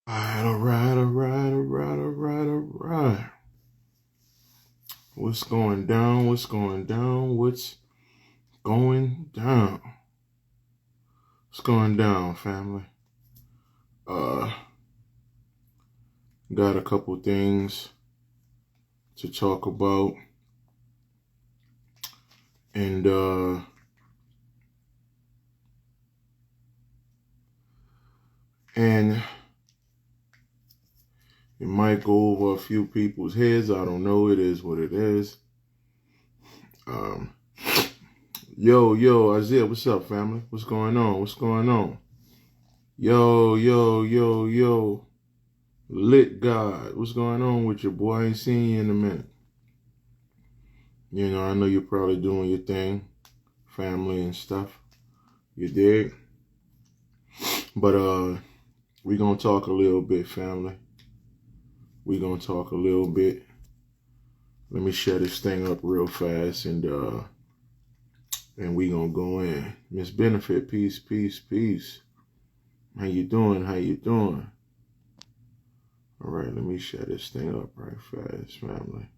All right, all right, all right, all right, all right. What's going down? What's going down? What's going down? What's going down, family? Uh, got a couple things to talk about, and and it might go over a few people's heads. I don't know. It is what it is. Um, yo, Isaiah, what's up, family? What's going on? What's going on? Yo, lit God, what's going on with you, boy? I ain't seen you in a minute. You know, I know you're probably doing your thing, family and stuff. You dig? But we gonna talk a little bit, family. We gonna talk a little bit. Let me shut this thing up real fast, and we gonna go in. Miss Benefit, peace, peace, peace. How you doing? How you doing? All right, let me shut this thing up right fast, family.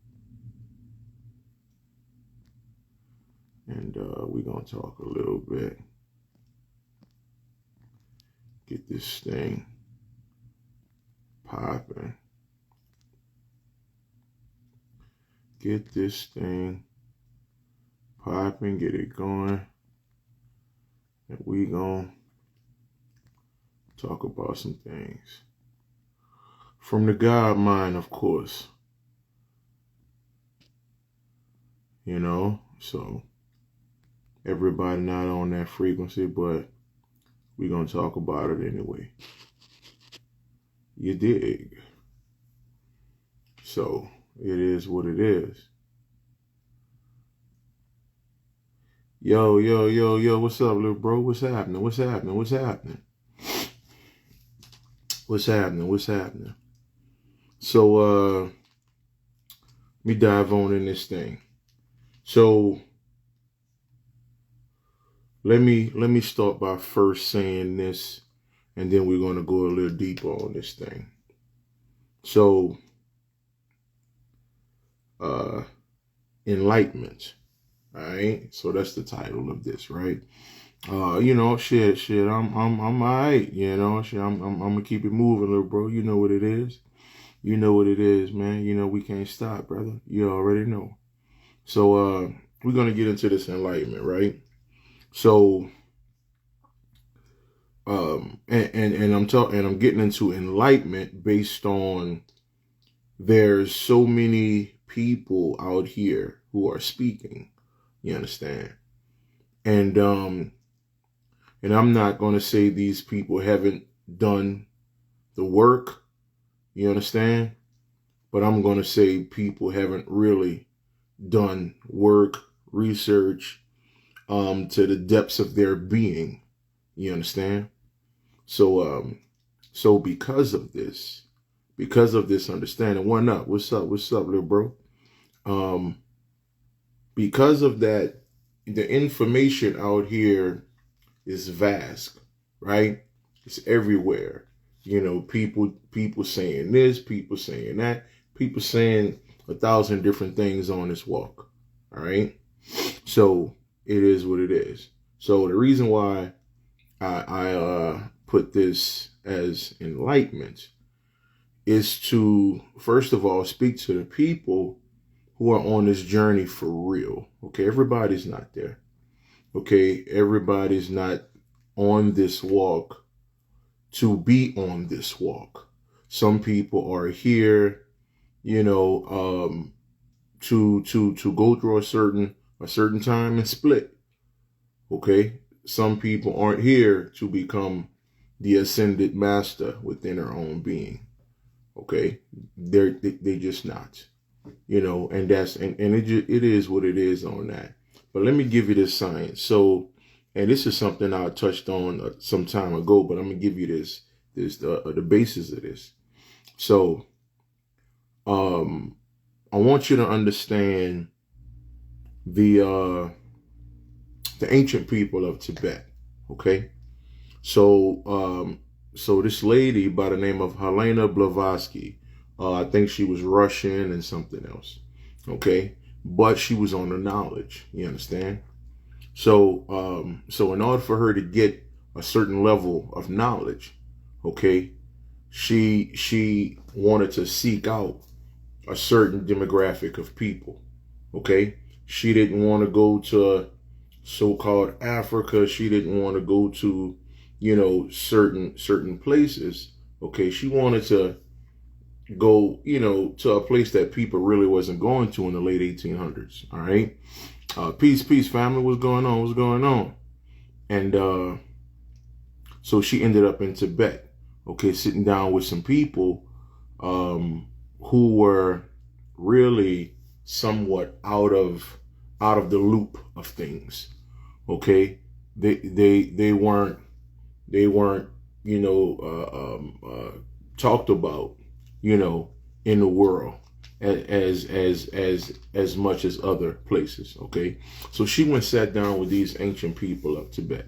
And we gonna talk a little bit. Get this thing popping. Get this thing popping. Get it going. And we gonna talk about some things. From the God mind, of course. You know, so everybody not on that frequency, but we gonna talk about it anyway. You dig? So it is what it is. Yo, what's up, little bro? What's happening? What's happening? What's happening? What's happening? What's happening? So let me dive on in this thing. So let me start by first saying this, and then we're gonna go a little deeper on this thing. So enlightenment. All right. So that's the title of this, right? You know, shit, I'm all right, you know, shit, I'm gonna keep it moving, little bro. You know what it is. You know what it is, man. You know we can't stop, brother. You already know. So we're gonna get into this enlightenment, right? So and I'm getting into enlightenment based on there's so many people out here who are speaking. You understand? And I'm not gonna say these people haven't done the work. You understand? But I'm gonna say people haven't really done work, research, to the depths of their being. You understand? So because of this understanding, one up, what's up, little bro? Because of that, the information out here is vast, right? It's everywhere. You know, people saying this, people saying that, people saying 1,000 different things on this walk. All right. So it is what it is. So the reason why I put this as enlightenment is to, first of all, speak to the people who are on this journey for real. Okay, everybody's not there. Okay, everybody's not on this walk to be on this walk. Some people are here, you know, to go through a certain time and split. Okay, some people aren't here to become the ascended master within their own being. Okay, they just not, you know, and it is what it is on that. But let me give you this science. So, and this is something I touched on some time ago, but I'm gonna give you the basis of this. So, I want you to understand the ancient people of Tibet. Okay, so so this lady by the name of Helena Blavatsky, I think she was Russian and something else. Okay. But she was on the knowledge. You understand? So, so in order for her to get a certain level of knowledge, okay, she wanted to seek out a certain demographic of people. Okay. She didn't want to go to so-called Africa. She didn't want to go to, certain places. Okay. She wanted to go, to a place that people really wasn't going to in the late 1800s. All right. Peace, family. What's going on? What's going on? And so she ended up in Tibet. Okay. Sitting down with some people who were really somewhat out of the loop of things. Okay. They weren't talked about, in the world as much as other places. Okay. So she went sat down with these ancient people of Tibet.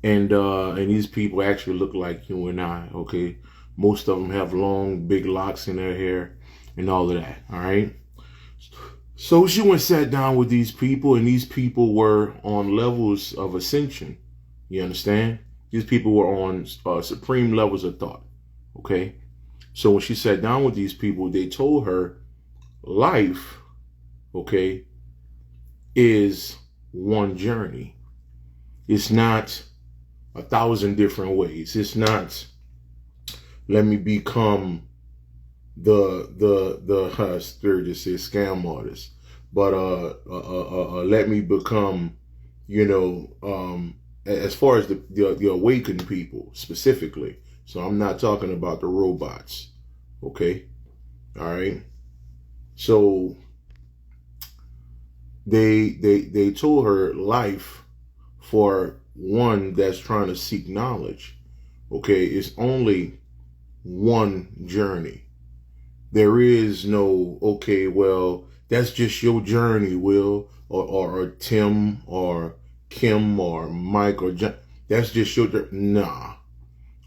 And these people actually look like you and I. Okay. Most of them have long, big locks in their hair and all of that. All right. So she went sat down with these people, and these people were on levels of ascension. You understand? These people were on supreme levels of thought. Okay. So when she sat down with these people, they told her life, okay, is one journey. It's not 1,000 different ways. It's not, let me become the spirit just says scam artist, but let me become, as far as the awakened people specifically. So I'm not talking about the robots. Okay. All right. So they told her life for one that's trying to seek knowledge. Okay. It's only one journey. There is no, okay, well, that's just your journey, Will, or Tim, or Kim, or Mike, or John. That's just your journey. Nah.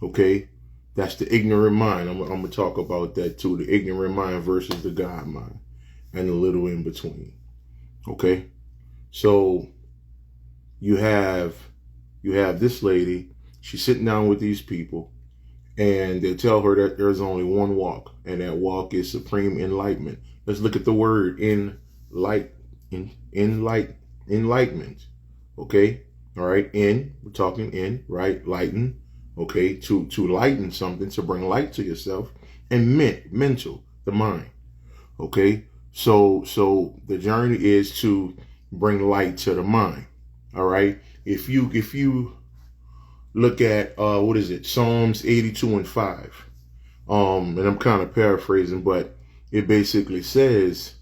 Okay. That's the ignorant mind. I'm going to talk about that too. The ignorant mind versus the God mind, and the little in between. Okay. So you have this lady. She's sitting down with these people, and they tell her that there's only one walk, and that walk is supreme enlightenment. Let's look at the word enlightenment. Okay. All right. We're talking in, right? Lighten. Okay. To lighten something, to bring light to yourself, and mental, the mind. Okay. So the journey is to bring light to the mind. All right. If you look at, what is it? Psalms 82:5. And I'm kind of paraphrasing, but it basically says,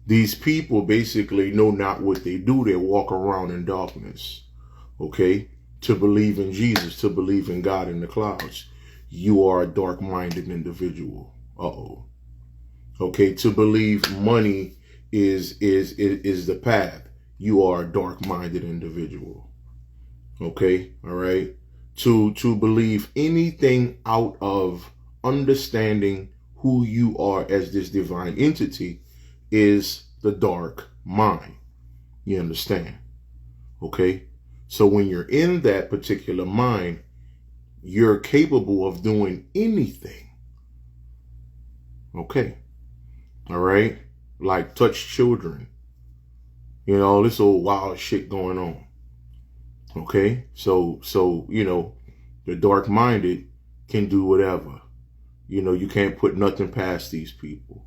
these people basically know not what they do. They walk around in darkness. Okay. To believe in Jesus, to believe in God in the clouds, you are a dark-minded individual. Uh-oh. Okay. To believe money is the path, you are a dark-minded individual. Okay. All right. To believe anything out of understanding who you are as this divine entity is the dark mind. You understand? Okay. So when you're in that particular mind, you're capable of doing anything. Okay. All right. Like touch children. All this old wild shit going on. Okay. So, the dark minded can do whatever. You can't put nothing past these people.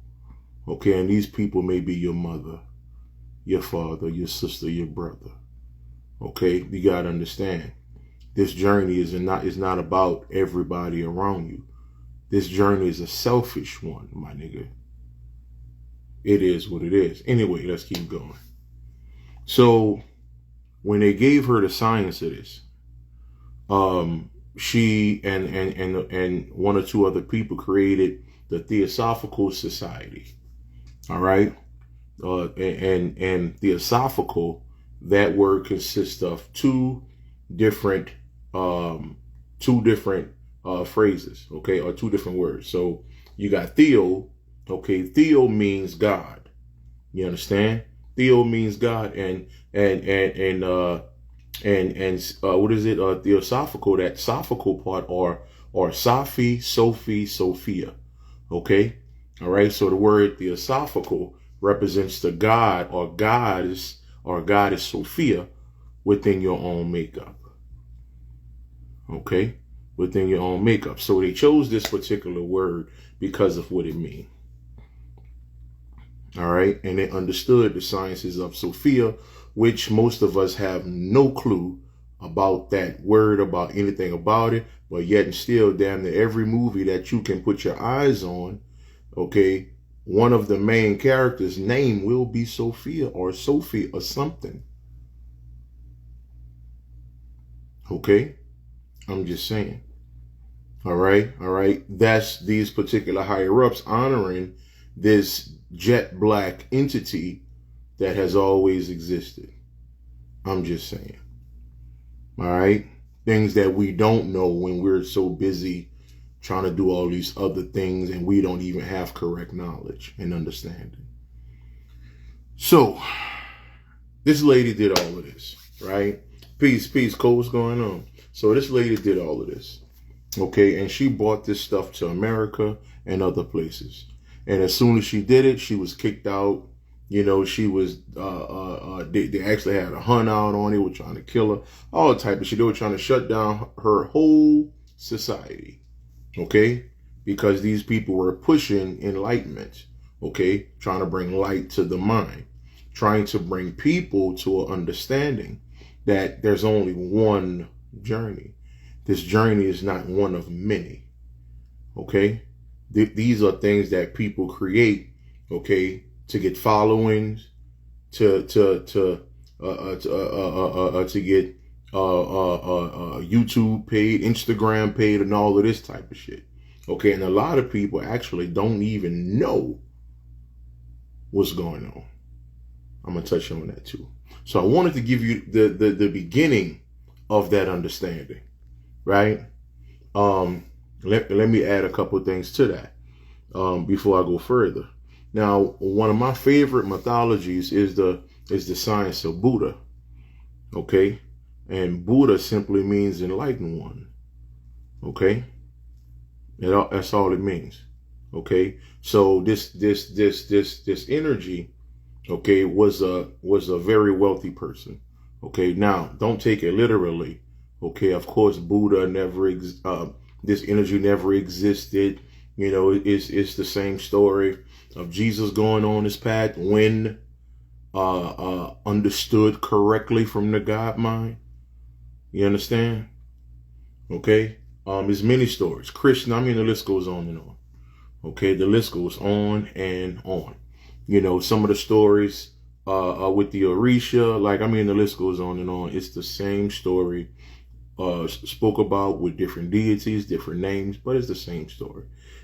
Okay. And these people may be your mother, your father, your sister, your brother. Okay. You got to understand, this journey is not about everybody around you. This journey is a selfish one, my nigga. It is what it is. Anyway, let's keep going. So when they gave her the science of this, she and one or two other people created the Theosophical Society. All right. And Theosophical, that word consists of two different two different phrases, okay, or two different words. So you got Theo, okay. Theo means God. You understand? Theo means God, and what is it? Theosophical. That sophical part, or Safi, Sophie, Sophia. Okay, all right. So the word theosophical represents the God or goddess Sophia within your own makeup. Okay, within your own makeup. So they chose this particular word because of what it means. All right, and they understood the sciences of Sophia, which most of us have no clue about that word, about anything about it, but yet and still, damn near every movie that you can put your eyes on, okay, one of the main characters' name will be Sophia or Sophie or something. Okay, I'm just saying. All right. That's these particular higher ups honoring this jet black entity that has always existed. I'm just saying. All right. Things that we don't know when we're so busy trying to do all these other things and we don't even have correct knowledge and understanding. So this lady did all of this, right? Peace, Cole, what's going on? So this lady did all of this. Okay, and she brought this stuff to America and other places. And as soon as she did it, she was kicked out. You know, she was, they actually had a hunt out on it, were trying to kill her, all type of shit. They were trying to shut down her whole society, okay? Because these people were pushing enlightenment, okay? Trying to bring light to the mind, trying to bring people to an understanding that there's only one journey. This journey is not one of many, okay? These are things that people create, okay, to get followings, to get YouTube paid, Instagram paid, and all of this type of shit. Okay, and a lot of people actually don't even know what's going on. I'm gonna touch on that too. So I wanted to give you the beginning of that understanding, right? Let me add a couple of things to that before I go further. Now, one of my favorite mythologies is the science of Buddha. Okay, and Buddha simply means enlightened one. Okay, that's all it means. Okay, so this energy, okay, was a very wealthy person. Okay, now don't take it literally. Okay, of course, Buddha this energy never existed. You know, it's the same story of Jesus going on his path when understood correctly from the God mind. You understand? Okay, there's many stories. Krishna, I mean, the list goes on and on. Okay, the list goes on and on. You know, some of the stories with the Orisha, like, I mean, the list goes on and on. It's the same story spoke about with different deities, different names, but it's the same story.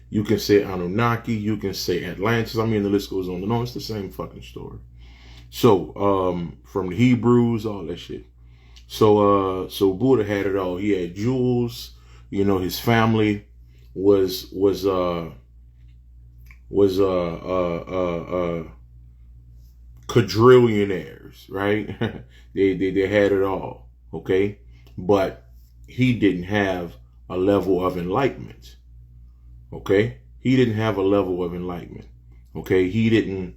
You can say Anunnaki, you can say Atlantis. I mean, the list goes on and on. It's the same fucking story. So, from the Hebrews, all that shit. So Buddha had it all. He had jewels. You know, his family was quadrillionaires, right? they had it all. Okay, but he didn't have a level of enlightenment. Okay, he didn't have a level of enlightenment. Okay, he didn't,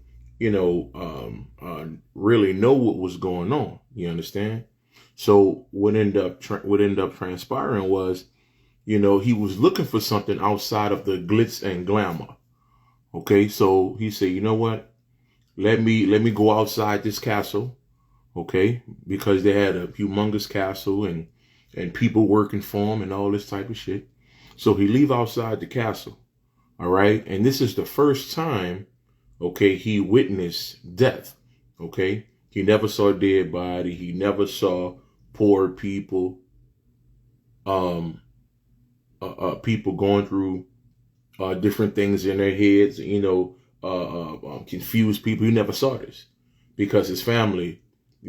really know what was going on. You understand? So what ended up transpiring was, he was looking for something outside of the glitz and glamour. Okay, so he said, you know what? Let me go outside this castle. Okay, because they had a humongous castle and people working for him and all this type of shit. So he leave outside the castle. All right, and this is the first time, okay, he witnessed death. Okay, he never saw a dead body. He never saw poor people, people going through different things in their heads. Confused people. He never saw this because his family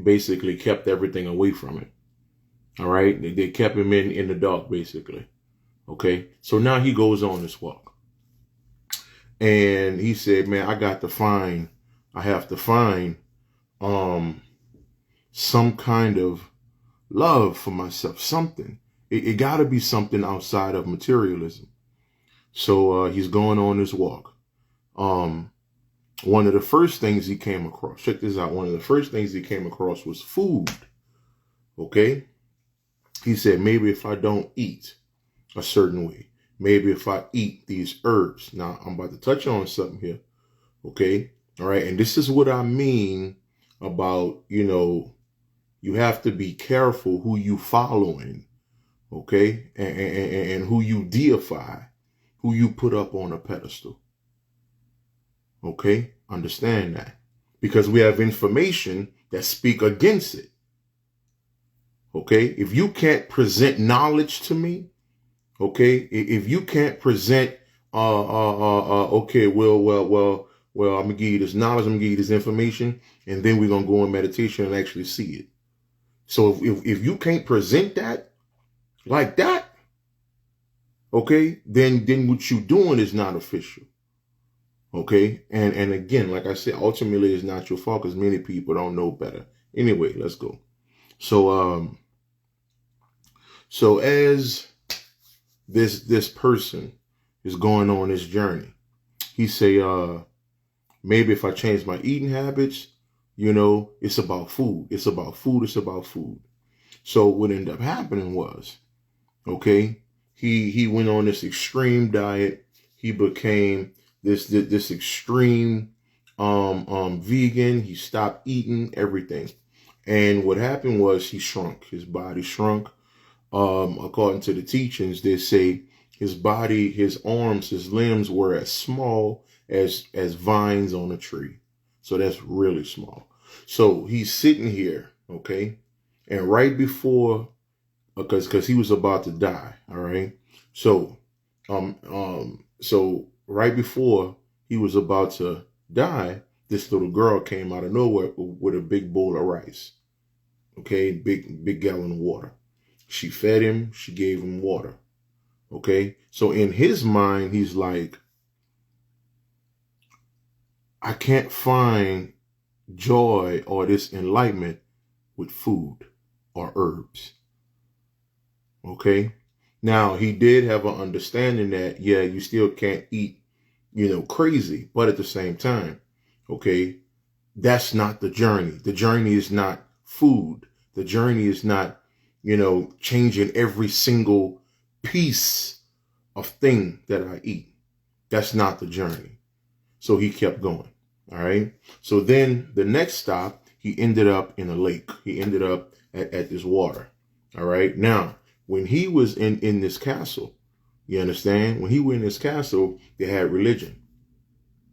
basically kept everything away from him. All right. They kept him in the dark, basically. Okay. So now he goes on this walk. And he said, man, I have to find some kind of love for myself, something. It got to be something outside of materialism. So he's going on this walk. One of the first things he came across, check this out. One of the first things he came across was food. Okay. He said, maybe if I don't eat a certain way, maybe if I eat these herbs. Now I'm about to touch on something here. Okay. All right. And this is what I mean about, you have to be careful who you following. Okay. And who you deify, who you put up on a pedestal. Okay. Understand that, because we have information that speak against it. Okay. If you can't present knowledge to me, okay, if you can't present, okay, well, I'm gonna give you this knowledge, I'm gonna give you this information, and then we're gonna go in meditation and actually see it. So if you can't present that like that, okay, then what you're doing is not official. Okay, and again, like I said, ultimately it's not your fault because many people don't know better. Anyway, let's go. So as this person is going on this journey, he say, maybe if I change my eating habits, it's about food. It's about food. It's about food. So what ended up happening was, okay, he went on this extreme diet. He became this extreme vegan. He stopped eating everything. And what happened was he shrunk. His body shrunk. According to the teachings, they say his body, his arms, his limbs were as small as vines on a tree. So that's really small. So he's sitting here, okay, and right before, because he was about to die, all right. So so right before he was about to die, this little girl came out of nowhere with a big bowl of rice, okay, big gallon of water. She fed him. She gave him water. Okay. So in his mind, he's like, I can't find joy or this enlightenment with food or herbs. Okay. Now he did have an understanding that, yeah, you still can't eat, crazy, but at the same time, okay, that's not the journey. The journey is not food. The journey is not, changing every single piece of thing that I eat. That's not the journey. So he kept going. All right. So then the next stop, he ended up in a lake. He ended up at this water. All right. Now, when he was in this castle, you understand? When he was in this castle, they had religion.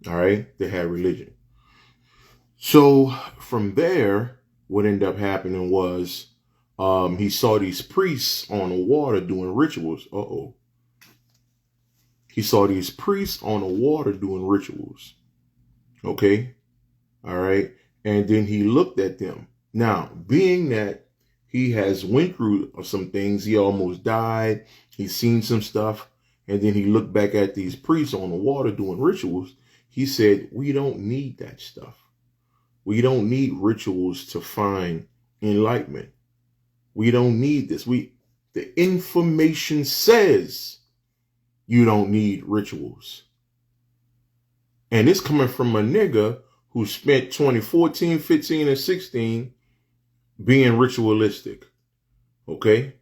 All right. They had religion. So from there, what ended up happening was, he saw these priests on the water doing rituals. He saw these priests on the water doing rituals. Okay. All right. And then he looked at them. Now, being that he has went through some things, he almost died. He's seen some stuff. And then he looked back at these priests on the water doing rituals. He said, we don't need that stuff. We don't need rituals to find enlightenment. We don't need this. The information says you don't need rituals. And it's coming from a nigga who spent 2014, 15, and 16 being ritualistic. Okay?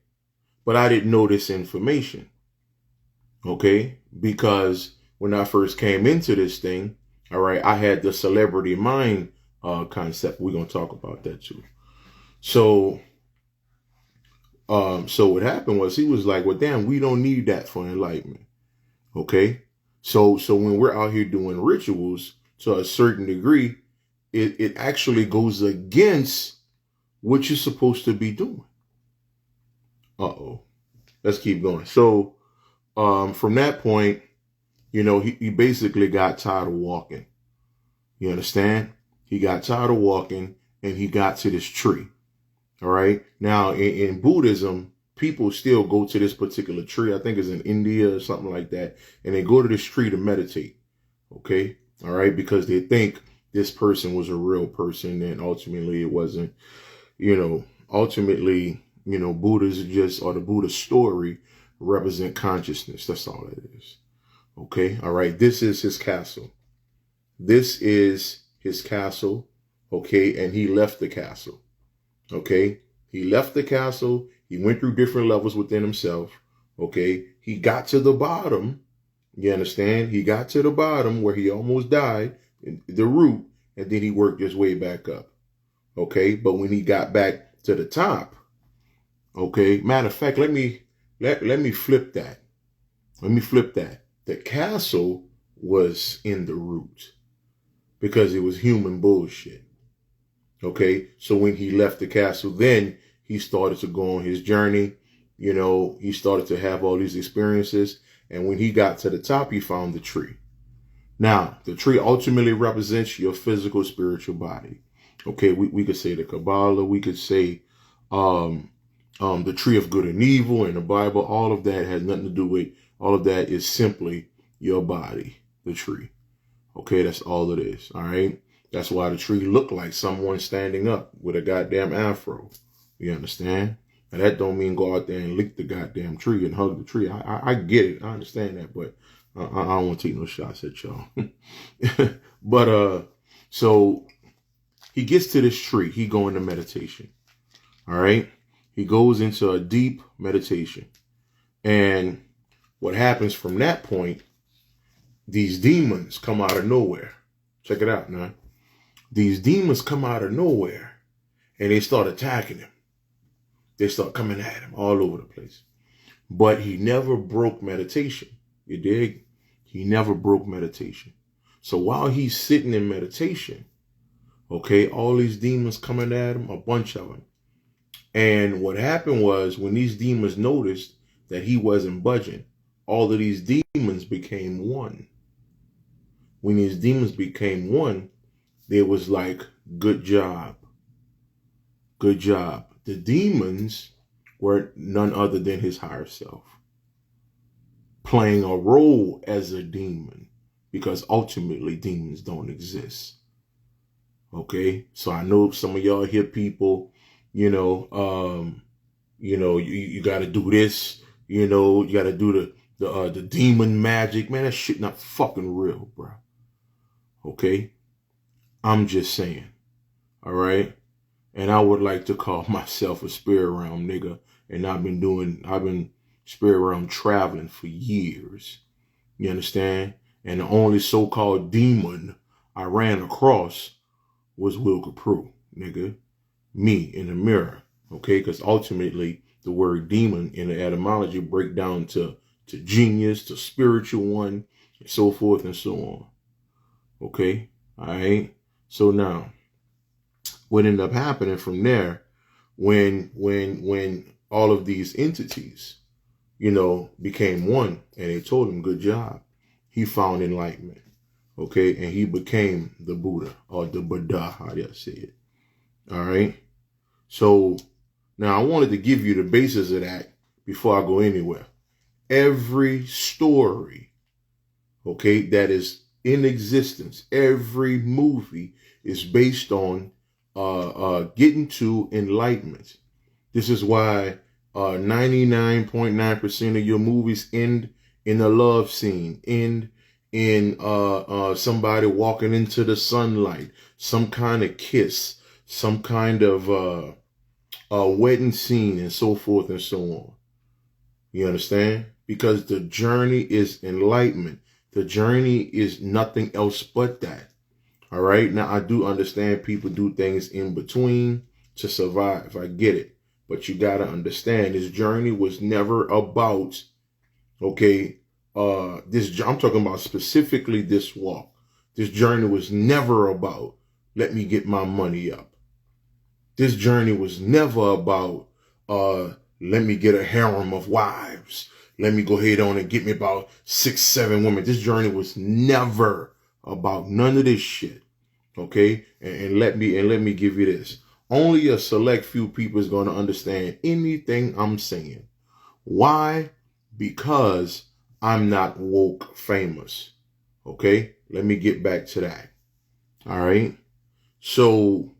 But I didn't know this information. Okay? Because when I first came into this thing, all right, I had the celebrity mind concept. We're going to talk about that too. So what happened was he was like, well, damn, we don't need that for enlightenment. Okay. So when we're out here doing rituals to a certain degree, it actually goes against what you're supposed to be doing. Let's keep going. So, from that point, he basically got tired of walking. You understand? He got tired of walking and he got to this tree. All right. Now in Buddhism, people still go to this particular tree. I think it's in India or something like that. And they go to this tree to meditate. Okay. All right. Because they think this person was a real person and ultimately it wasn't. Ultimately, Buddha's just, or the Buddha story represent consciousness. That's all it is. Okay. All right. This is his castle. This is his castle. Okay. And he left the castle. Okay. He left the castle. He went through different levels within himself. Okay. He got to the bottom. You understand? He got to the bottom where he almost died, the root, and then he worked his way back up. Okay. But when he got back to the top, okay. Matter of fact, let me flip that. Let me flip that. The castle was in the root because it was human bullshit. Okay. So when he left the castle, then he started to go on his journey. He started to have all these experiences. And when he got to the top, he found the tree. Now, the tree ultimately represents your physical, spiritual body. Okay. We could say the Kabbalah. We could say, the tree of good and evil in the Bible. All of that has nothing to do with, all of that is simply your body, the tree. Okay. That's all it is. All right. That's why the tree looked like someone standing up with a goddamn afro. You understand? And that don't mean go out there and lick the goddamn tree and hug the tree. I get it. I understand that, but I don't want to take no shots at y'all. But, so he gets to this tree. He go into meditation. All right. He goes into a deep meditation. And what happens from that point, these demons come out of nowhere. Check it out now. These demons come out of nowhere and they start attacking him. They start coming at him all over the place. But he never broke meditation. You dig? He never broke meditation. So while he's sitting in meditation, okay, all these demons coming at him, a bunch of them. And what happened was when these demons noticed that he wasn't budging, all of these demons became one. When these demons became one, they was like, good job. Good job. The demons were none other than his higher self, playing a role as a demon, because ultimately demons don't exist. Okay. So I know some of y'all hear people, you got to do this, you got to do the demon magic. Man, that shit not fucking real, bro. Okay. I'm just saying. All right. And I would like to call myself a spirit realm nigga. And I've been spirit realm traveling for years. You understand? And the only so-called demon I ran across was Will Copprue, nigga. Me in the mirror. Okay? Because ultimately the word demon in the etymology break down to genius, to spiritual one, and so forth and so on. Okay? All right? So now, what ended up happening from there, when all of these entities, became one, and they told him, good job, he found enlightenment. Okay, and he became the Buddha, or the Buddha, how do you say it? All right. So now I wanted to give you the basis of that before I go anywhere. Every story, okay, that is in existence, every movie is based on getting to enlightenment. This is why 99.9% of your movies end in a love scene, end in somebody walking into the sunlight, some kind of kiss, some kind of wedding scene, and so forth and so on. You understand? Because the journey is enlightenment. The journey is nothing else but that. All right. Now, I do understand people do things in between to survive. I get it. But you got to understand this journey was never about, okay, I'm talking about specifically this walk. This journey was never about, let me get my money up. This journey was never about, let me get a harem of wives. Let me go ahead on and get me about 6, 7 women. This journey was never about none of this shit. Okay. And let me give you this. Only a select few people is going to understand anything I'm saying. Why? Because I'm not woke famous. Okay? Let me get back to that. All right? So,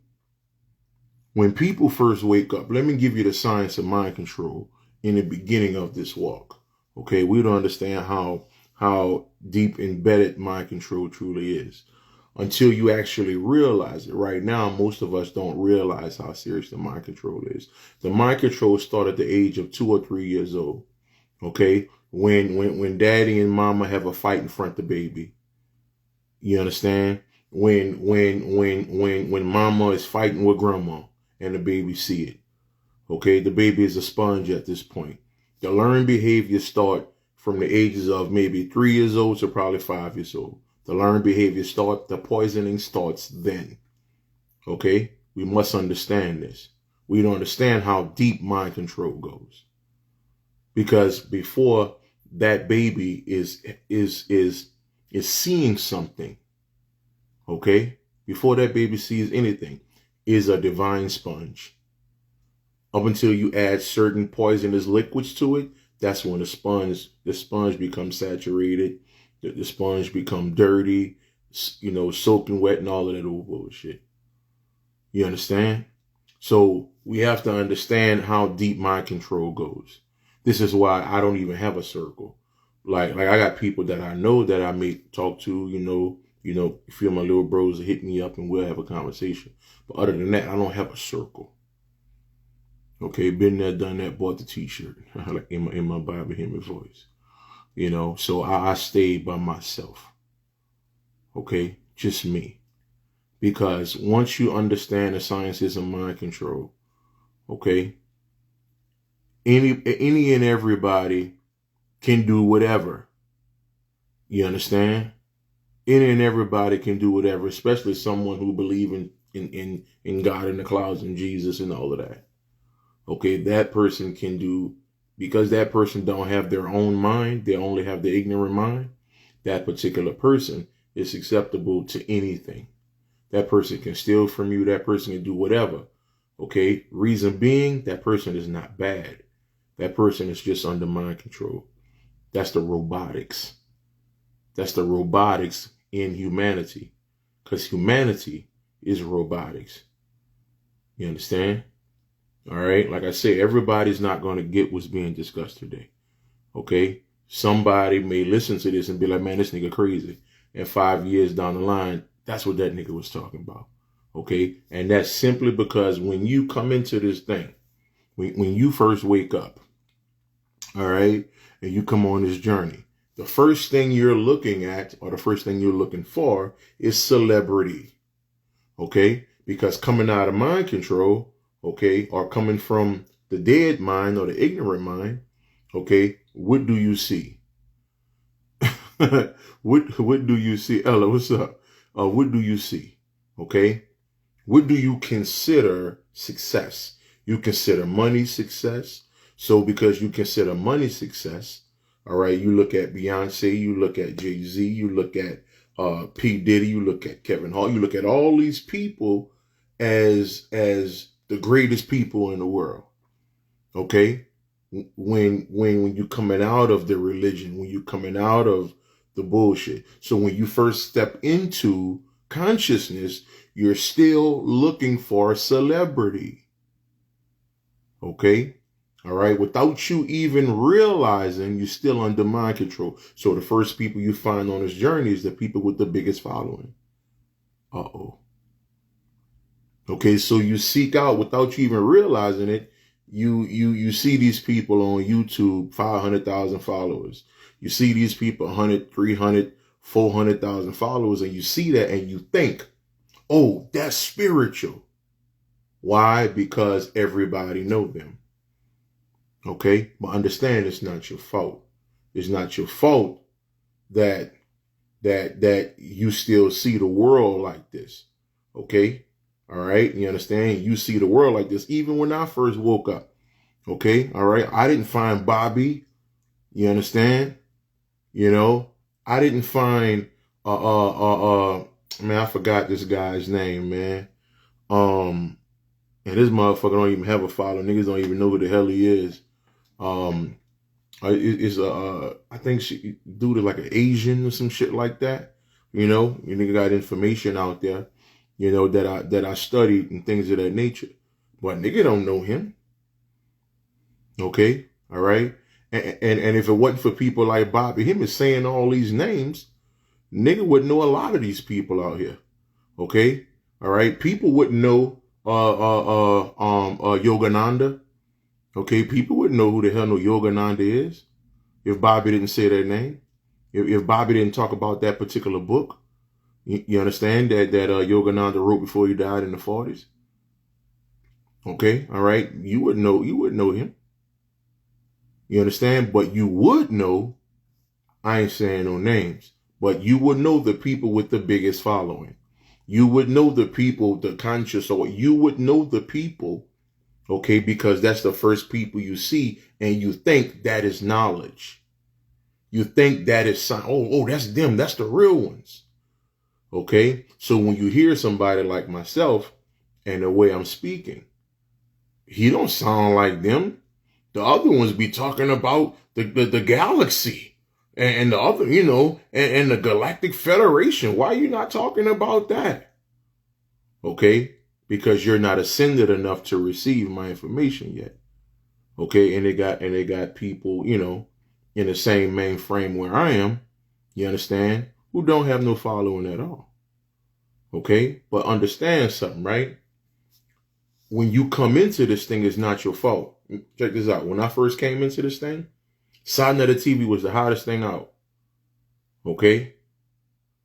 when people first wake up, let me give you the science of mind control in the beginning of this walk. Okay? We don't understand how deep embedded mind control truly is until you actually realize it. Right now, most of us don't realize how serious the mind control is. The mind control started at the age of 2 or 3 years old. Okay, when daddy and mama have a fight in front of the baby, you understand? When mama is fighting with grandma and the baby see it. Okay, the baby is a sponge at this point. The learned behavior start from the ages of maybe 3 years old to probably 5 years old. The learned behavior the poisoning starts then. Okay, we must understand this. We don't understand how deep mind control goes. Because before that baby is seeing something, okay? Before that baby sees anything, is a divine sponge. Up until you add certain poisonous liquids to it, that's when the sponge becomes saturated, the sponge becomes dirty, soaking wet and all of that old bullshit. You understand? So we have to understand how deep mind control goes. This is why I don't even have a circle. Like I got people that I know that I may talk to, a few of my little bros hit me up and we'll have a conversation. But other than that, I don't have a circle. Okay, been there, done that, bought the t-shirt like in my Bobby Hemming voice. So I stay by myself. Okay, just me. Because once you understand the sciences of mind control, okay, any and everybody can do whatever. You understand? Any and everybody can do whatever, especially someone who believes in God in the clouds and Jesus and all of that. Okay, that person can do, because that person don't have their own mind, they only have the ignorant mind, that particular person is susceptible to anything. That person can steal from you, that person can do whatever. Okay, reason being, that person is not bad. That person is just under mind control. That's the robotics. That's the robotics in humanity. Because humanity is robotics. You understand? All right. Like I say, everybody's not going to get what's being discussed today. Okay. Somebody may listen to this and be like, man, this nigga crazy. And 5 years down the line, that's what that nigga was talking about. Okay. And that's simply because when you come into this thing, when you first wake up, all right, and you come on this journey, the first thing you're looking at, or the first thing you're looking for, is celebrity. Okay? Because coming out of mind control, okay, or coming from the dead mind or the ignorant mind, okay, what do you see? what do you see? Ella, what's up? What do you see? Okay? What do you consider success? You consider money success. So because you consider money success, all right, you look at Beyonce, you look at Jay-Z, you look at P. Diddy, you look at Kevin Hart, you look at all these people as the greatest people in the world. Okay? When you coming out of the religion, when you coming out of the bullshit. So when you first step into consciousness, you're still looking for celebrity. Okay? All right? Without you even realizing, you're still under mind control. So the first people you find on this journey is the people with the biggest following. Uh-oh. Okay, so you seek out, without you even realizing it, you see these people on YouTube, 500,000 followers. You see these people, 100, 300, 400,000 followers, and you see that and you think, oh, that's spiritual. Why? Because everybody know them. Okay? But understand, it's not your fault. It's not your fault that you still see the world like this. Okay? All right? You understand? You see the world like this. Even when I first woke up. Okay? All right? I didn't find Bobby. You understand? I didn't find man, I forgot this guy's name, man. And this motherfucker don't even have a follower. Niggas don't even know who the hell he is. Is I think she dude is like an Asian or some shit like that. You know, you nigga got information out there, you know, that I studied and things of that nature. But nigga don't know him. Okay, all right. And if it wasn't for people like Bobby, him is saying all these names, nigga would know a lot of these people out here. Okay, all right. People wouldn't know Yogananda. Okay, people wouldn't know who the hell no Yogananda is if Bobby didn't say that name. If Bobby didn't talk about that particular book. You understand that Yogananda wrote before he died in the 40s. Okay, all right. You wouldn't know him. You understand? But you would know, I ain't saying no names, but you would know the people with the biggest following. You would know the people, the conscious, or you would know the people, okay, because that's the first people you see, and you think that is knowledge. You think that is, that's them, that's the real ones. Okay, so when you hear somebody like myself and the way I'm speaking, he don't sound like them. The other ones be talking about the galaxy and the other, you know, and the Galactic Federation. Why are you not talking about that? Okay, because you're not ascended enough to receive my information yet. Okay, and they got people, you know, in the same mainframe where I am, you understand, who don't have no following at all. Okay, but understand something, right? When you come into this thing, it's not your fault. Check this out. When I first came into this thing, Side of the TV was the hottest thing out. Okay?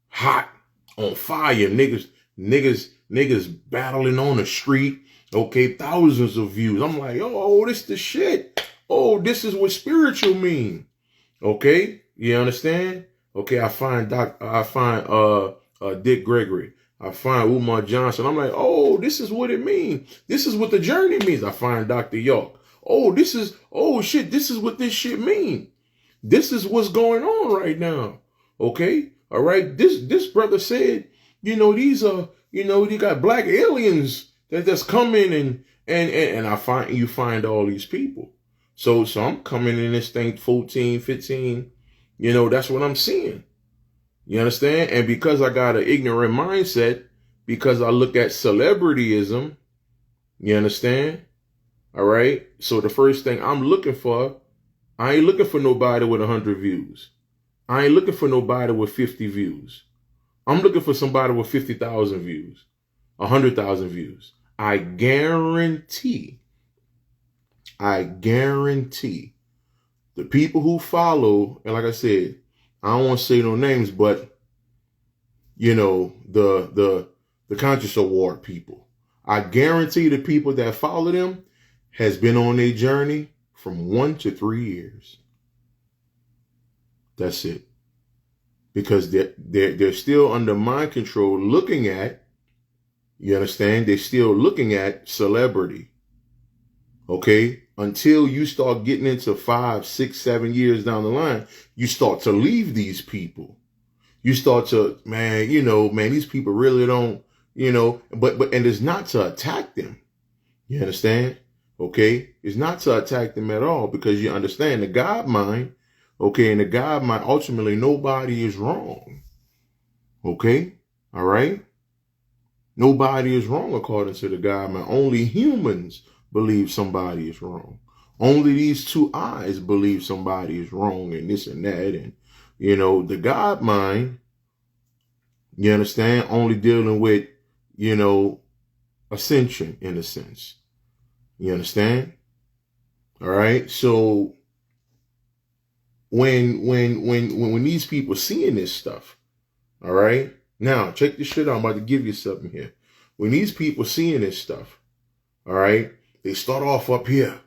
Hot. On fire. Niggas battling on the street. Okay? Thousands of views. I'm like, oh, this the shit. Oh, this is what spiritual mean. Okay? You understand? Okay, I find Dick Gregory. I find Umar Johnson. I'm like, oh, this is what it means. This is what the journey means. I find Dr. York. This is what this shit mean. This is what's going on right now. Okay? All right? This brother said, you know, these are, you know, you got black aliens that's coming and you find all these people. So I'm coming in this thing 14, 15, you know, that's what I'm seeing. You understand? And because I got an ignorant mindset, because I look at celebrityism, you understand? All right. So the first thing I'm looking for, I ain't looking for nobody with 100 views. I ain't looking for nobody with 50 views. I'm looking for somebody with 50,000 views, 100,000 views. I guarantee the people who follow, and like I said, I don't want to say no names, but you know, the Conscious Award people. I guarantee the people that follow them has been on their journey from 1 to 3 years. That's it. Because they're still under mind control looking at, you understand? They're still looking at celebrity. Okay? Until you start getting into 5, 6, 7 years down the line, you start to leave these people. You start to, these people really don't, and it's not to attack them. You understand? Okay? It's not to attack them at all, because you understand the God mind, okay? And the God mind, ultimately, nobody is wrong. Okay? All right? Nobody is wrong according to the God mind. Only humans believe somebody is wrong. Only these two eyes believe somebody is wrong and this and that. And, the God mind, you understand, only dealing with, ascension in a sense. You understand? All right. So when these people seeing this stuff, all right, now check this shit out. I'm about to give you something here. When these people seeing this stuff, all right, they start off up here.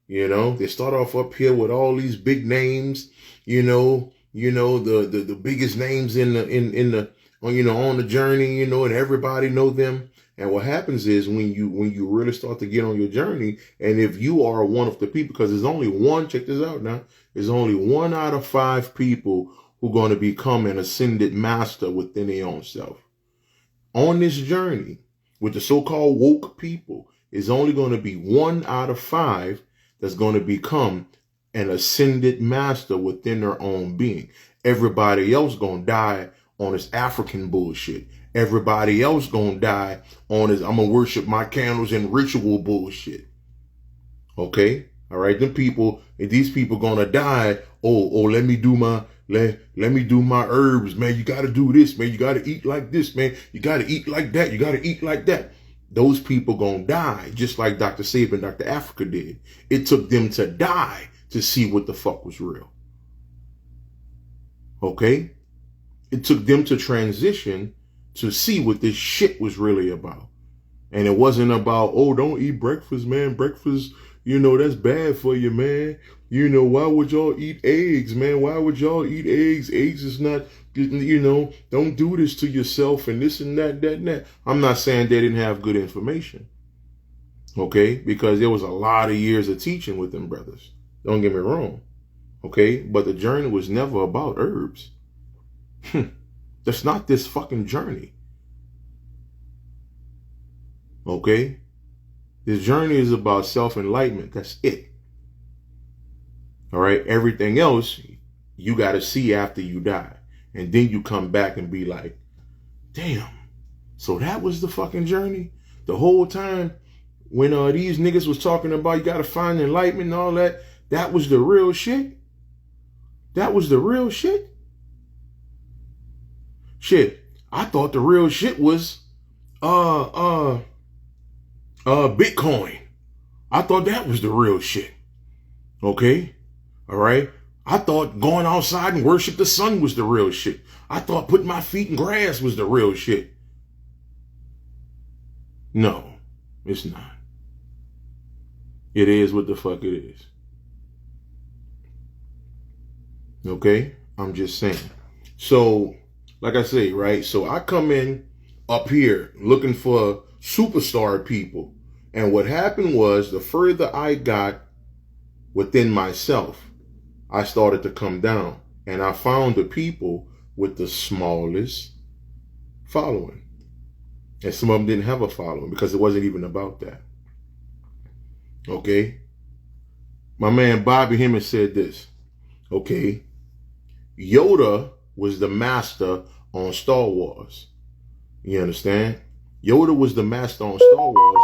They start off up here with all these big names, the biggest names in the on the journey, and everybody know them. And what happens is when you really start to get on your journey, and if you are one of the people, because there's only one, check this out now, there's only 1 out of 5 people who are going to become an ascended master within their own self. On this journey with the so-called woke people, is only going to be 1 out of 5 that's going to become an ascended master within their own being. Everybody else going to die on this African bullshit. Everybody else going to die on this I'm going to worship my candles and ritual bullshit. Okay? All right, these people going to die. Oh, let me do my herbs, man. You got to do this, man. You got to eat like this, man. You got to eat like that. You got to eat like that. Those people going to die just like Dr. Saban, Dr. Africa did. It took them to die to see what the fuck was real. Okay? It took them to transition to see what this shit was really about. And it wasn't about, oh, don't eat breakfast, man. Breakfast, that's bad for you, man. Why would y'all eat eggs, man? Why would y'all eat eggs? Eggs is not, don't do this to yourself and this and that, that, and that. I'm not saying they didn't have good information. Okay? Because there was a lot of years of teaching with them brothers. Don't get me wrong. Okay? But the journey was never about herbs. That's not this fucking journey. Okay? This journey is about self-enlightenment. That's it. All right? Everything else, you got to see after you die. And then you come back and be like, damn, so that was the fucking journey? The whole time when these niggas was talking about you got to find enlightenment and all that, that was the real shit? That was the real shit? Shit, I thought the real shit was Bitcoin. I thought that was the real shit. Okay? All right? I thought going outside and worship the sun was the real shit. I thought putting my feet in grass was the real shit. No, it's not. It is what the fuck it is. Okay? I'm just saying. So, like I say, right? So I come in up here looking for superstar people. And what happened was the further I got within myself, I started to come down. And I found the people with the smallest following. And some of them didn't have a following because it wasn't even about that. Okay? My man Bobby Hemming said this. Okay? Yoda was the master on Star Wars. You understand? Yoda was the master on Star Wars,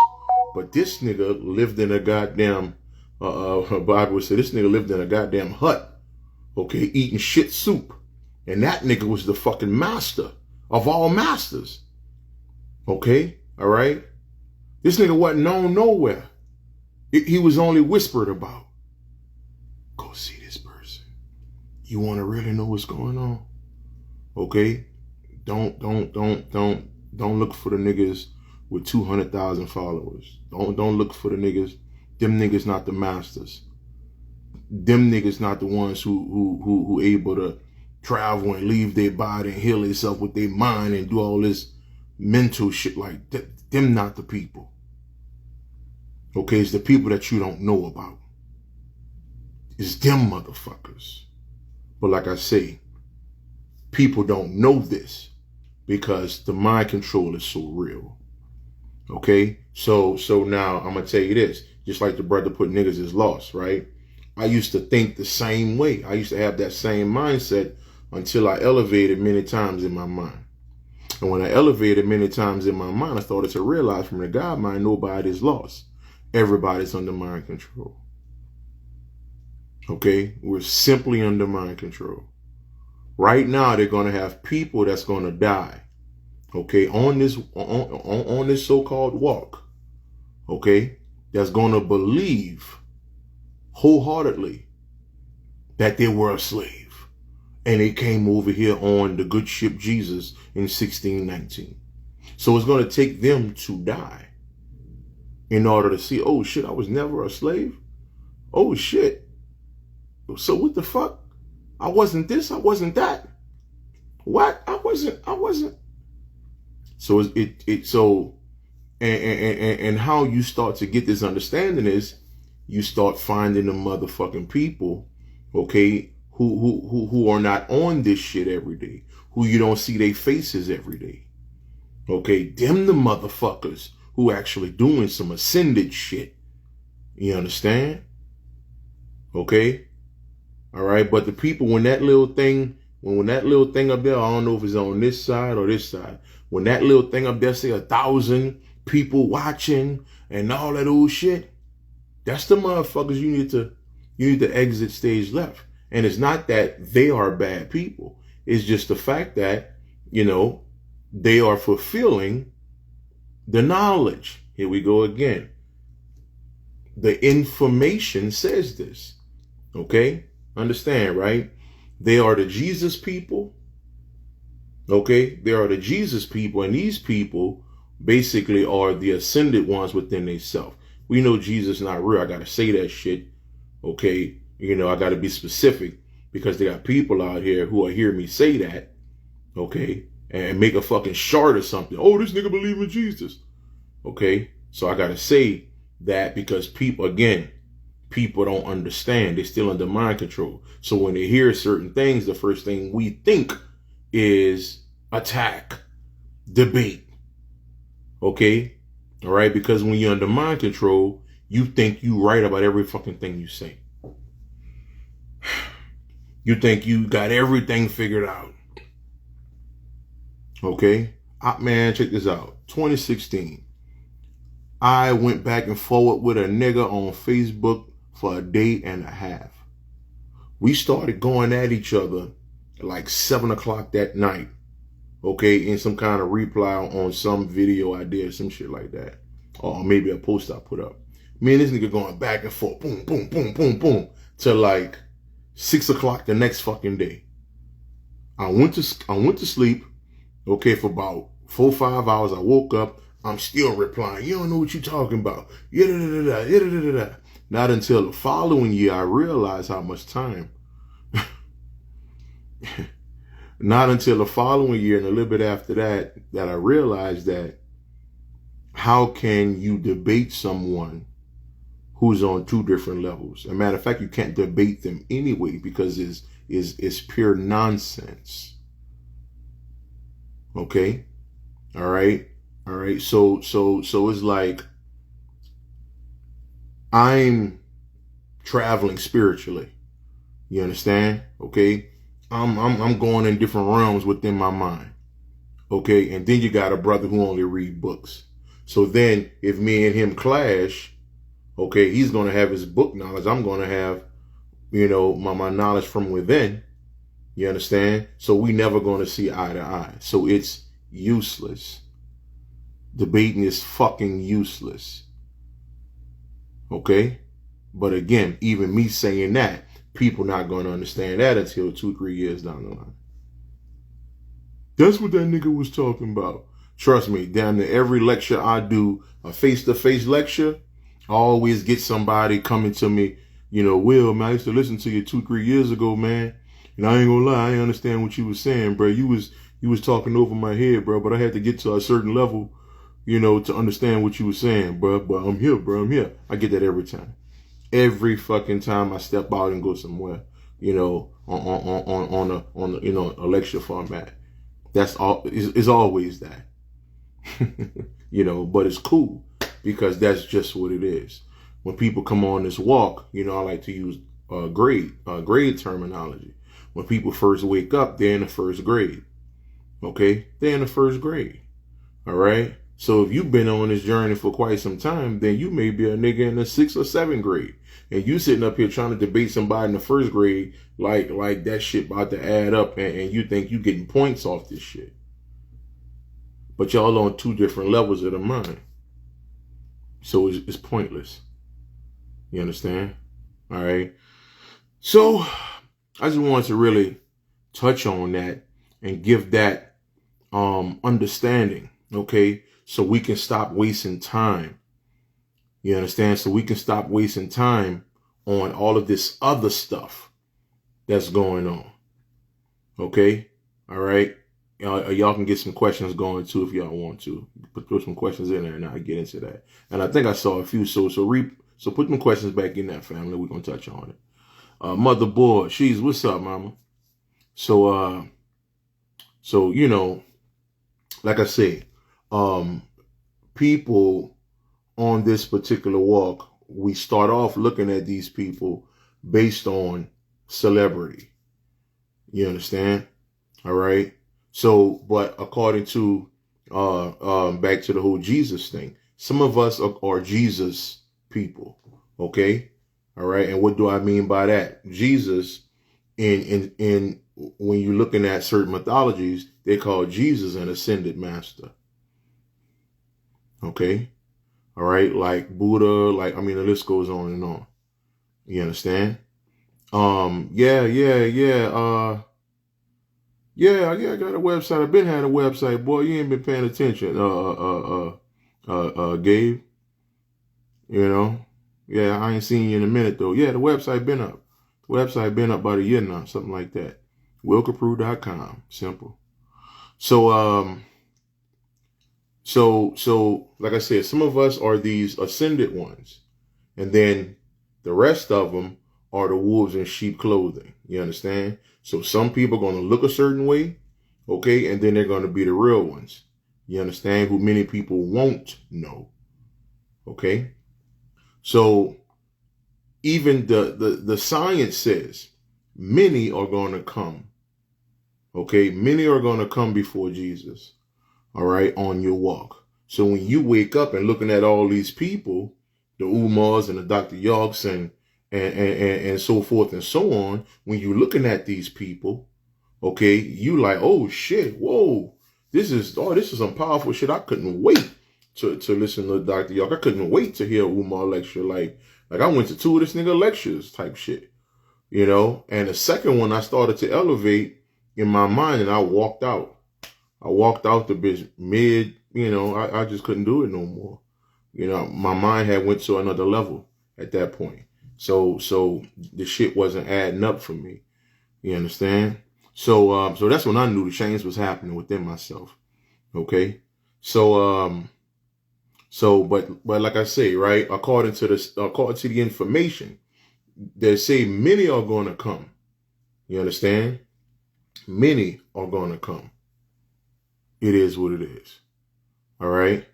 but this nigga lived in a goddamn, Bobby would say, this nigga lived in a goddamn hut, okay, eating shit soup. And that nigga was the fucking master of all masters. Okay? All right? This nigga wasn't known nowhere. He was only whispered about. Go see this person. You want to really know what's going on? Okay? Don't look for the niggas with 200,000 followers. Don't look for the niggas. Them niggas not the masters. Them niggas not the ones who able to travel and leave their body and heal themselves with their mind and do all this mental shit like that. Them not the people. Okay, it's the people that you don't know about. It's them motherfuckers. But like I say, people don't know this because the mind control is so real. Okay? So now I'm going to tell you this. Just like the brother put niggas is lost, right? I used to think the same way. I used to have that same mindset until I elevated many times in my mind. And when I elevated many times in my mind, I started to realize from the God mind, nobody is lost. Everybody's under mind control. Okay? We're simply under mind control. Right now, they're going to have people that's going to die. Okay? On this so-called walk. Okay? That's going to believe wholeheartedly that they were a slave. And they came over here on the good ship Jesus in 1619. So it's going to take them to die in order to see, oh shit, I was never a slave. Oh shit. So what the fuck? I wasn't this, I wasn't that. What? I wasn't. So and how you start to get this understanding is you start finding the motherfucking people, okay, who are not on this shit every day, who you don't see their faces every day. Okay, them the motherfuckers who actually doing some ascended shit. You understand? Okay? All right. But the people, when that little thing up there, I don't know if it's on this side or this side. When that little thing up there say 1,000 people watching and all that old shit, that's the motherfuckers you need to exit stage left. And it's not that they are bad people. It's just the fact that, they are fulfilling the knowledge. Here we go again. The information says this. Okay? Understand, right? They are the Jesus people. Okay? They are the Jesus people. And these people basically are the ascended ones within themselves. We know Jesus not real. I got to say that shit. Okay? I got to be specific because they got people out here who will hear me say that. Okay? And make a fucking shard or something. Oh, this nigga believe in Jesus. Okay? So I got to say that because people don't understand. They're still under mind control. So when they hear certain things, the first thing we think is attack, debate. Okay? All right? Because when you're under mind control, you think you right about every fucking thing you say. You think you got everything figured out. Okay? Man, check this out. 2016. I went back and forward with a nigga on Facebook for a day and a half. We started going at each other at like 7 o'clock that night. Okay, in some kind of reply on some video I did, some shit like that. Or maybe a post I put up. Me and this nigga going back and forth, boom, boom, boom, boom, boom, till like 6 o'clock the next fucking day. I went to sleep, okay, for about 4 or 5 hours. I woke up, I'm still replying. You don't know what you're talking about. Not until the following year I realized how much time. Not until the following year and a little bit after that I realized that how can you debate someone who's on two different levels? As a matter of fact, you can't debate them anyway because it's pure nonsense. Okay? All right? So it's like I'm traveling spiritually. You understand? Okay? I'm going in different realms within my mind. Okay? And then you got a brother who only read books. So then if me and him clash, okay, he's going to have his book knowledge. I'm going to have, my knowledge from within. You understand? So we never going to see eye to eye. So it's useless. Debating is fucking useless. Okay? But again, even me saying that, people not going to understand that until 2-3 years down the line. That's what that nigga was talking about. Trust me, damn near every lecture I do, a face-to-face lecture, I always get somebody coming to me, Will, man, I used to listen to you 2-3 years ago, man. And I ain't gonna lie, I ain't understand what you was saying, bro. You was talking over my head, bro, but I had to get to a certain level, to understand what you was saying, bro. But I'm here, bro. I'm here. I get that every time. Every fucking time I step out and go somewhere, on a lecture format. That's all. It's always that. But it's cool because that's just what it is. When people come on this walk, I like to use grade terminology. When people first wake up, they're in the first grade. Okay? They're in the first grade. All right? So if you've been on this journey for quite some time, then you may be a nigga in the 6th or 7th grade. And you sitting up here trying to debate somebody in the first grade like that shit about to add up and you think you getting points off this shit. But y'all on two different levels of the mind. So it's pointless. You understand? All right. So I just wanted to really touch on that and give that understanding. Okay. So we can stop wasting time. You understand? So we can stop wasting time on all of this other stuff that's going on. Okay. All right. Y'all can get some questions going too if y'all want to. Put some questions in there and I'll get into that. And I think I saw a few. So put them questions back in that, family. We're going to touch on it. Motherboard, she's what's up, mama? So, like I said, people on this particular walk, we start off looking at these people based on celebrity. You understand? All right. So, but according to back to the whole Jesus thing, some of us are Jesus people. Okay. All right. And what do I mean by that? Jesus, in when you're looking at certain mythologies, they call Jesus an ascended master. Okay. All right. Like Buddha, like, I mean, the list goes on and on. You understand? Yeah. Yeah, I got a website. I've been had a website, boy. You ain't been paying attention. Gabe. You know? Yeah, I ain't seen you in a minute though. Yeah, the website been up. The website been up about a year now, something like that. copprue.com. Simple. So like I said, some of us are these ascended ones, and then the rest of them are the wolves in sheep clothing. You understand? So some people are going to look a certain way, okay, and then they're going to be the real ones. You understand? Who many people won't know. Okay? So even the science says many are going to come. Okay? Many are going to come before Jesus. All right? On your walk. So when you wake up and looking at all these people, the Umars and the Dr. Yorks and so forth and so on, when you're looking at these people, okay, you like, oh shit, whoa, this is some powerful shit. I couldn't wait to listen to Dr. York. I couldn't wait to hear Umar lecture. Like I went to 2 of this nigga lectures type shit, you know. And the second one, I started to elevate in my mind, and I walked out. The bitch mid, you know. I just couldn't do it no more. You know, my mind had went to another level at that point. So the shit wasn't adding up for me. You understand? So that's when I knew the change was happening within myself. Okay. But like I say, right, according to the information, they say many are going to come. You understand? Many are going to come. It is what it is. All right.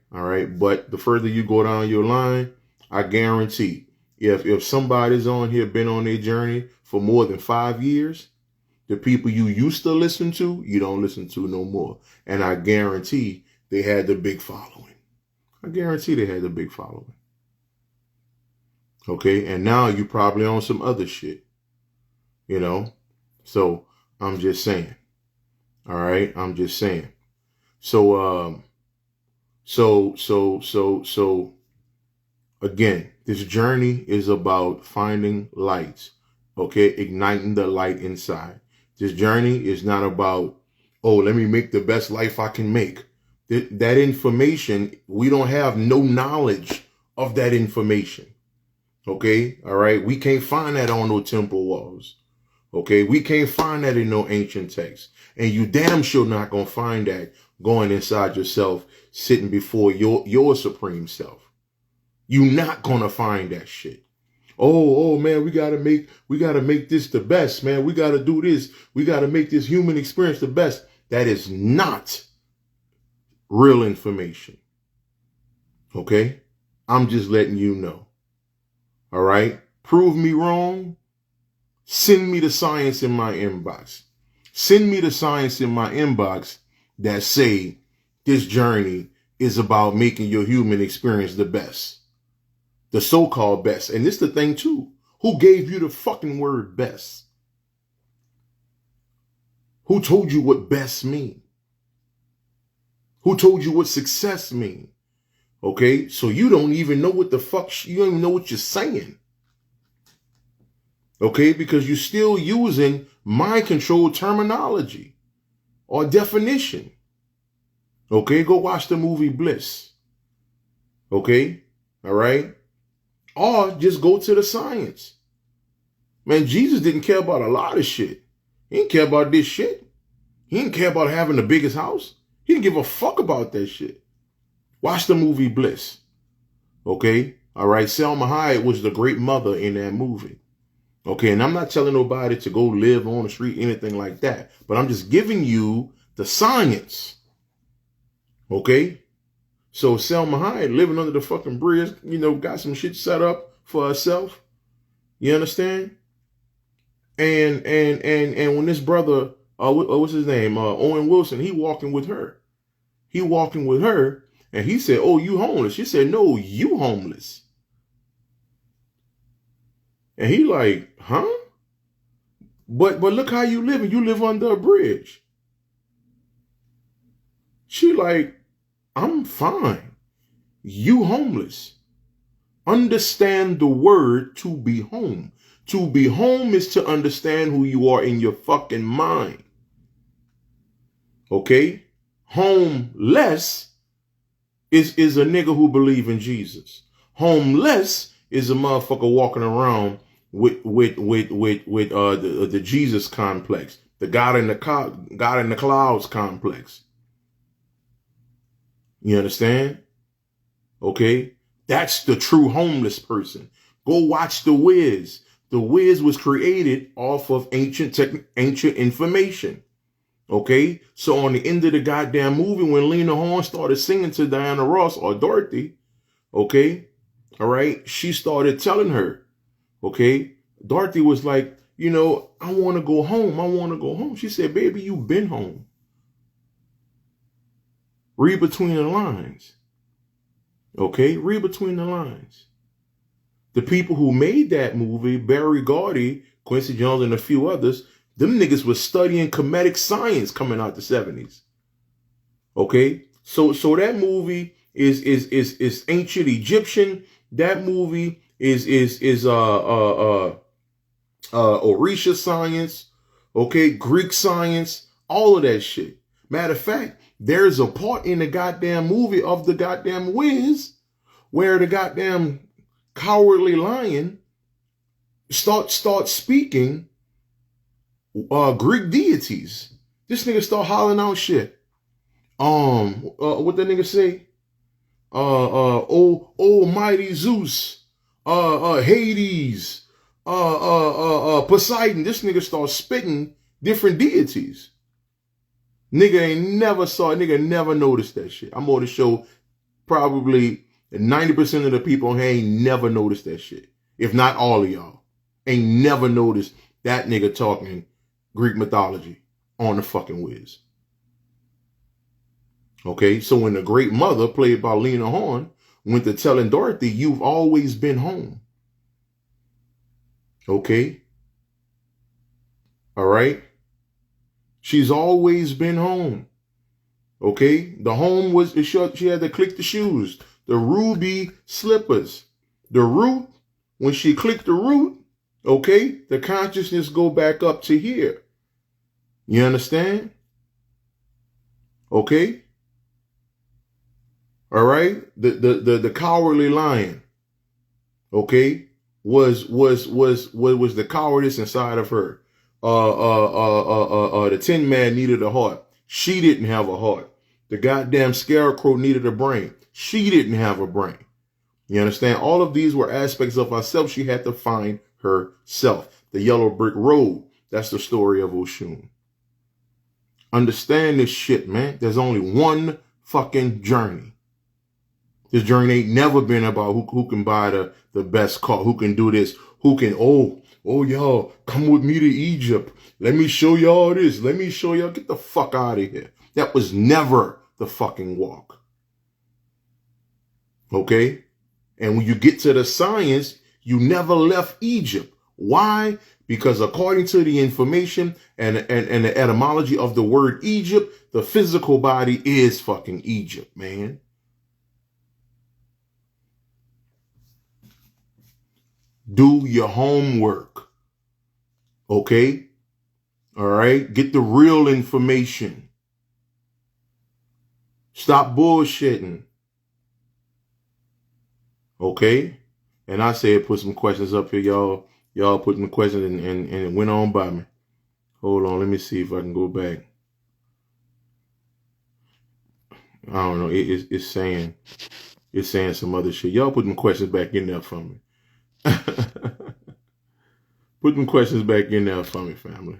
But the further you go down your line, I guarantee if somebody's on here been on their journey for more than 5 years, the people you used to listen to, you don't listen to no more. And I guarantee they had the big following. Okay. And now you probably on some other shit, you know? So I'm just saying. All right. I'm just saying. So again, this journey is about finding lights, okay? Igniting the light inside. This journey is not about, oh, let me make the best life I can make. That information, we don't have no knowledge of that information, okay? All right? We can't find that on no temple walls, okay? We can't find that in no ancient text. And you damn sure not going to find that going inside yourself, sitting before your supreme self. You're not gonna find that shit. Oh man, we gotta make this the best, man. We gotta do this. We gotta make this human experience the best. That is not real information. Okay? I'm just letting you know. All right? Prove me wrong. Send me the science in my inbox. Send me the science in my inbox that say this journey is about making your human experience the best. The so-called best. And this the thing too. Who gave you the fucking word best? Who told you what best mean? Who told you what success mean? Okay, so you don't even know what the fuck, you don't even know what you're saying. Okay, because you're still using mind-controlled terminology or definition. Okay, go watch the movie Bliss. Okay, all right? Or just go to the science. Man, Jesus didn't care about a lot of shit. He didn't care about this shit. He didn't care about having the biggest house. He didn't give a fuck about that shit. Watch the movie Bliss. Okay, all right? Selma Hayek was the great mother in that movie. Okay, and I'm not telling nobody to go live on the street, anything like that. But I'm just giving you the science. Okay? So Selma Hayek living under the fucking bridge, got some shit set up for herself. You understand? And when this brother, what's his name? Owen Wilson, he walking with her. And he said, "Oh, you homeless?" She said, "No, you homeless." And he like, "Huh? But look how you living. You live under a bridge." She like, "I'm fine. You homeless." Understand the word to be home. To be home is to understand who you are in your fucking mind. Okay? Homeless is a nigga who believe in Jesus. Homeless is a motherfucker walking around with the Jesus complex, the God in the clouds complex. You understand? Okay? That's the true homeless person. Go watch The Wiz. The Wiz was created off of ancient information. Okay? So on the end of the goddamn movie, when Lena Horne started singing to Diana Ross or Dorothy, okay? All right? She started telling her, okay? Dorothy was like, I want to go home. I want to go home. She said, "Baby, you've been home." Read between the lines. Okay? Read between the lines. The people who made that movie, Barry Gordy, Quincy Jones, and a few others, them niggas was studying comedic science coming out the 70s. Okay? So that movie is ancient Egyptian. That movie is Orisha science, okay, Greek science, all of that shit. Matter of fact, there's a part in the goddamn movie of the goddamn Wiz where the goddamn cowardly lion starts speaking Greek deities. This nigga start hollering out shit. What that nigga say? Almighty Zeus, Hades, Poseidon. This nigga start spitting different deities. Nigga never noticed that shit. I'm on the show, probably 90% of the people on here ain't never noticed that shit. If not all of y'all. Ain't never noticed that nigga talking Greek mythology on the fucking Wiz. Okay, so when the great mother, played by Lena Horne, went to telling Dorothy, "You've always been home." Okay? All right? She's always been home. Okay? The home was, she had to click the shoes, the ruby slippers. The root, when she clicked the root, okay, the consciousness go back up to here. You understand? Okay? All right? The cowardly lion, okay, was the cowardice inside of her. The Tin Man needed a heart. She didn't have a heart. The goddamn scarecrow needed a brain. She didn't have a brain. You understand? All of these were aspects of herself. She had to find herself. The yellow brick road. That's the story of Oshun. Understand this shit, man. There's only one fucking journey. This journey ain't never been about who can buy the best car, who can do this, who can, oh, y'all, come with me to Egypt. Let me show y'all this. Let me show y'all. Get the fuck out of here. That was never the fucking walk. Okay? And when you get to the science, you never left Egypt. Why? Because according to the information and the etymology of the word Egypt, the physical body is fucking Egypt, man. Do your homework. Okay? All right? Get the real information. Stop bullshitting. Okay? And I said put some questions up here, y'all. Y'all put them questions and it went on by me. Hold on, let me see if I can go back. I don't know. It's saying some other shit. Y'all put them questions back in there for me. Put them questions back in there for me, family.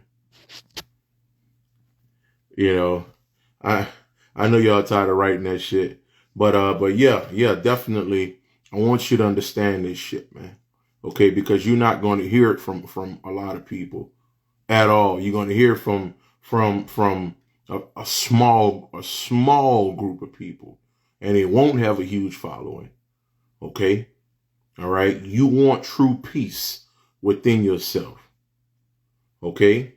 You know, I know y'all tired of writing that shit, But yeah, definitely. I want you to understand this shit, man. Okay, because you're not going to hear it from a lot of people at all. You're going to hear from a small group of people, and it won't have a huge following. Okay, all right. You want true peace within yourself. Okay,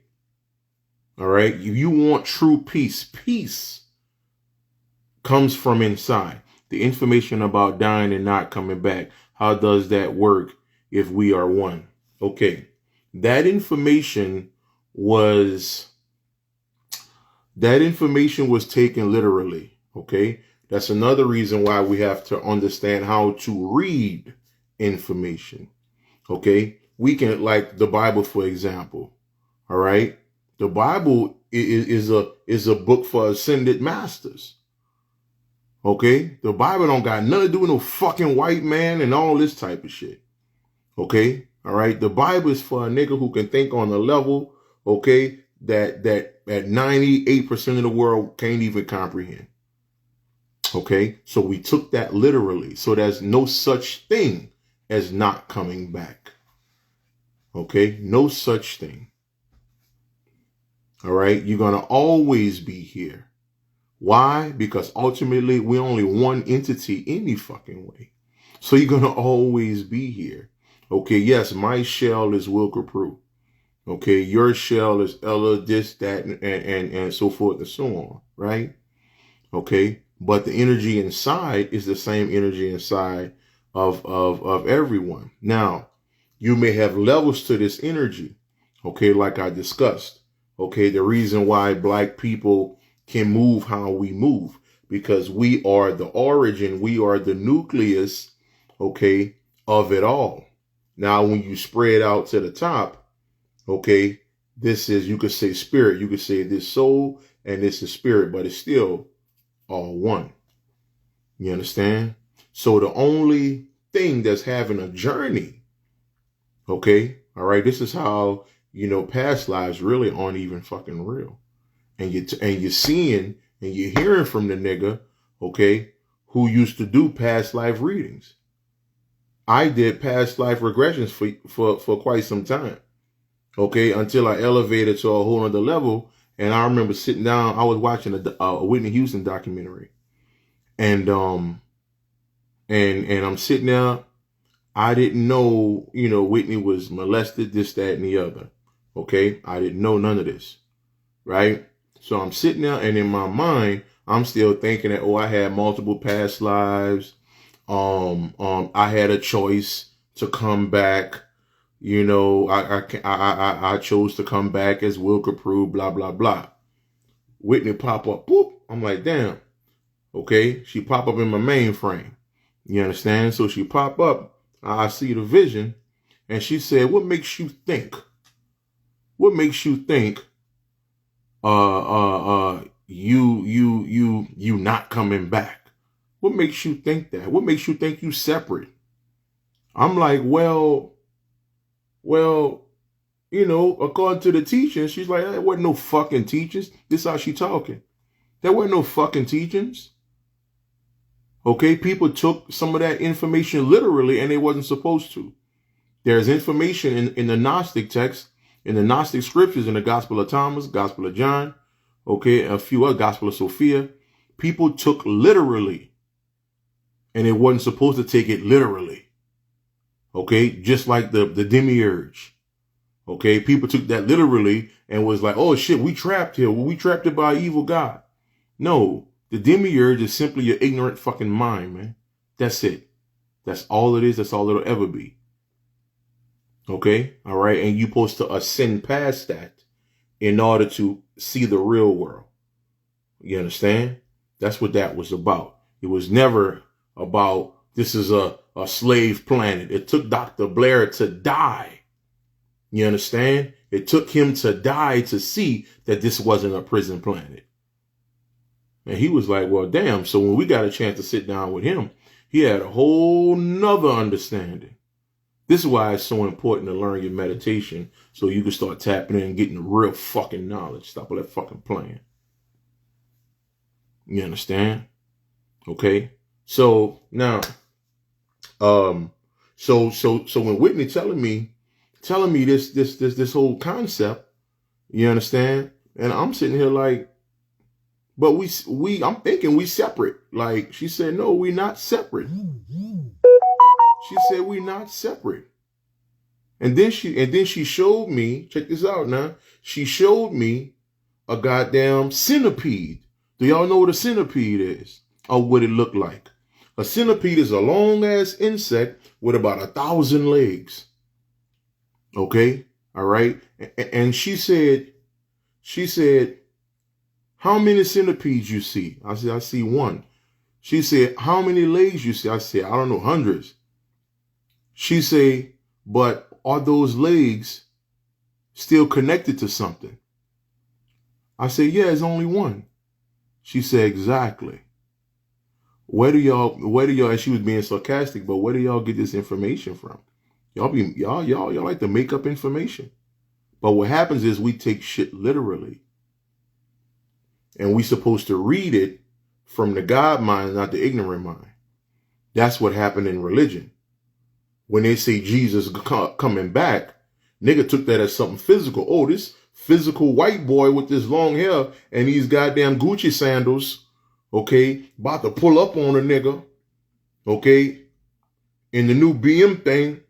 all right. You want true peace. Peace comes from inside. The information about dying and not coming back. How does that work if we are one? Okay. That information was taken literally. Okay. That's another reason why we have to understand how to read information. Okay. We can, like the Bible, for example. All right. The Bible is a book for ascended masters. Okay? The Bible don't got nothing to do with no fucking white man and all this type of shit. Okay? All right? The Bible is for a nigga who can think on a level, okay, that 98% of the world can't even comprehend. Okay? So we took that literally. So there's no such thing as not coming back. Okay? No such thing. All right? You're going to always be here. Why? Because ultimately we're only one entity any fucking way. So you're going to always be here. Okay, yes, my shell is Will copprue. Okay, your shell is Ella, this, that, and so forth and so on, right? Okay, but the energy inside is the same energy inside of everyone. Now, you may have levels to this energy, okay, like I discussed. Okay, the reason why black people can move how we move, because we are the origin, we are the nucleus, okay, of it all. Now, when you spread out to the top, okay, this is, you could say spirit, you could say this soul, and this is spirit, but it's still all one. You understand? So the only thing that's having a journey, okay, all right, this is how, past lives really aren't even fucking real. And you're seeing and you're hearing from the nigga, okay, who used to do past life readings. I did past life regressions for quite some time, okay, until I elevated to a whole other level. And I remember sitting down, I was watching a Whitney Houston documentary, and I'm sitting there. I didn't know, Whitney was molested, this, that, and the other. Okay, I didn't know none of this, right? So I'm sitting there, and in my mind, I'm still thinking that, I had multiple past lives. I had a choice to come back. I chose to come back as Will copprue, blah, blah, blah. Whitney pop up, boop. I'm like, damn. Okay. She pop up in my mainframe. You understand? So she pop up. I see the vision. And she said, what makes you think? What makes you think you not coming back? What makes you think that? What makes you think you separate? I'm like, well, according to the teachings, she's like, there wasn't no fucking teachings. This is how she talking. There weren't no fucking teachings. Okay, people took some of that information literally, and they wasn't supposed to. There's information in the Gnostic text, in the Gnostic scriptures, in the Gospel of Thomas, Gospel of John, okay, a few other, Gospel of Sophia. People took literally, and they wasn't supposed to take it literally. Okay, just like the demiurge. Okay, people took that literally and was like, oh shit, we trapped here. Well, we trapped it by an evil God. No, the demiurge is simply your ignorant fucking mind, man. That's it. That's all it is. That's all it'll ever be. Okay, all right, and you're supposed to ascend past that in order to see the real world. You understand? That's what that was about. It was never about this is a slave planet. It took Dr. Blair to die. You understand? It took him to die to see that this wasn't a prison planet. And he was like, well, damn. So when we got a chance to sit down with him, he had a whole nother understanding. This is why it's so important to learn your meditation so you can start tapping in and getting the real fucking knowledge. Stop all that fucking playing. You understand? Okay? So now, so when Whitney telling me this whole concept, you understand? And I'm sitting here like, but I'm thinking we separate. Like, she said, no, we're not separate. She said we're not separate. And then she showed me, check this out now. She showed me a goddamn centipede. Do y'all know what a centipede is? Or what it looked like? A centipede is a long ass insect with about 1,000 legs. Okay? All right. And she said, how many centipedes you see? I said, I see one. She said, how many legs you see? I said, I don't know, hundreds. She said, but are those legs still connected to something? I said, yeah, it's only one. She said, exactly. Where do y'all, and she was being sarcastic, but where do y'all get this information from? Y'all like to make up information. But what happens is we take shit literally. And we supposed to read it from the God mind, not the ignorant mind. That's what happened in religion. When they say Jesus coming back, nigga took that as something physical. Oh, this physical white boy with this long hair and these goddamn Gucci sandals, okay, about to pull up on a nigga, okay, in the new BM thing,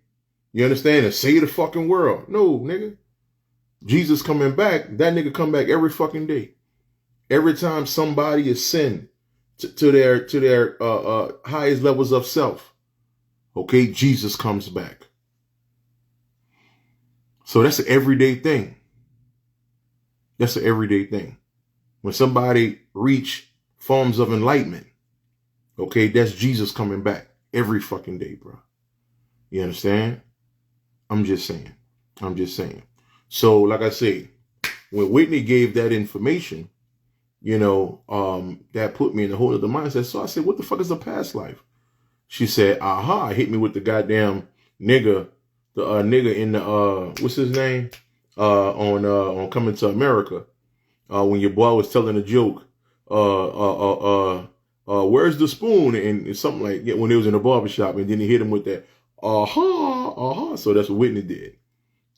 you understand, and save the fucking world. No, nigga. Jesus coming back, that nigga come back every fucking day. Every time somebody is sent to their highest levels of self, okay, Jesus comes back. So that's an everyday thing. That's an everyday thing. When somebody reach forms of enlightenment, okay, that's Jesus coming back every fucking day, bro. You understand? I'm just saying. So, like I say, when Whitney gave that information, you know, that put me in a whole other mindset. So I said, what the fuck is a past life? She said, aha, hit me with the goddamn nigga, the nigga in the, what's his name? On Coming to America. When your boy was telling a joke, where's the spoon? And something like, yeah, when they was in the barbershop, and then he hit him with that, aha. So that's what Whitney did.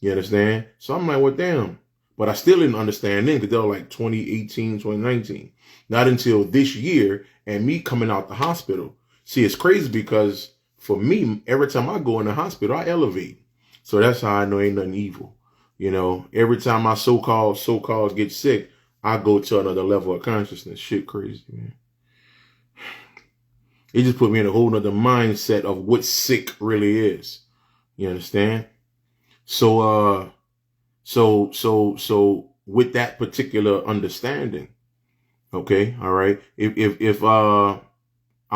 You understand? So I'm like, well, damn. But I still didn't understand then because they were like 2018, 2019. Not until this year and me coming out the hospital. See, it's crazy because for me, every time I go in the hospital, I elevate. So that's how I know ain't nothing evil. You know, every time I so-called get sick, I go to another level of consciousness. Shit crazy, man. It just put me in a whole nother mindset of what sick really is. You understand? So with that particular understanding, okay, all right. If I'm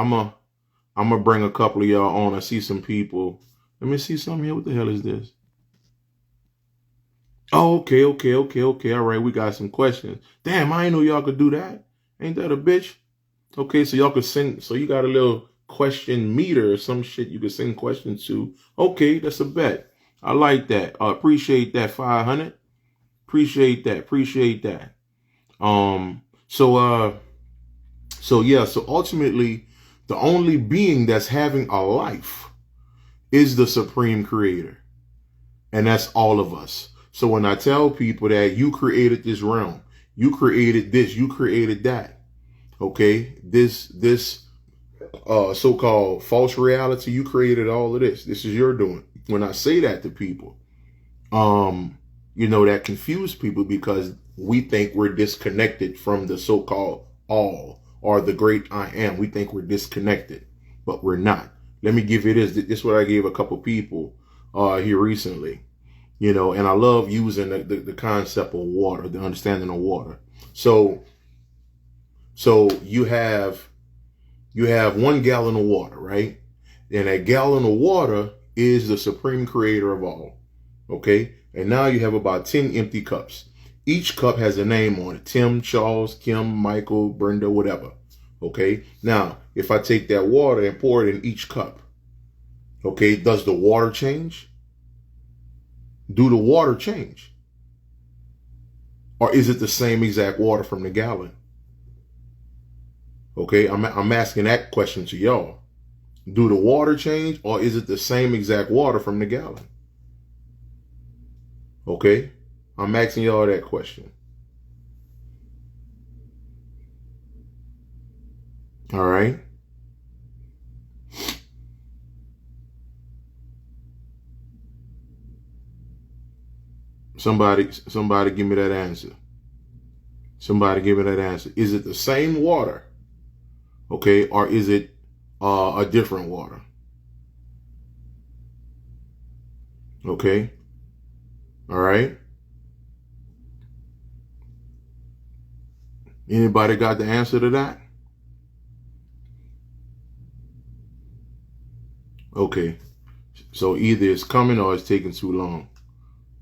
gonna bring a couple of y'all on. I see some people. Let me see something here. What the hell is this? Oh, okay. All right, we got some questions. Damn, I didn't know y'all could do that. Ain't that a bitch? Okay, so y'all could send. So you got a little question meter or some shit you could send questions to. Okay, that's a bet. I like that. I appreciate that. 500. Appreciate that. So ultimately, the only being that's having a life is the Supreme Creator. And that's all of us. So when I tell people that you created this realm, you created this, you created that, okay, this so-called false reality, you created all of this. This is your doing. When I say that to people, you know, that confuse people because we think we're disconnected from the so-called all or the great I am. We think we're disconnected, but we're not. Let me give you this. This is what I gave a couple people here recently, you know, and I love using the concept of water, the understanding of water. So you have 1 gallon of water, right? And that gallon of water is the supreme creator of all. Okay. And now you have about 10 empty cups. Each cup has a name on it. Tim, Charles, Kim, Michael, Brenda, whatever. Okay. Now, if I take that water and pour it in each cup, okay, does the water change? Do the water change? Or is it the same exact water from the gallon? Okay, I'm asking that question to y'all. Do the water change, or is it the same exact water from the gallon? Okay, I'm asking y'all that question. All right. Somebody give me that answer. Somebody give me that answer. Is it the same water? Okay, or is it a different water? Okay. All right. Anybody got the answer to that? Okay. So either it's coming or it's taking too long.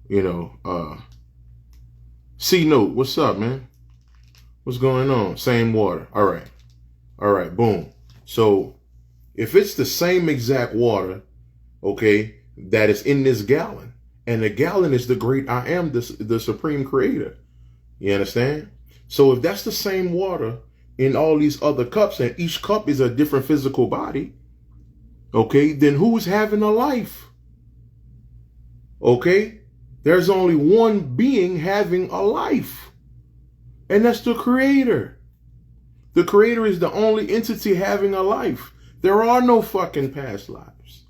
You know, C Note, what's up, man? What's going on? Same water. All right. All right. Boom. So if it's the same exact water, okay, that is in this gallon, and the gallon is the great I am, the supreme creator. You understand? So if that's the same water in all these other cups, and each cup is a different physical body, okay, then who's having a life? Okay? There's only one being having a life, and that's the creator. The creator is the only entity having a life. There are no fucking past lives,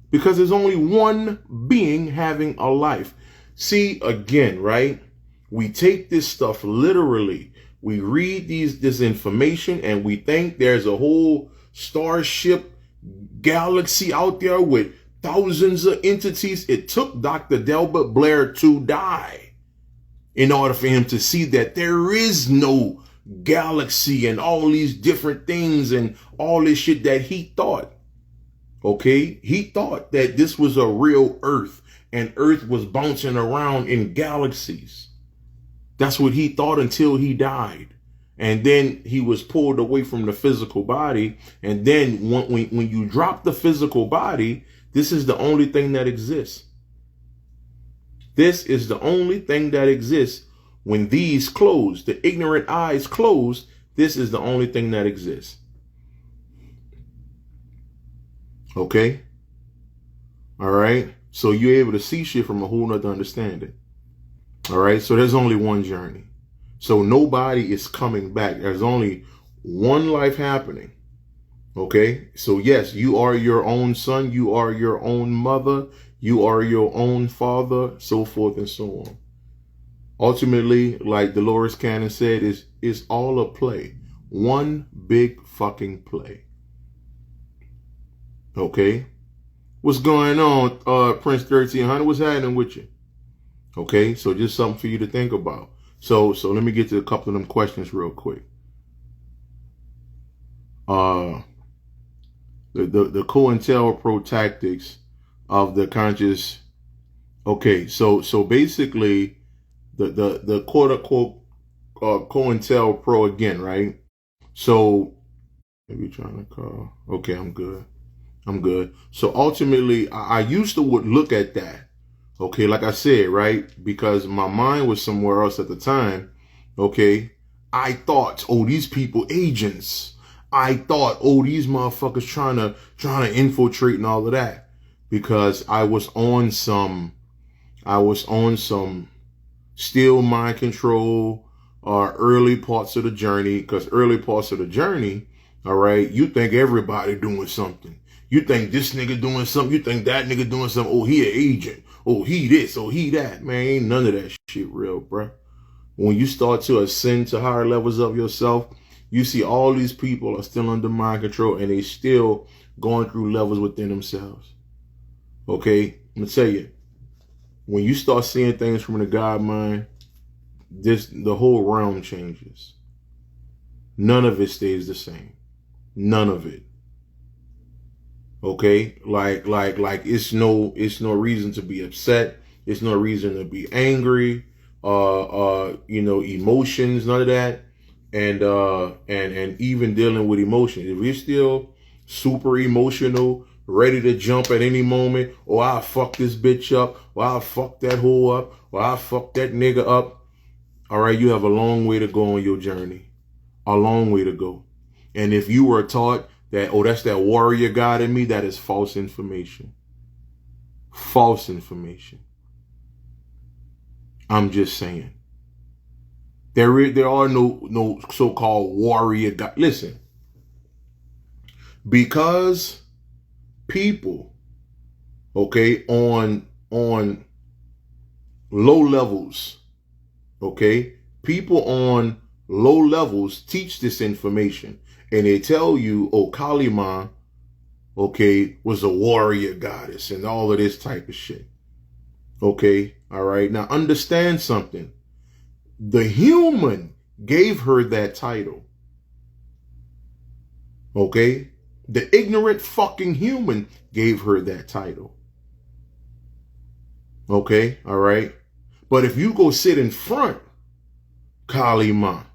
because there's only one being having a life. See, again, right? We take this stuff literally. We read this information and we think there's a whole starship galaxy out there with thousands of entities. It took Dr. Delbert Blair to die in order for him to see that there is no galaxy and all these different things and all this shit that he thought. Okay? He thought that this was a real Earth, and Earth was bouncing around in galaxies. That's what he thought until he died. And then he was pulled away from the physical body. And then when you drop the physical body, this is the only thing that exists. This is the only thing that exists. When these close, the ignorant eyes close, this is the only thing that exists. Okay? All right? So you're able to see shit from a whole nother understanding. All right, so there's only one journey. So nobody is coming back. There's only one life happening. Okay, so yes, you are your own son. You are your own mother. You are your own father, so forth and so on. Ultimately, like Dolores Cannon said, is all a play. One big fucking play. Okay, what's going on, Prince 1300? What's happening with you? Okay, so just something for you to think about. So let me get to a couple of them questions real quick. The COINTELPRO tactics of the conscious. Okay, so basically the quote unquote COINTELPRO again, right? So maybe trying to call. Okay, I'm good. So ultimately, I used to would look at that. Okay, like I said, right? Because my mind was somewhere else at the time. Okay, I thought, oh, these people agents. I thought, oh, these motherfuckers trying to infiltrate and all of that. Because I was on some still mind control early parts of the journey. Because early parts of the journey, all right, you think everybody doing something. You think this nigga doing something. You think that nigga doing something. Oh, he an agent. Oh, he this. Oh, he that. Man, ain't none of that shit real, bruh. When you start to ascend to higher levels of yourself, you see all these people are still under mind control and they still going through levels within themselves. Okay? I'm going to tell you, when you start seeing things from the God mind, the whole realm changes. None of it stays the same. None of it. Okay, like it's no reason to be upset. It's no reason to be angry. Emotions, none of that. And even dealing with emotions. If you're still super emotional, ready to jump at any moment, or I'll fuck this bitch up, or I'll fuck that hoe up, or I'll fuck that nigga up. All right, you have a long way to go on your journey. A long way to go. And if you were taught that, oh, that's that warrior God in me, that is false information. False information. I'm just saying. There are no so-called warrior God. Listen, because people, okay, on low levels, okay, people on low levels teach this information, and they tell you, oh, Kalima, okay, was a warrior goddess and all of this type of shit. Okay, all right. Now understand something. The human gave her that title. Okay? The ignorant fucking human gave her that title. Okay? All right? But if you go sit in front, Kalima,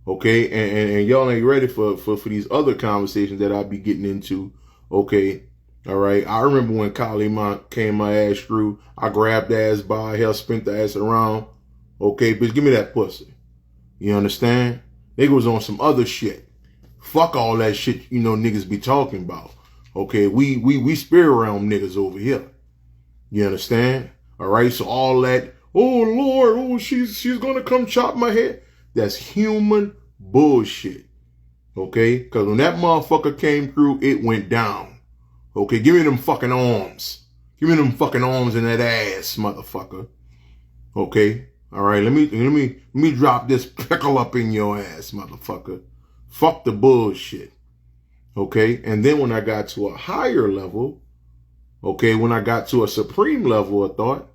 okay, and y'all ain't ready for these other conversations that I'll be getting into, okay? All right? I remember when Kalima came my ass through, I grabbed the ass by her, spent the ass around. Okay, bitch, give me that pussy. You understand? Nigga was on some other shit. Fuck all that shit, you know, niggas be talking about. Okay, we spirit realm niggas over here. You understand? All right, so all that, oh Lord, oh she's gonna come chop my head. That's human bullshit. Okay, because when that motherfucker came through, it went down. Okay, give me them fucking arms. Give me them fucking arms in that ass, motherfucker. Okay. All right, let me drop this pickle up in your ass, motherfucker. Fuck the bullshit. Okay, and then when I got to a higher level, okay, when I got to a supreme level of thought,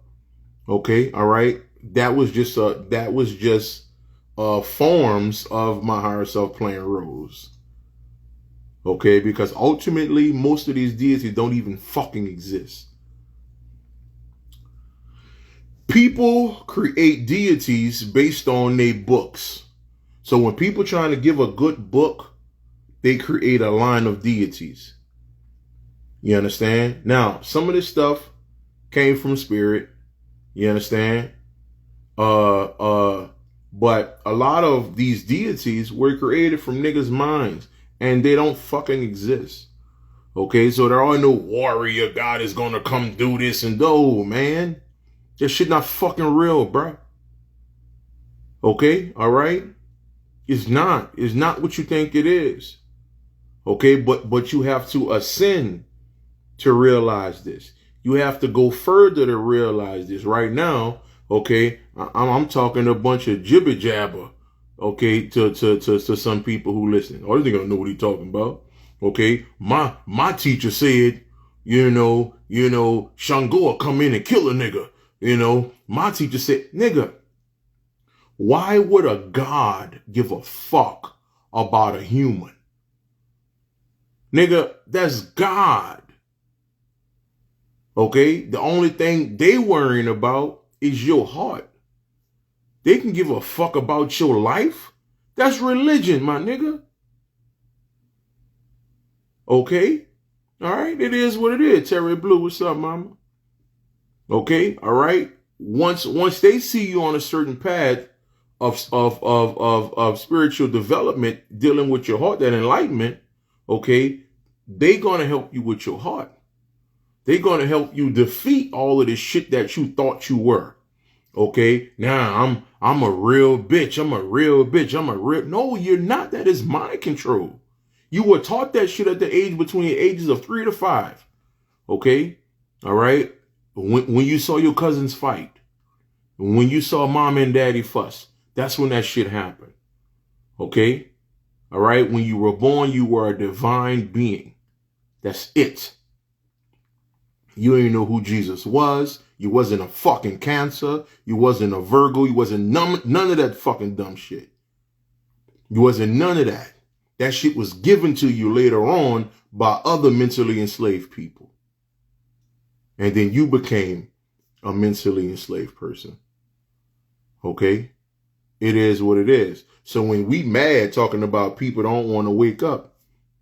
okay, all right, that was just forms of my higher self playing roles. Okay, because ultimately most of these deities don't even fucking exist. People create deities based on their books. So when people trying to give a good book, they create a line of deities. You understand? Now, some of this stuff came from spirit. You understand? But a lot of these deities were created from niggas' minds, and they don't fucking exist. Okay, so there are no warrior God is gonna come do this and no, man. That shit not fucking real, bro. Okay, all right? It's not. It's not what you think it is. Okay, but you have to ascend to realize this. You have to go further to realize this. Right now, okay, I'm talking a bunch of jibber jabber, okay, to some people who listen. Oh, they gonna know what he's talking about. Okay, my teacher said, you know, Shango will come in and kill a nigga. You know, my teacher said, nigga, why would a God give a fuck about a human? Nigga, that's God. Okay? The only thing they worrying about is your heart. They can give a fuck about your life. That's religion, my nigga. Okay? All right? It is what it is. Terry Blue, what's up, mama? Okay, all right. Once they see you on a certain path of spiritual development, dealing with your heart, that enlightenment, okay, they gonna help you with your heart. They gonna help you defeat all of this shit that you thought you were. Okay, now I'm a real bitch. I'm a real bitch. No, you're not. That is mind control. You were taught that shit at the age between the ages of 3 to 5. Okay, all right. When you saw your cousins fight, when you saw mom and daddy fuss, that's when that shit happened. Okay? All right? When you were born, you were a divine being. That's it. You didn't know who Jesus was. You wasn't a fucking Cancer. You wasn't a Virgo. You wasn't none of that fucking dumb shit. You wasn't none of that. That shit was given to you later on by other mentally enslaved people. And then you became a mentally enslaved person. Okay? It is what it is. So when we mad talking about people don't want to wake up,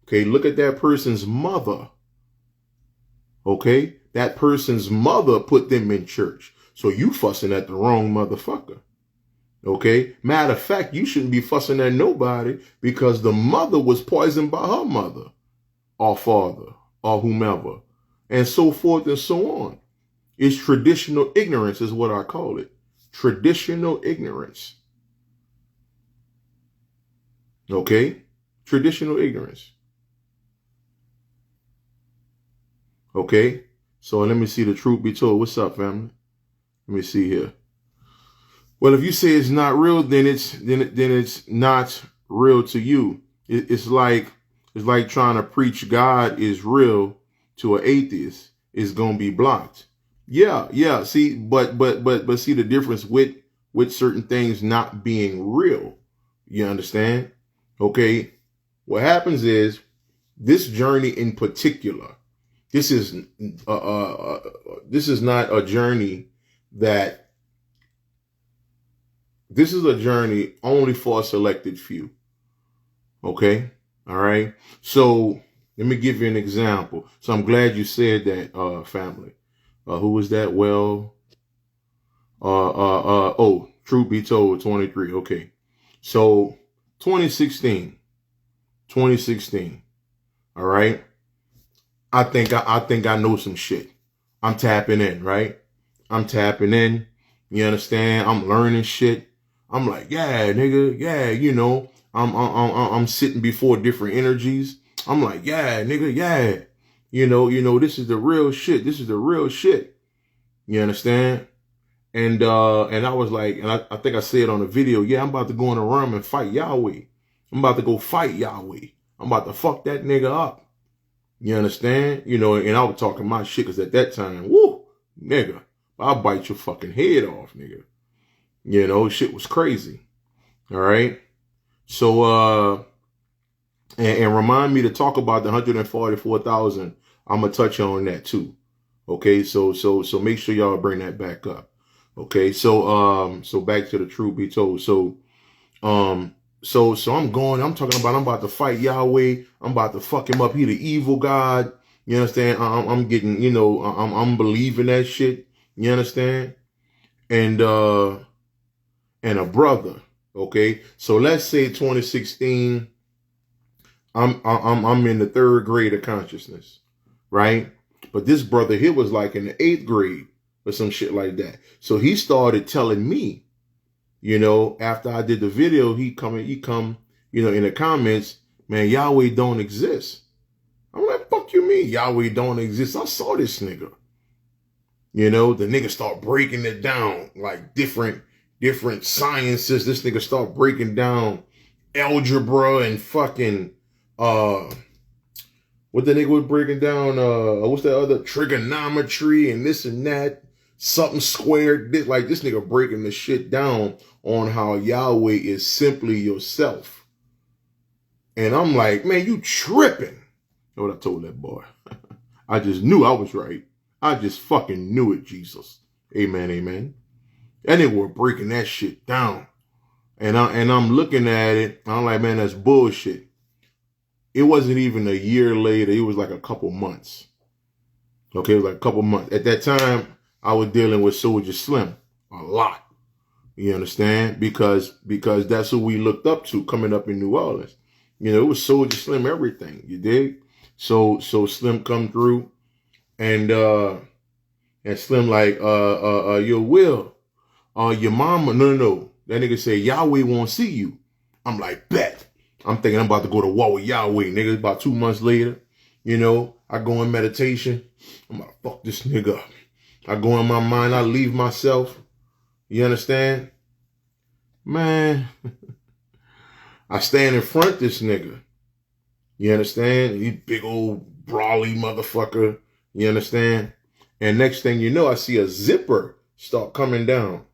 okay, look at that person's mother. Okay? That person's mother put them in church. So you fussing at the wrong motherfucker. Okay. Matter of fact, you shouldn't be fussing at nobody because the mother was poisoned by her mother or father or whomever, and so forth and so on. It's traditional ignorance is what I call it. Traditional ignorance. Okay? Traditional ignorance. Okay? So let me see, the truth be told. What's up, family? Let me see here. Well, if you say it's not real, then it's not real to you. It's like trying to preach God is real to an atheist. It's gonna be blocked. Yeah. See, but see the difference with certain things not being real. You understand? Okay. What happens is this journey in particular. This is not a journey that. This is a journey only for a selected few. Okay? All right? So, let me give you an example. So, I'm glad you said that, family. Who was that? Well, truth be told, 23. Okay. So, 2016. All right? I think I know some shit. I'm tapping in, right? I'm tapping in. You understand? I'm learning shit. I'm like, yeah, nigga, yeah, you know, I'm sitting before different energies. I'm like, yeah, nigga, yeah, you know, this is the real shit. This is the real shit. You understand? And I was like, and I think I said on the video, yeah, I'm about to go in a room and fight Yahweh. I'm about to go fight Yahweh. I'm about to fuck that nigga up. You understand? You know, and I was talking my shit because at that time, woo, nigga, I'll bite your fucking head off, nigga. You know, shit was crazy. All right. So, and remind me to talk about the 144,000. I'm going to touch on that too. Okay. So make sure y'all bring that back up. Okay. So back to the truth be told. So I'm about to fight Yahweh. I'm about to fuck him up. He the evil God. You understand? I'm getting, you know, I'm believing that shit. You understand? And a brother. Okay. So let's say 2016, I'm in the 3rd grade of consciousness, right? But this brother here was like in the 8th grade or some shit like that. So he started telling me, you know, after I did the video, he come, you know, in the comments, man, Yahweh don't exist. I'm like, fuck you mean Yahweh don't exist? I saw this nigga. You know, the nigga start breaking it down like different sciences. This nigga start breaking down algebra and fucking what the nigga was breaking down, what's that other trigonometry and this and that, something squared. This nigga breaking the shit down on how Yahweh is simply yourself. And I'm like, man, you tripping. You know what I told that boy? I just knew I was right. I just fucking knew it, Jesus. Amen, amen. And they were breaking that shit down. And I'm looking at it. I'm like, man, that's bullshit. It wasn't even a year later. It was like a couple months. Okay, it was like a couple months. At that time, I was dealing with Soldier Slim a lot. You understand? Because that's who we looked up to coming up in New Orleans. You know, it was Soldier Slim everything. You dig? So Slim come through and Slim like, yo, Will, your mama, no. That nigga said, Yahweh won't see you. I'm like, bet. I'm thinking I'm about to go to war with Yahweh, nigga. About 2 months later, you know, I go in meditation. I'm about to fuck this nigga up. I go in my mind, I leave myself. You understand? Man, I stand in front of this nigga. You understand? You big old brawly motherfucker. You understand? And next thing you know, I see a zipper start coming down.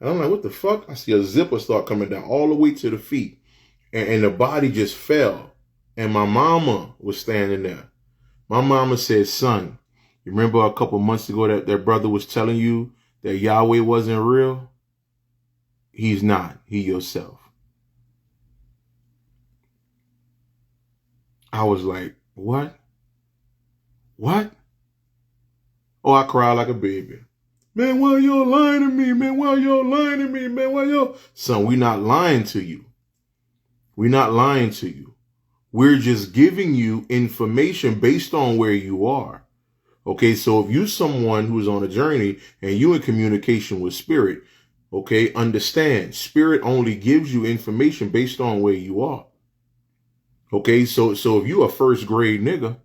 And I'm like, what the fuck? I see a zipper start coming down all the way to the feet. And the body just fell. And my mama was standing there. My mama said, son, you remember a couple months ago that their brother was telling you that Yahweh wasn't real? He's not. He yourself. I was like, what? What? Oh, I cried like a baby. Man, why y'all lying to me? Man, why y'all lying to me? Man, why y'all? Son, we're not lying to you. We're not lying to you. We're just giving you information based on where you are. Okay, so if you're someone who's on a journey and you're in communication with spirit, okay, understand, spirit only gives you information based on where you are. Okay, so if you're a first grade nigga,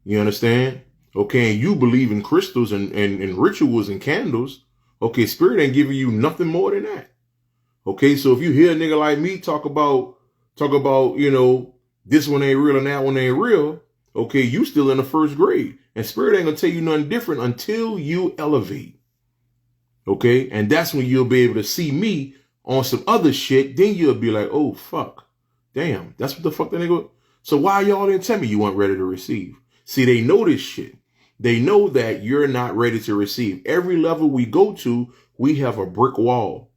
you understand? Okay, and you believe in crystals and rituals and candles, okay, spirit ain't giving you nothing more than that. Okay, so if you hear a nigga like me talk about, you know, this one ain't real and that one ain't real, okay, you still in the first grade. And spirit ain't gonna tell you nothing different until you elevate. Okay, and that's when you'll be able to see me on some other shit. Then you'll be like, oh, fuck. Damn, that's what the fuck that nigga. So why y'all didn't tell me you weren't ready to receive? See, they know this shit. They know that you're not ready to receive. Every level we go to, we have a brick wall.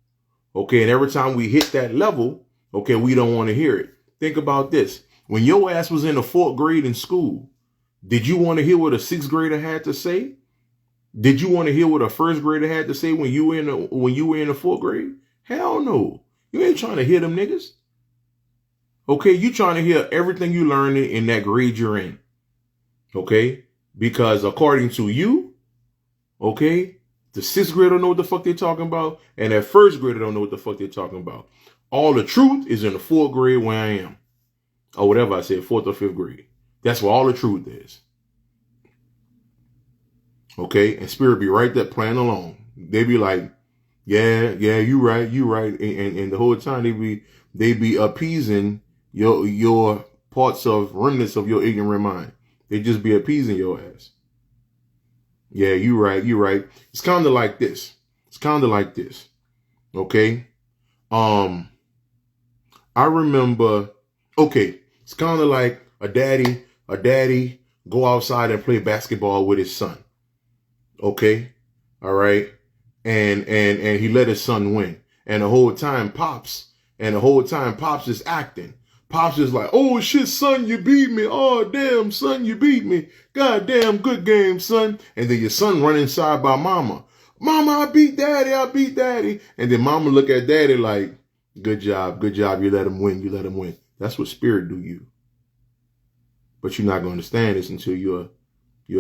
Okay, and every time we hit that level, okay, we don't want to hear it. Think about this. When your ass was in the 4th grade in school, did you want to hear what a 6th grader had to say? Did you want to hear what a 1st grader had to say when you were in the 4th grade? Hell no. You ain't trying to hear them niggas. Okay, you trying to hear everything you learned in that grade you're in. Okay? Because according to you, okay, the 6th grader don't know what the fuck they're talking about, and that 1st grader don't know what the fuck they're talking about. All the truth is in the 4th grade where I am. Or whatever I said, 4th or 5th grade. That's where all the truth is. Okay, and spirit be right there playing along. They be like, yeah, you right. And the whole time they be appeasing your parts of remnants of your ignorant mind. They just be appeasing your ass. Yeah, you right. It's kind of like this. Okay. I remember, okay, it's kind of like a daddy go outside and play basketball with his son. Okay. All right. And he let his son win. And the whole time Pops is acting. Pops is like, oh shit, son, you beat me. Oh damn, son, you beat me. God damn, good game, son. And then your son run inside by mama. Mama, I beat daddy. And then mama look at daddy like, good job. You let him win. That's what spirit do you. But you're not going to understand this until you're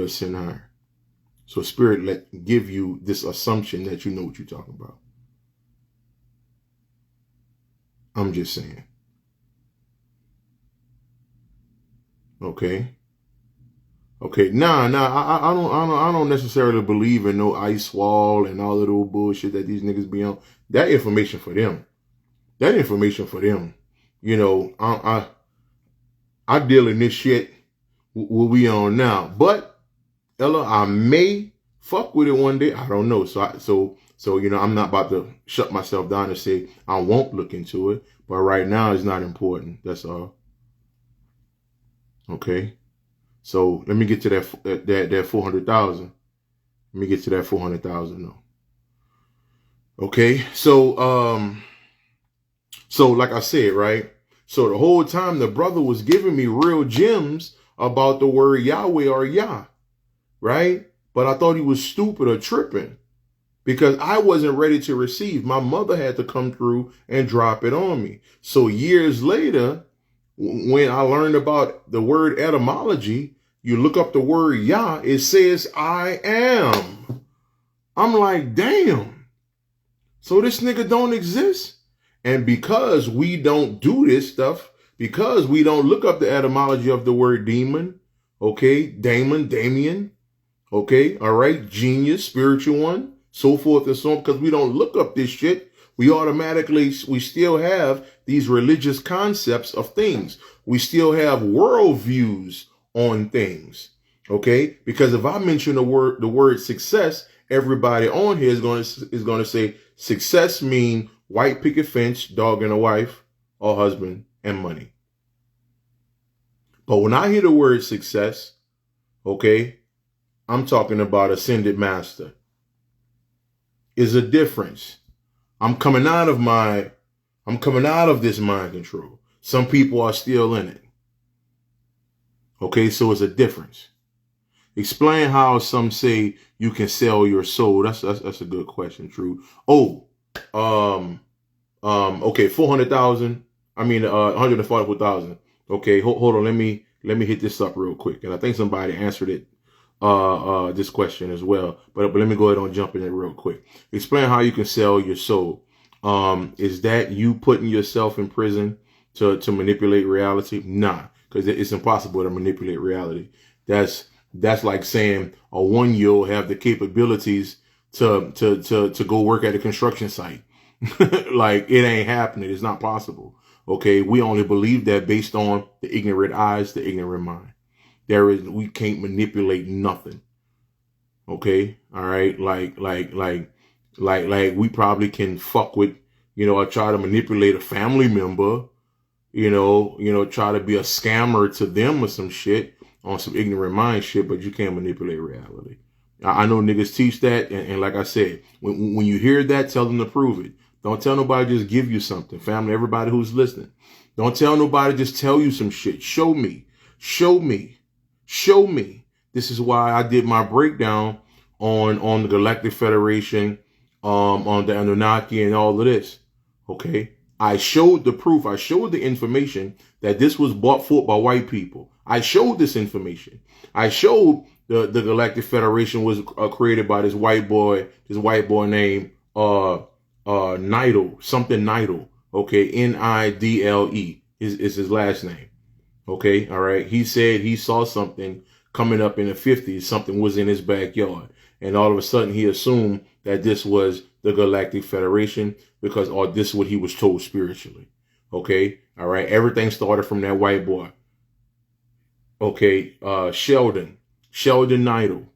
a sin higher. So spirit give you this assumption that you know what you're talking about. I'm just saying. Okay. Nah. I don't necessarily believe in no ice wall and all of those bullshit that these niggas be on. That information for them. You know, I deal in this shit what we on now. But Ella, I may fuck with it one day. I don't know. So you know, I'm not about to shut myself down and say I won't look into it. But right now, it's not important. That's all. Okay. So let me get to that 400,000. Let me get to that 400,000 though. Okay. So like I said, right. So the whole time the brother was giving me real gems about the word Yahweh or Yah. Right? But I thought he was stupid or tripping because I wasn't ready to receive. My mother had to come through and drop it on me. So years later, when I learned about the word etymology, you look up the word Yah, it says I am. I'm like, damn. So this nigga don't exist? And because we don't do this stuff, because we don't look up the etymology of the word demon, okay, Damien, okay, all right, genius, spiritual one, so forth and so on, because we don't look up this shit, we still have these religious concepts of things. We still have worldviews on things, okay? Because if I mention the word success, everybody on here is going to say success mean white picket fence, dog and a wife, or husband and money. But when I hear the word success, okay, I'm talking about ascended master. Is a difference. I'm coming out of this mind control. Some people are still in it. Okay, so it's a difference. Explain how some say you can sell your soul. That's a good question, True. Oh, okay, 400,000. I mean, 144,000. Okay, hold on. Let me hit this up real quick. And I think somebody answered it, this question as well. But let me go ahead and jump in it real quick. Explain how you can sell your soul. Is that you putting yourself in prison to manipulate reality? Nah, because it's impossible to manipulate reality. That's like saying a 1-year-old have the capabilities to go work at a construction site. Like, it ain't happening. It's not possible. Okay, we only believe that based on the ignorant eyes, the ignorant mind. We can't manipulate nothing. Okay, all right, like we probably can fuck with, or try to manipulate a family member, try to be a scammer to them or some shit on some ignorant mind shit, but you can't manipulate reality. I know niggas teach that, and like I said, when you hear that, tell them to prove it. Don't tell nobody just give you something. Family, everybody who's listening. Don't tell nobody just tell you some shit. Show me. Show me. Show me. This is why I did my breakdown on the Galactic Federation, on the Anunnaki and all of this. Okay? I showed the proof. I showed the information that this was brought forth by white people. I showed this information. I showed the Galactic Federation was created by this white boy named Nidle, something Nidle. Okay, Nidle is his last name. Okay, all right. He said he saw something coming up in the 50s. Something was in his backyard, and all of a sudden he assumed that this was the Galactic Federation because, or this is what he was told spiritually. Okay, all right. Everything started from that white boy. Okay, Sheldon Nidle.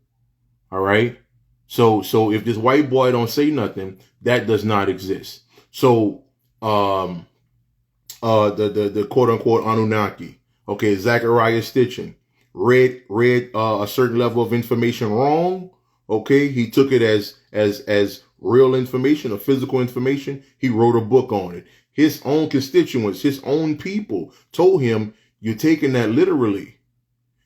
All right. So if this white boy don't say nothing, that does not exist. So, the quote unquote Anunnaki. Okay. Zachariah Stitchin read a certain level of information wrong. Okay. He took it as real information or physical information. He wrote a book on it. His own constituents, his own people told him, you're taking that literally.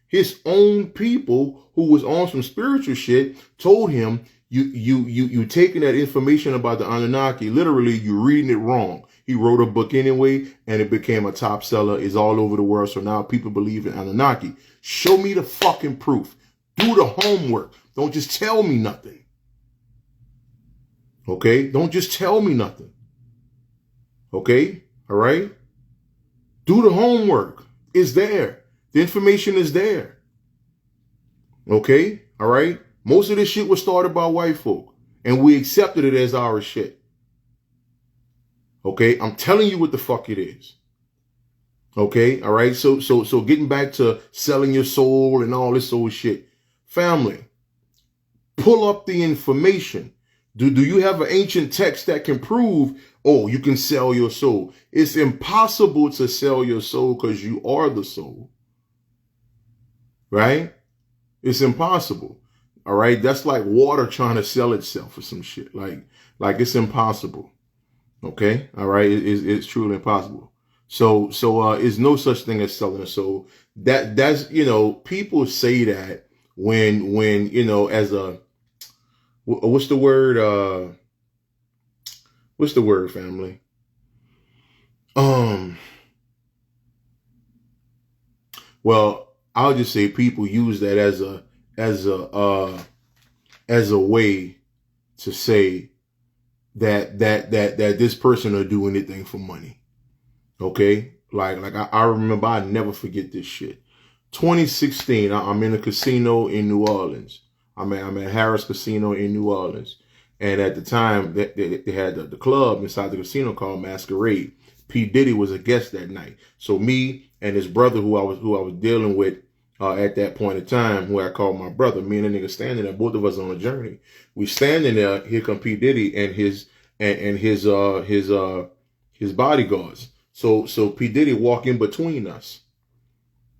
His own people who was on some spiritual shit told him, you taking that information about the Anunnaki, literally, you're reading it wrong. He wrote a book anyway, and it became a top seller. It's all over the world. So now people believe in Anunnaki. Show me the fucking proof. Do the homework. Don't just tell me nothing. Okay? Don't just tell me nothing. Okay? All right? Do the homework. It's there. The information is there. Okay? All right? Most of this shit was started by white folk, and we accepted it as our shit. Okay? I'm telling you what the fuck it is. Okay? All right? So getting back to selling your soul and all this old shit. Family, pull up the information. Do you have an ancient text that can prove, oh, you can sell your soul? It's impossible to sell your soul because you are the soul. Right? It's impossible. All right. That's like water trying to sell itself or some shit. Like it's impossible. Okay. All right. It's truly impossible. So it's no such thing as selling a soul. That's, people say that when, as a, what's the word? What's the word, family? Well, I'll just say people use that as a way to say that this person will do anything for money. Okay? Like I remember, I never forget this shit. 2016, I'm in a casino in New Orleans. I'm at Harris Casino in New Orleans. And at the time, they had the club inside the casino called Masquerade. P. Diddy was a guest that night. So me and his brother, who I was dealing with at that point in time, who I called my brother, me and the nigga standing there, both of us on a journey. We standing there. Here come P. Diddy and his bodyguards. So P. Diddy walk in between us.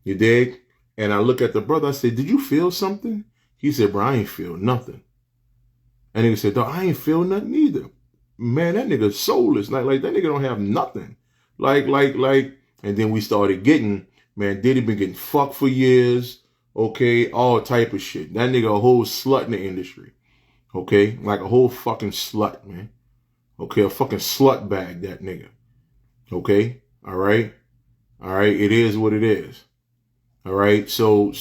You dig? And I look at the brother. I said, "Did you feel something?" He said, "Bro, I ain't feel nothing." And he said, "Dog, I ain't feel nothing either." Man, that nigga's soulless. Like that nigga don't have nothing. Like. And then we started getting, man, Diddy been getting fucked for years. okay, all type of shit. That nigga a whole slut in the industry, okay, like a whole fucking slut, man. Okay, a fucking slut bag, that nigga. Okay, all right, it is what it is. All right, so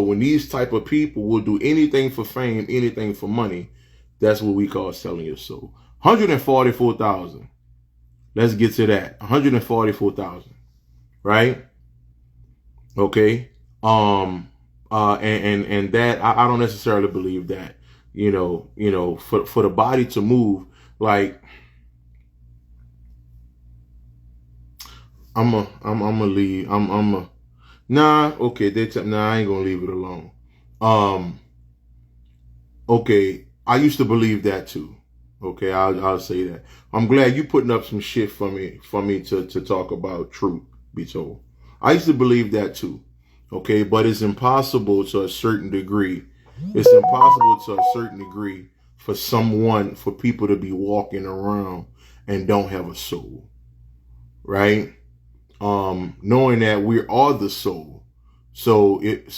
when these type of people will do anything for fame, anything for money, that's what we call selling your soul. 144,000. Let's get to that. 144,000. Right? Okay. And that I don't necessarily believe that. For the body to move, like I'm a leave. Nah, okay, I ain't gonna leave it alone. Okay, I used to believe that too. Okay, I'll say that. I'm glad you putting up some shit for me to talk about truth be told. I used to believe that too. Okay, but it's impossible to a certain degree. It's impossible to a certain degree for people to be walking around and don't have a soul. Right? Knowing that we are the soul. So the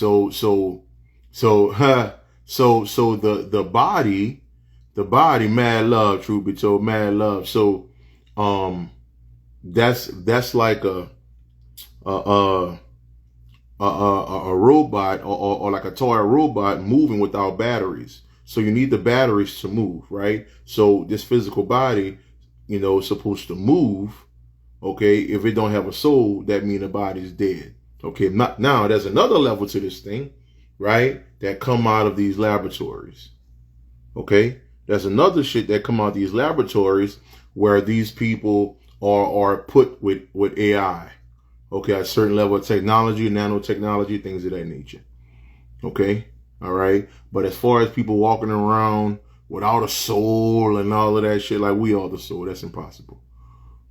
body, mad love, truth be told, mad love. So, that's like a robot or like a toy robot moving without batteries. So you need the batteries to move, right? So this physical body, is supposed to move. Okay, if it don't have a soul, that means the body's dead. Okay, now there's another level to this thing, right? That come out of these laboratories. Okay, there's another shit that come out of these laboratories where these people are put with AI. Okay, a certain level of technology, nanotechnology, things of that nature. Okay, all right. But as far as people walking around without a soul and all of that shit, like we are the soul, that's impossible.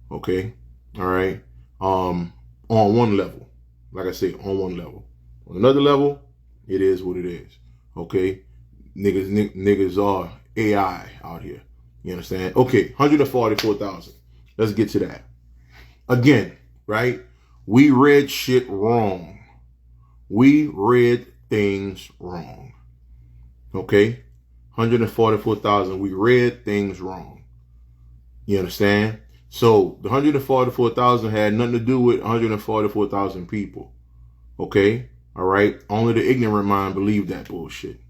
Okay. All right. On one level, like I say, on one level. On another level, it is what it is. Okay. Niggas are AI out here. You understand? Okay. 144,000. Let's get to that. Again, right? We read shit wrong. We read things wrong. Okay. 144,000. We read things wrong. You understand? So the 144,000 had nothing to do with 144,000 people. Okay? All right? Only the ignorant mind believe that bullshit.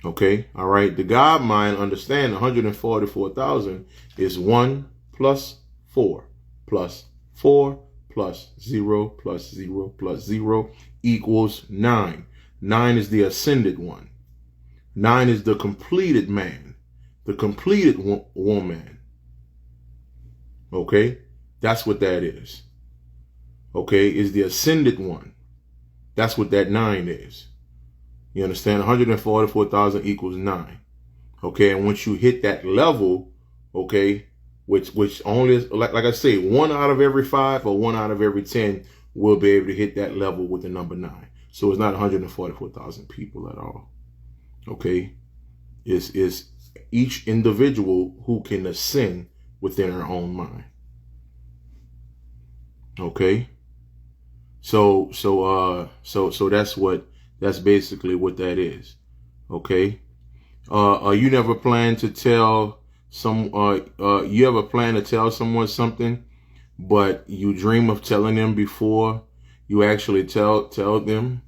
Okay? All right? The God mind understand 144,000 is 1 plus 4 plus 4 plus 0 plus 0 plus 0 equals 9. 9 is the ascended one. 9 is the completed man. The completed woman. Okay, that's what that is. Okay, is the ascended one. That's what that 9 is. You understand? 144,000 equals 9. Okay, and once you hit that level, okay, which only is, like I say, 1 out of every 5 or 1 out of every 10 will be able to hit that level with the number 9. So it's not 144,000 people at all. Okay, it's each individual who can ascend within our own mind. Okay. So that's basically what that is. Okay. You never plan to tell you ever plan to tell someone something, but you dream of telling them before you actually tell them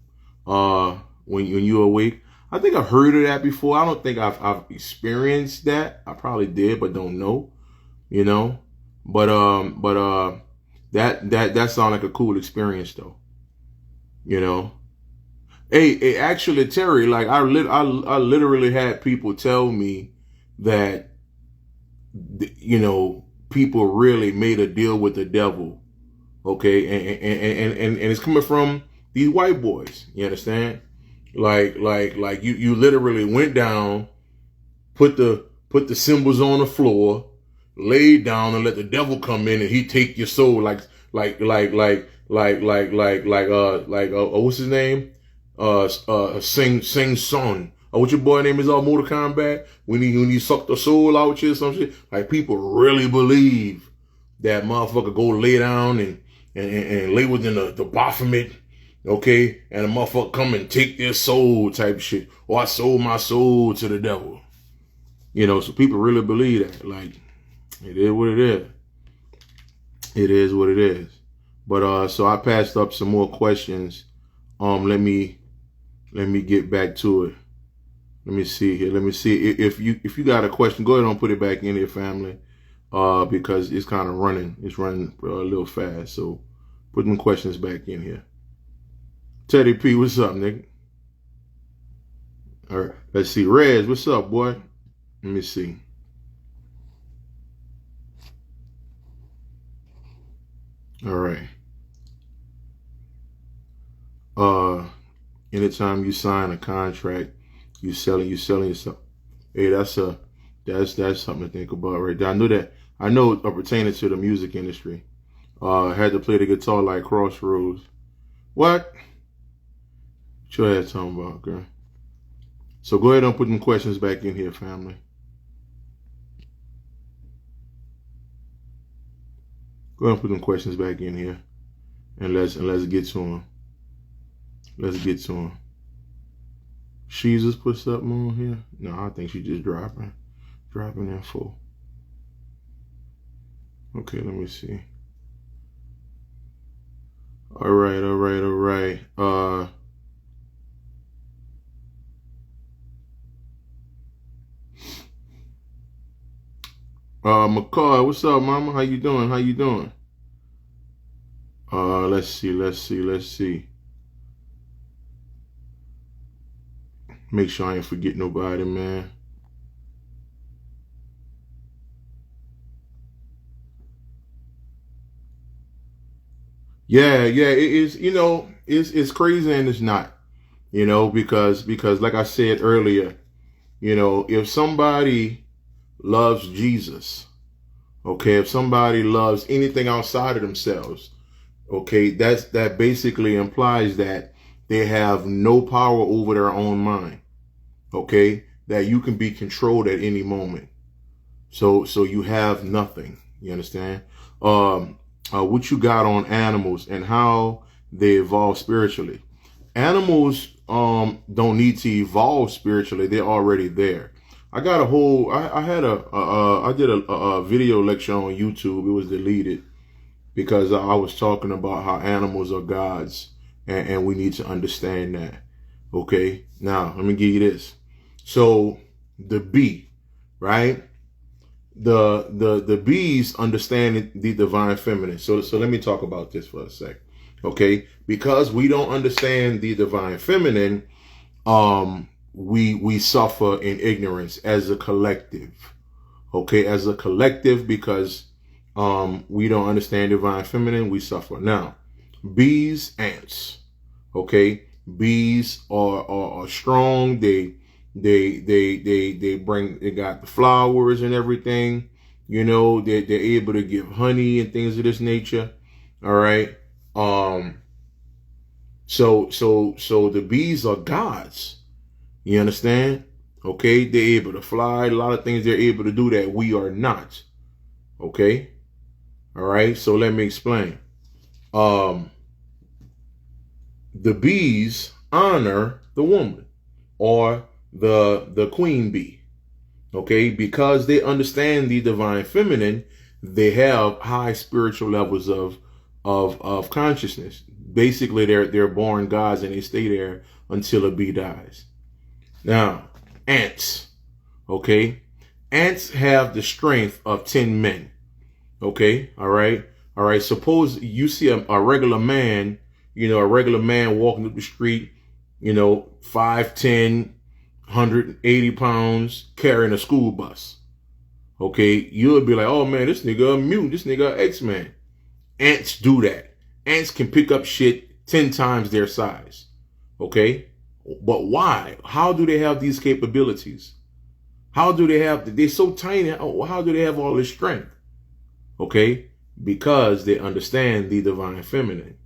when you're awake? I think I've heard of that before. I don't think I've experienced that. I probably did, but don't know. But that sounds like a cool experience though. Hey, actually, Terry, like I literally had people tell me that people really made a deal with the devil. Okay, and it's coming from these white boys. You understand? Like you literally went down, put the symbols on the floor, laid down and let the devil come in and he take your soul what's his name? Sing Son. What your boy name is all Mortal Kombat? When he sucked the soul out you or some shit. Like people really believe that motherfucker go lay down and lay within the Baphomet Okay, and a motherfucker come and take their soul type shit. Or I sold my soul to the devil. You know, so people really believe that. Like, it is what it is. It is what it is. But so I passed up some more questions. Let me get back to it. Let me see here. Let me see if you got a question, go ahead and put it back in here, family. Because it's kind of running. It's running a little fast. So put them questions back in here. Teddy P, what's up, nigga? All right, let's see. Rez, what's up, boy? Let me see. All right. Anytime you sign a contract, you selling yourself. Hey, that's something to think about right there. I know that. I know pertaining to the music industry. Had to play the guitar like Crossroads. What? What your ass talking about, girl? So go ahead and put them questions back in here, family. Go ahead and put them questions back in here, and let's get to them. Let's get to them. She just put something on here. No, I think she just dropping info. Okay, let me see. All right. McCall, what's up, mama? How you doing? Let's see. Make sure I ain't forget nobody, man. Yeah, it is, you know, it's crazy and it's not, you know, because like I said earlier, you know, if somebody loves Jesus, okay, if somebody loves anything outside of themselves, okay, that basically implies that they have no power over their own mind. Okay, that you can be controlled at any moment. So you have nothing. You understand? What you got on animals and how they evolve spiritually. Animals don't need to evolve spiritually. They're already there. I got a whole. I did a video lecture on YouTube. It was deleted because I was talking about how animals are gods, and we need to understand that. Okay. Now let me give you this. So the bee, right? The bees understand the divine feminine. So let me talk about this for a sec. Okay? Because we don't understand the divine feminine, we suffer in ignorance as a collective. Okay, as a collective, because we don't understand divine feminine, we suffer. Now, bees, ants. Okay? Bees are strong. They got the flowers and everything, you know, they're able to give honey and things of this nature. All right. So the bees are gods. You understand? Okay. They're able to fly. A lot of things they're able to do that we are not. Okay. All right. So let me explain. The bees honor the woman, or the queen bee. Okay, because they understand the divine feminine, they have high spiritual levels of consciousness. Basically, they're born gods and they stay there until a bee dies. Now, ants. Okay, ants have the strength of 10 men. Okay, all right. Suppose you see a regular man, you know, a regular man walking up the street, you know, 5'10", 180 pounds, carrying a school bus. Okay, you would be like, oh man, this nigga a mutant, this nigga a X-Man. Ants do that. Ants can pick up shit 10 times their size. Okay, but why? How do they have these capabilities? How do they have, they're so tiny, how do they have all this strength? Okay, because they understand the divine feminine.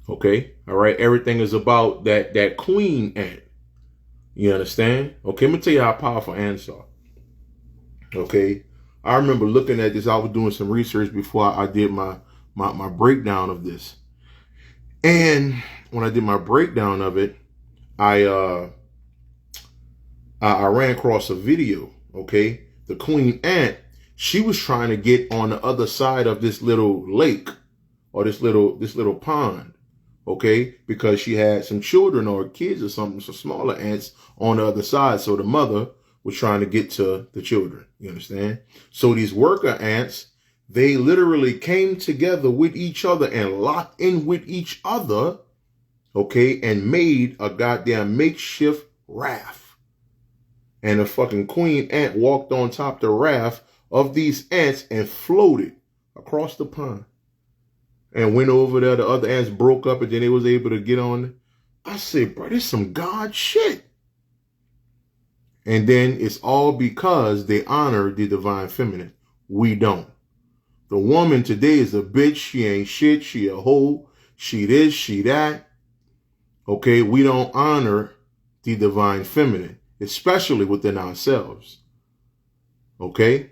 Okay, all right, everything is about that queen ant. You understand? Okay, let me tell you how powerful ants are. Okay, I remember looking at this. I was doing some research before I did my breakdown of this. And when I did my breakdown of it, I ran across a video. Okay, the queen ant, she was trying to get on the other side of this little lake or this little pond. Okay, because she had some children or kids or something, some smaller ants on the other side. So the mother was trying to get to the children. You understand? So these worker ants, they literally came together with each other and locked in with each other. Okay, and made a goddamn makeshift raft. And the fucking queen ant walked on top of the raft of these ants and floated across the pond. And went over there, the other ants broke up and then they was able to get on. I said, bro, this some God shit. And then it's all because they honor the divine feminine. We don't. The woman today is a bitch. She ain't shit. She a hoe. She this, she that. Okay, we don't honor the divine feminine, especially within ourselves. Okay?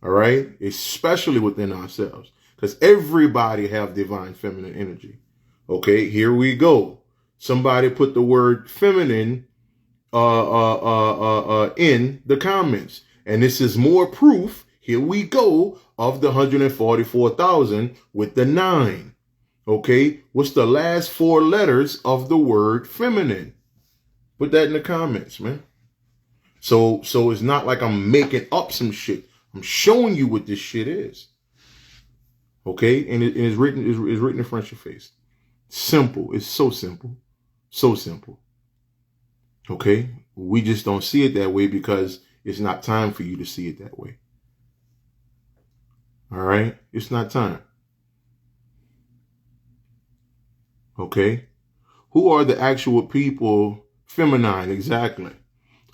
All right? Especially within ourselves. Because everybody have divine feminine energy. Okay, here we go. Somebody put the word feminine in the comments. And this is more proof, here we go, of the 144,000 with the 9. Okay, what's the last 4 letters of the word feminine? Put that in the comments, man. So it's not like I'm making up some shit. I'm showing you what this shit is. Okay, and it's written in front of your face. Simple. It's so simple. So simple. Okay, we just don't see it that way because it's not time for you to see it that way. All right, it's not time. Okay, who are the actual people? Feminine, exactly.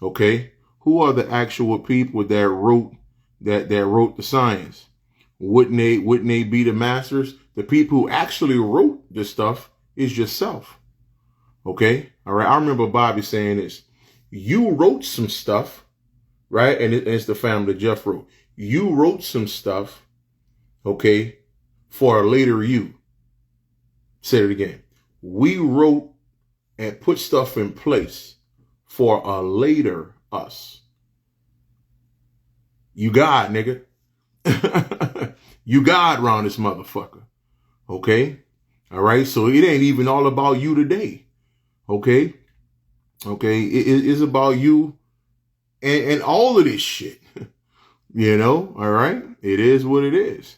Okay, who are the actual people that wrote the science? Wouldn't they be the masters? The people who actually wrote this stuff is yourself. Okay? All right. I remember Bobby saying this. You wrote some stuff, right? And it's the family Jeff wrote. You wrote some stuff, okay, for a later you. Say it again. We wrote and put stuff in place for a later us. You God, nigga. You God around this motherfucker. Okay? All right? So it ain't even all about you today. Okay? Okay? It's about you and all of this shit. You know? All right? It is what it is.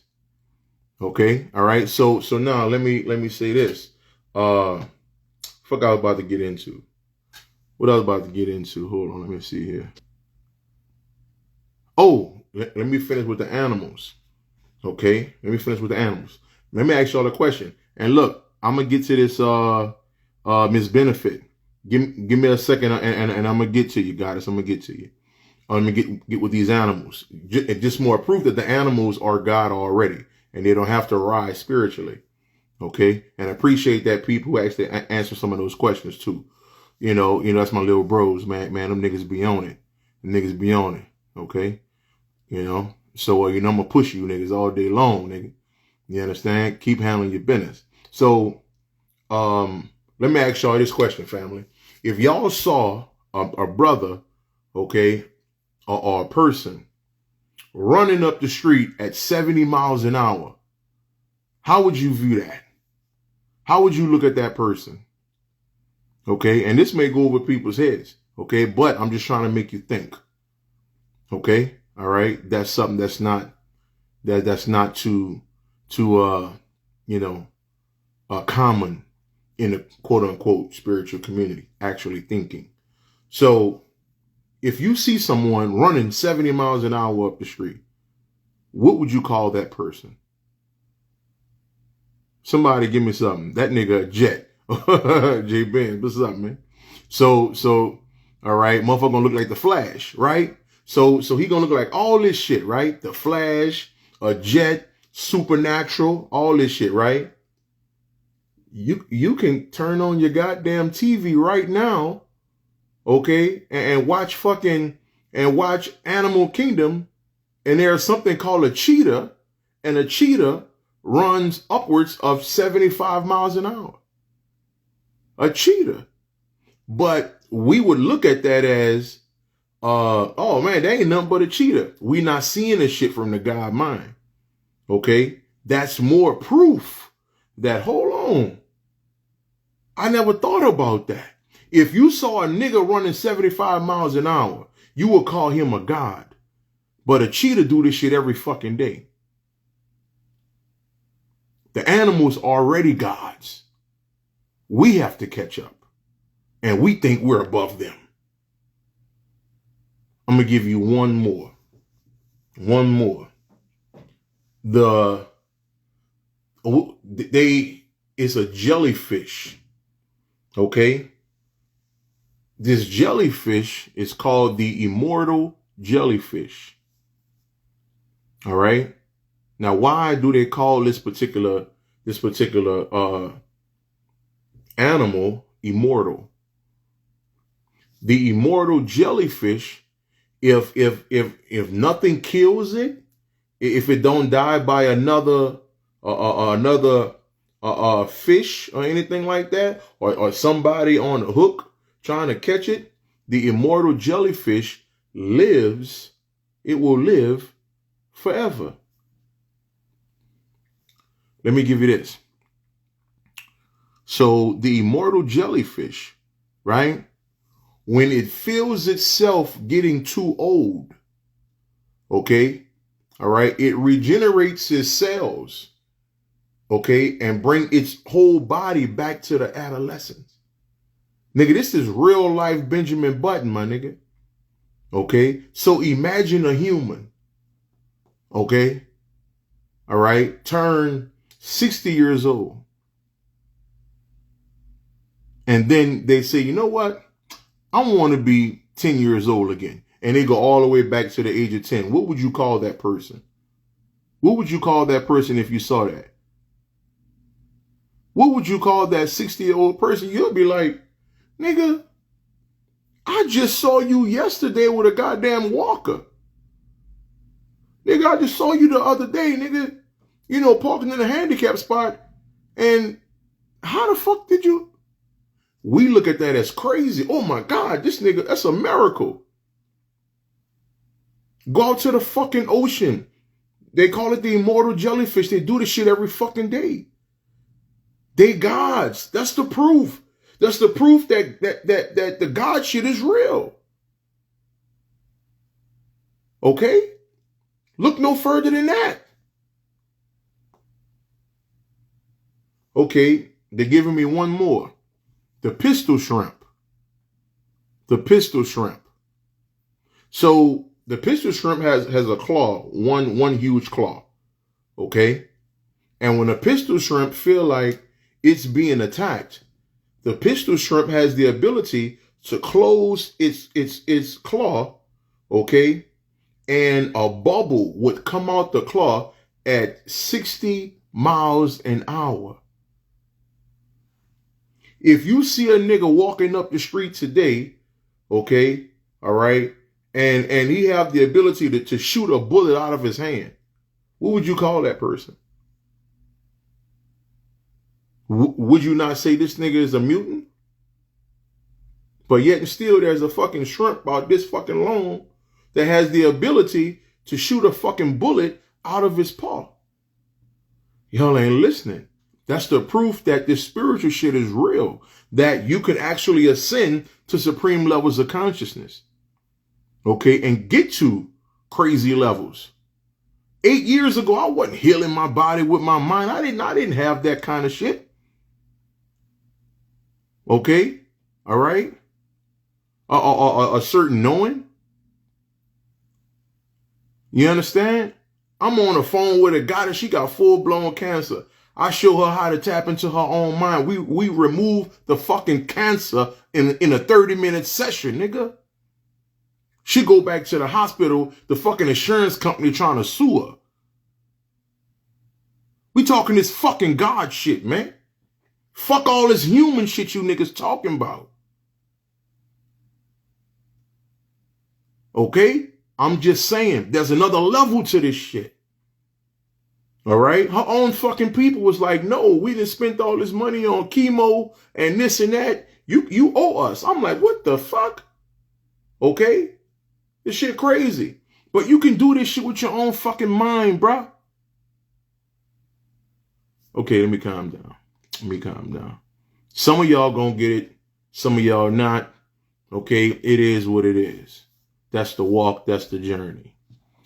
Okay? All right? So now let me say this. Fuck I was about to get into. What I was about to get into. Hold on, let me see here. Oh, let me finish with the animals. Okay, let me finish with the animals. Let me ask y'all a question. And look, I'm gonna get to this Miss Benefit. Give me a second and I'm gonna get to you, guys. I'm gonna get to you. Let me get with these animals. Just more proof that the animals are God already and they don't have to rise spiritually. Okay, and I appreciate that people who actually answer some of those questions too. You know, that's my little bros, man. Them niggas be on it. Them niggas be on it. Okay, you know. So, I'm going to push you niggas all day long, nigga. You understand? Keep handling your business. So, let me ask y'all this question, family. If y'all saw a brother, okay, or a person running up the street at 70 miles an hour, how would you view that? How would you look at that person? Okay, and this may go over people's heads, okay, but I'm just trying to make you think. Okay? All right, that's something that's not too common in the quote unquote spiritual community, actually thinking. So if you see someone running 70 miles an hour up the street, what would you call that person? Somebody give me something. That nigga a jet. J Ben, what's up, man? So all right, motherfucker gonna look like the Flash, right? So he gonna look like all this shit, right? The Flash, a jet, supernatural, all this shit, right? You can turn on your goddamn TV right now, okay, and watch Animal Kingdom, and there's something called a cheetah, and a cheetah runs upwards of 75 miles an hour. a cheetah. But we would look at that as, oh man, that ain't nothing but a cheetah. We not seeing this shit from the God mind. Okay? That's more proof that, hold on, I never thought about that. If you saw a nigga running 75 miles an hour, you would call him a god. But a cheetah do this shit every fucking day. The animals are already gods. We have to catch up. And we think we're above them. I'm going to give you one more. One more. It's a jellyfish. Okay? This jellyfish is called the immortal jellyfish. All right? Now, why do they call this particular animal immortal? The immortal jellyfish, if nothing kills it, if it don't die by another fish or anything like that, or somebody on a hook trying to catch it, the immortal jellyfish lives. It will live forever. Let me give you this. So the immortal jellyfish, right? When it feels itself getting too old, okay, all right, it regenerates its cells, okay, and bring its whole body back to the adolescence. Nigga, this is real life Benjamin Button, my nigga. Okay, so imagine a human, okay, all right, turn 60 years old. And then they say, you know what? I want to be 10 years old again. And they go all the way back to the age of 10. What would you call that person? What would you call that person if you saw that? What would you call that 60-year-old person? You'll be like, nigga, I just saw you yesterday with a goddamn walker. Nigga, I just saw you the other day, nigga, you know, parking in a handicap spot. And how the fuck did you? We look at that as crazy. Oh my God, this nigga, that's a miracle. Go out to the fucking ocean. They call it the immortal jellyfish. They do this shit every fucking day. They gods. That's the proof. That's the proof that the God shit is real. Okay? Look no further than that. Okay, they're giving me one more. The pistol shrimp. The pistol shrimp. So the pistol shrimp has a claw, one huge claw. Okay? And when a pistol shrimp feel like it's being attacked, the pistol shrimp has the ability to close its claw, okay? And a bubble would come out the claw at 60 miles an hour. If you see a nigga walking up the street today, okay, all right, and he have the ability to shoot a bullet out of his hand, what would you call that person? Would you not say this nigga is a mutant? But yet and still there's a fucking shrimp about this fucking long that has the ability to shoot a fucking bullet out of his paw. Y'all ain't listening. That's the proof that this spiritual shit is real, that you can actually ascend to supreme levels of consciousness, okay, and get to crazy levels. 8 years ago, I wasn't healing my body with my mind. I didn't have that kind of shit. Okay, all right, a certain knowing. You understand? I'm on the phone with a guy that she got full-blown cancer. I show her how to tap into her own mind. We remove the fucking cancer in a 30-minute session, nigga. She go back to the hospital, the fucking insurance company trying to sue her. We talking this fucking God shit, man. Fuck all this human shit you niggas talking about. Okay? I'm just saying, there's another level to this shit. All right. Her own fucking people was like, no, we done spent all this money on chemo and this and that. You owe us. I'm like, what the fuck? Okay. This shit crazy. But you can do this shit with your own fucking mind, bruh. Okay, let me calm down. Some of y'all gonna get it. Some of y'all not. Okay, it is what it is. That's the walk. That's the journey.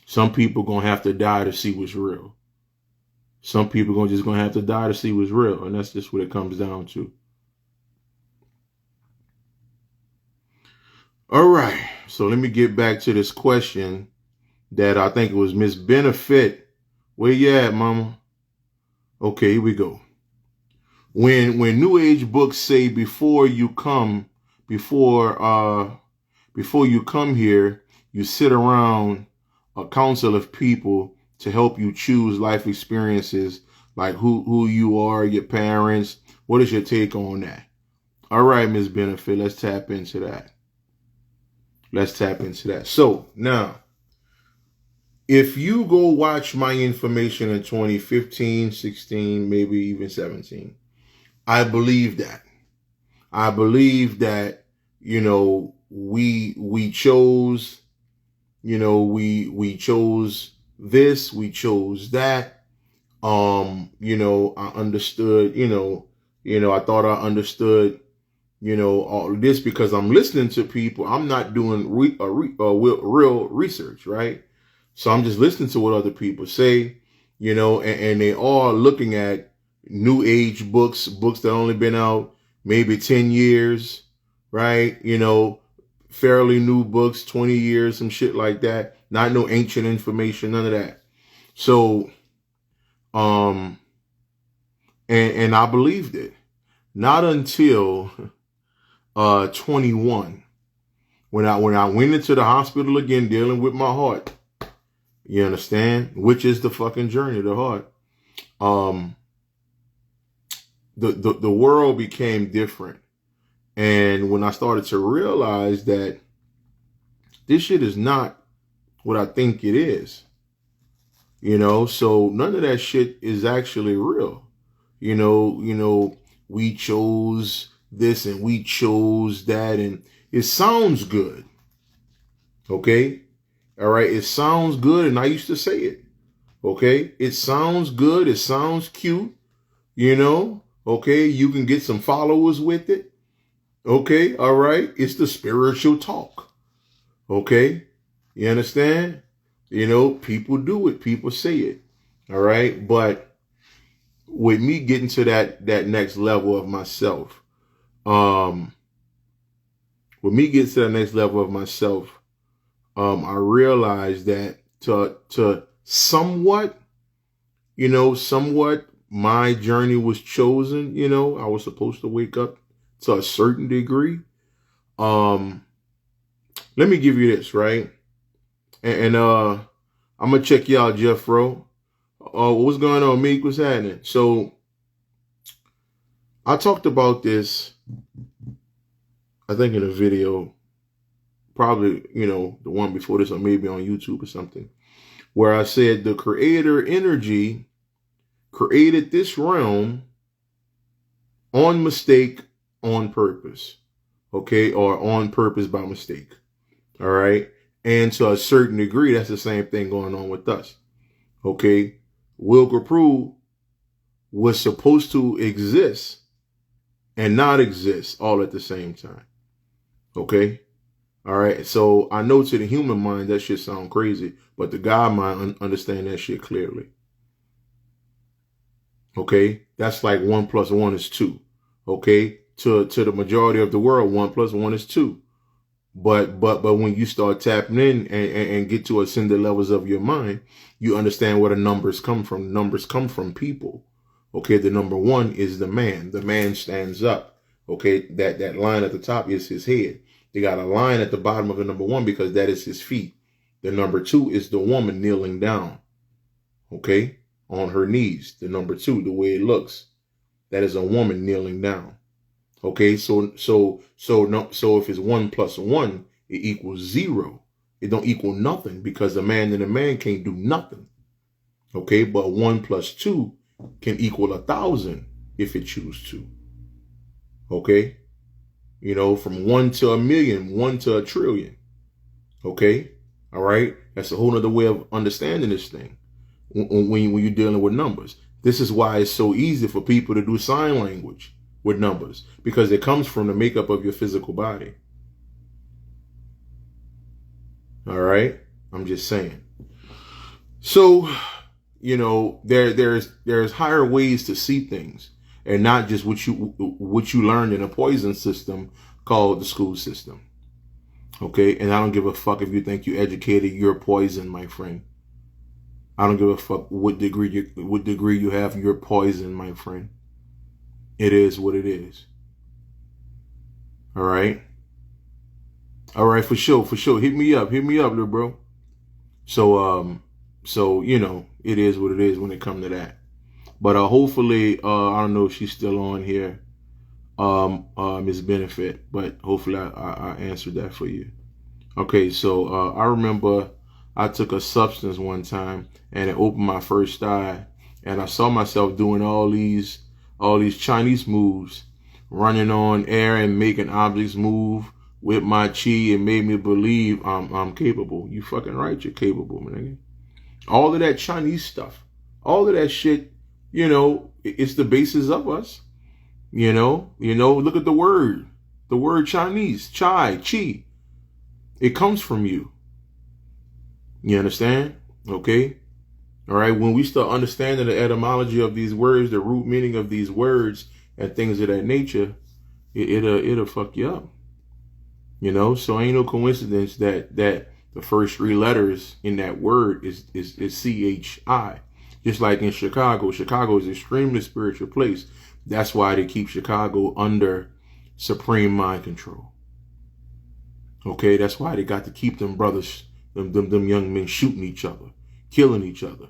Some people gonna have to die to see what's real. Some people just gonna have to die to see what's real. And that's just what it comes down to. All right. So let me get back to this question that I think it was Miss Benefit. Where you at, mama? Okay, here we go. When New Age books say before you come here, you sit around a council of people to help you choose life experiences like who you are, your parents. What is your take on that? All right, Miss Benefit, let's tap into that. So now, if you go watch my information in 2015, 16, maybe even 17, I believe that. We chose, we chose this, we chose that. I understood, I thought I understood, all of this because I'm listening to people. I'm not doing real research, right? So I'm just listening to what other people say, and they are looking at New Age books that only been out maybe 10 years, right? Fairly new books, 20 years, some shit like that. Not no ancient information, none of that. So, and I believed it. Not until 21, when I went into the hospital again dealing with my heart. You understand? Which is the fucking journey, the heart. The world became different. And when I started to realize that this shit is not what I think it is, so none of that shit is actually real. We chose this and we chose that, and it sounds good. Okay? All right, it sounds good, and I used to say it. Okay? It sounds good, it sounds cute, okay? You can get some followers with it. Okay? All right? It's the spiritual talk. Okay? You understand? People do it, people say it. All right? But with me getting to that next level of myself, I realized that to somewhat my journey was chosen. I was supposed to wake up to a certain degree. Let me give you this, right? And I'm gonna check you out, Jeffro. What's going on, Meek? What's happening? So I talked about this, I think, in a video, probably, the one before this, or maybe on YouTube or something, where I said the creator energy created this realm on mistake, on purpose, okay, or on purpose by mistake. All right. And to a certain degree, that's the same thing going on with us. Okay. Copprue was supposed to exist and not exist all at the same time. Okay. All right. So I know to the human mind, that shit sound crazy, but the God mind understand that shit clearly. Okay. That's like 1 + 1 is 2. Okay. To the majority of the world, 1 + 1 is 2. But when you start tapping in and get to ascended levels of your mind, you understand where the numbers come from. The numbers come from people. Okay. The number 1 is the man. The man stands up. Okay. That line at the top is his head. They got a line at the bottom of the number 1 because that is his feet. The number 2 is the woman kneeling down. Okay. On her knees. The number 2, the way it looks, that is a woman kneeling down. Okay. So if it's 1 + 1, it equals 0. It don't equal nothing because a man and a man can't do nothing. Okay, but 1 plus 2 can equal 1,000 if it choose to. Okay, you know, from 1 to a million, 1 to a trillion. Okay, all right, that's a whole other way of understanding this thing when you're dealing with numbers. This is why it's so easy for people to do sign language with numbers, because it comes from the makeup of your physical body. All right, I'm just saying. So, you know, there's higher ways to see things, and not just what you learned in a poison system called the school system. Okay, and I don't give a fuck if you think you educated, you're poison, my friend. I don't give a fuck what degree you have, you're poison, my friend. It is what it is. All right. All right, for sure. Hit me up, little bro. So you know, it is what it is when it comes to that. But hopefully, I don't know if she's still on here, Miss Benefit, but hopefully I answered that for you. Okay, so I remember I took a substance one time and it opened my first eye, and I saw myself doing all these Chinese moves, running on air and making objects move with my chi. It made me believe I'm capable. You fucking right, you're capable, man. All of that Chinese stuff, all of that shit, you know, it's the basis of us. You know, look at the word Chinese, chi. It comes from you. You understand? Okay. All right. When we start understanding the etymology of these words, the root meaning of these words and things of that nature, it'll fuck you up. You know, so ain't no coincidence that the first 3 letters in that word is CHI. Just like in Chicago. Chicago is an extremely spiritual place. That's why they keep Chicago under supreme mind control. Okay, that's why they got to keep them brothers, them young men shooting each other, killing each other.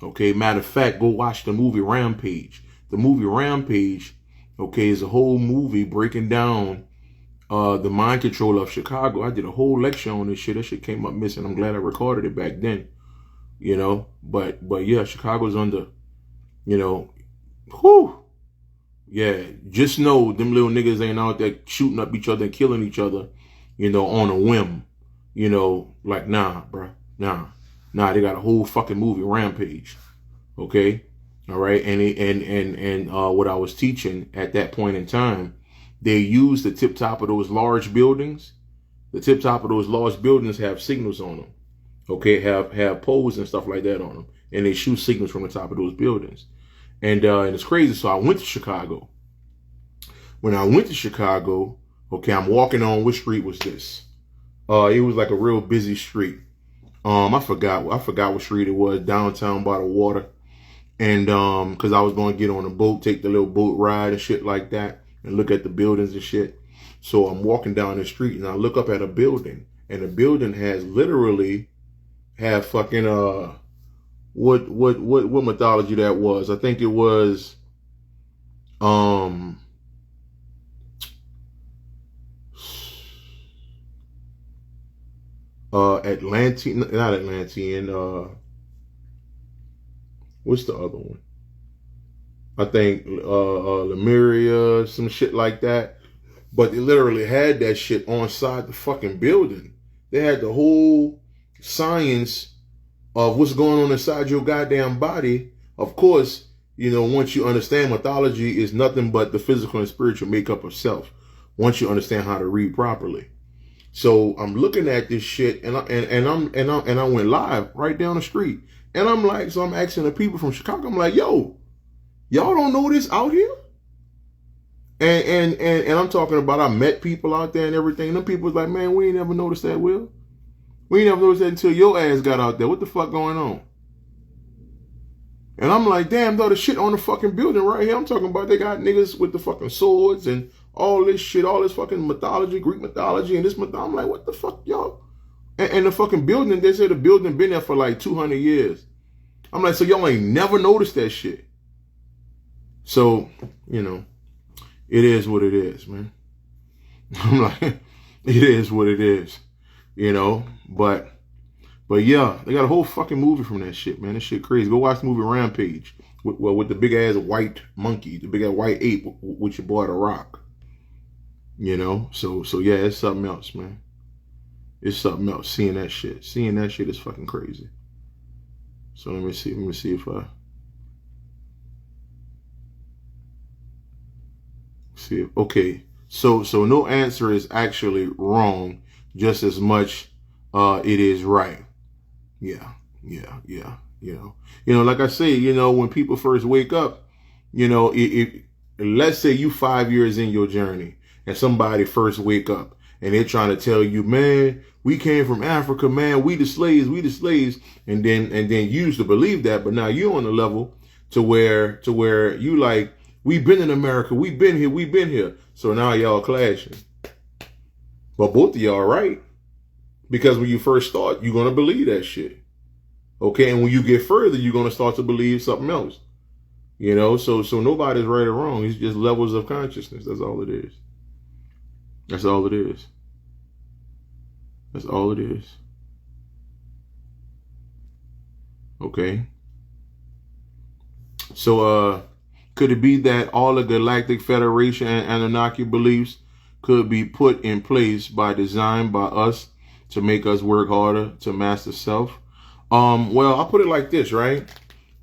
Okay, matter of fact, go watch the movie Rampage. The movie Rampage, okay, is a whole movie breaking down the mind control of Chicago. I did a whole lecture on this shit. That shit came up missing. I'm glad I recorded it back then. You know, but yeah, Chicago's under, you know, whew. Yeah, just know them little niggas ain't out there shooting up each other and killing each other, you know, on a whim. You know, like, nah, bruh. Nah, they got a whole fucking movie, Rampage. Okay? All right? And what I was teaching at that point in time, they used the tip top of those large buildings. The tip top of those large buildings have signals on them. Okay? Have poles and stuff like that on them. And they shoot signals from the top of those buildings. And it's crazy. So I went to Chicago. When I went to Chicago, okay, I'm walking on, which street was this? It was like a real busy street. I forgot what street it was, downtown by the water. And because I was going to get on a boat, take the little boat ride and shit like that, and look at the buildings and shit. So I'm walking down the street and I look up at a building, and the building has literally have fucking what mythology that was. I think it was Atlantean, not Atlantean, what's the other one? I think Lemuria, some shit like that. But they literally had that shit on side the fucking building. They had the whole science of what's going on inside your goddamn body. Of course, you know, once you understand mythology is nothing but the physical and spiritual makeup of self. Once you understand how to read properly. So I'm looking at this shit, and I went live right down the street, and I'm like, so I'm asking the people from Chicago, I'm like, yo, y'all don't know this out here? And I'm talking about, I met people out there and everything. And them people was like, man, we ain't never noticed that, Will. We ain't never noticed that until your ass got out there. What the fuck going on? And I'm like, damn, though, the shit on the fucking building right here. I'm talking about they got niggas with the fucking swords and all this shit, all this fucking mythology, Greek mythology, and this mythology. I'm like, what the fuck, y'all? And the fucking building, they say the building been there for like 200 years. I'm like, so y'all ain't never noticed that shit. So, you know, it is what it is, man. I'm like, it is what it is, you know. But But yeah, they got a whole fucking movie from that shit, man. That shit crazy. Go watch the movie Rampage with the big ass white monkey, the big ass white ape with your boy The Rock. You know, so yeah, it's something else, man. It's something else. Seeing that shit is fucking crazy. So let me see if I see if, okay. So no answer is actually wrong, just as much it is right. Yeah. You know, like I say, you know, when people first wake up, you know, if let's say you 5 years in your journey and somebody first wake up and they're trying to tell you, man, we came from Africa, man, we the slaves, and then you used to believe that, but now you're on the level to where you like, we've been in America, we've been here. So now y'all clashing. But both of y'all right. Because when you first start, you're gonna believe that shit. Okay, and when you get further, you're gonna start to believe something else. You know, so nobody's right or wrong. It's just levels of consciousness. That's all it is. That's all it is. That's all it is. Okay. So could it be that all the Galactic Federation and Anunnaki beliefs could be put in place by design by us to make us work harder to master self? Well, I'll put it like this, right?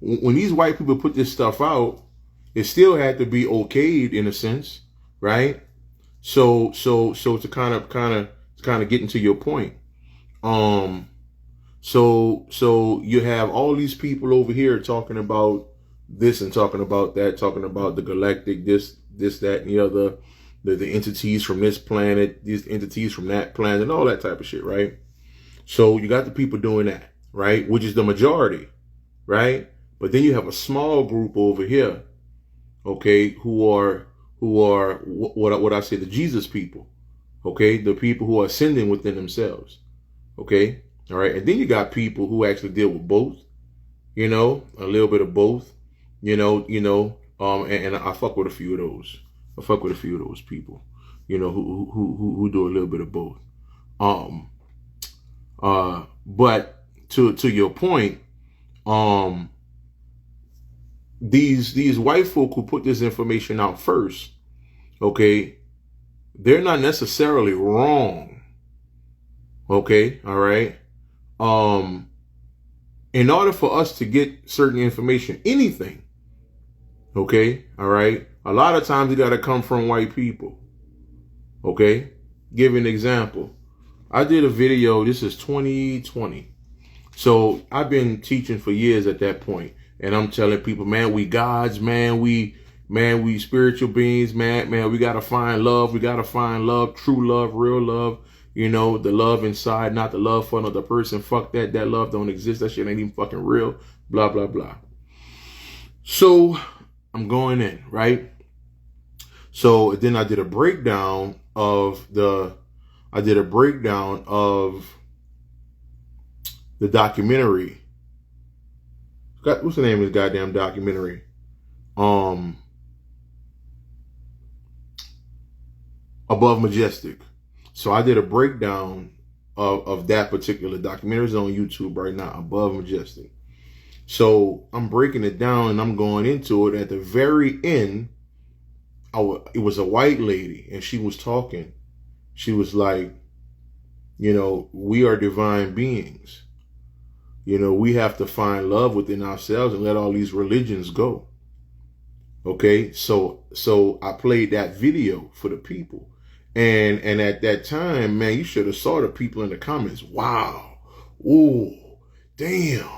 When these white people put this stuff out, it still had to be okayed in a sense, right? So to kind of get into your point, so you have all these people over here talking about this and talking about that, talking about the galactic, this, that, and the other, the entities from this planet, these entities from that planet, and all that type of shit, right? So you got the people doing that, right? Which is the majority, right? But then you have a small group over here, okay, who are what I say, the Jesus people, okay, the people who are ascending within themselves, okay, all right, and then you got people who actually deal with both, you know, a little bit of both, you know, and I fuck with a few of those. I fuck with a few of those people, you know, who do a little bit of both. But to your point, these white folk who put this information out first, okay, they're not necessarily wrong. Okay, all right. In order for us to get certain information, anything, okay, all right, a lot of times it got to come from white people. Okay, give an example. I did a video, this is 2020. So I've been teaching for years at that point, and I'm telling people, man, we gods, man, we spiritual beings, man, we got to find love. We got to find love, true love, real love, you know, the love inside, not the love for another person. Fuck that. That love don't exist. That shit ain't even fucking real, blah, blah, blah. So I'm going in, right? So then I did a breakdown of the documentary. What's the name of this goddamn documentary? Above Majestic. So I did a breakdown of that particular documentary. It's on YouTube right now, Above Majestic. So I'm breaking it down and I'm going into it. At the very end, it was a white lady and she was talking. She was like, you know, we are divine beings. You know, we have to find love within ourselves and let all these religions go. Okay, so I played that video for the people. And at that time, man, you should have saw the people in the comments. Wow. Ooh, damn.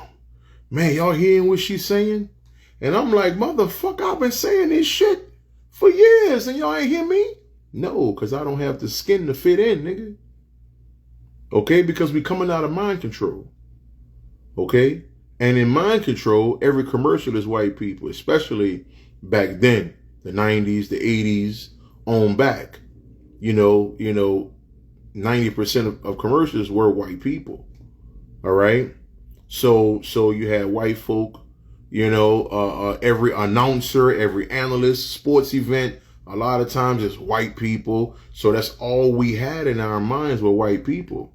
Man, y'all hearing what she's saying? And I'm like, motherfucker, I've been saying this shit for years and y'all ain't hear me? No, because I don't have the skin to fit in, nigga. Okay, because we coming out of mind control. Okay? And in mind control, every commercial is white people, especially back then, the 90s, the 80s, on back. You know, 90% of commercials were white people. All right? So you had white folk, you know, every announcer, every analyst, sports event, a lot of times it's white people. So that's all we had in our minds were white people.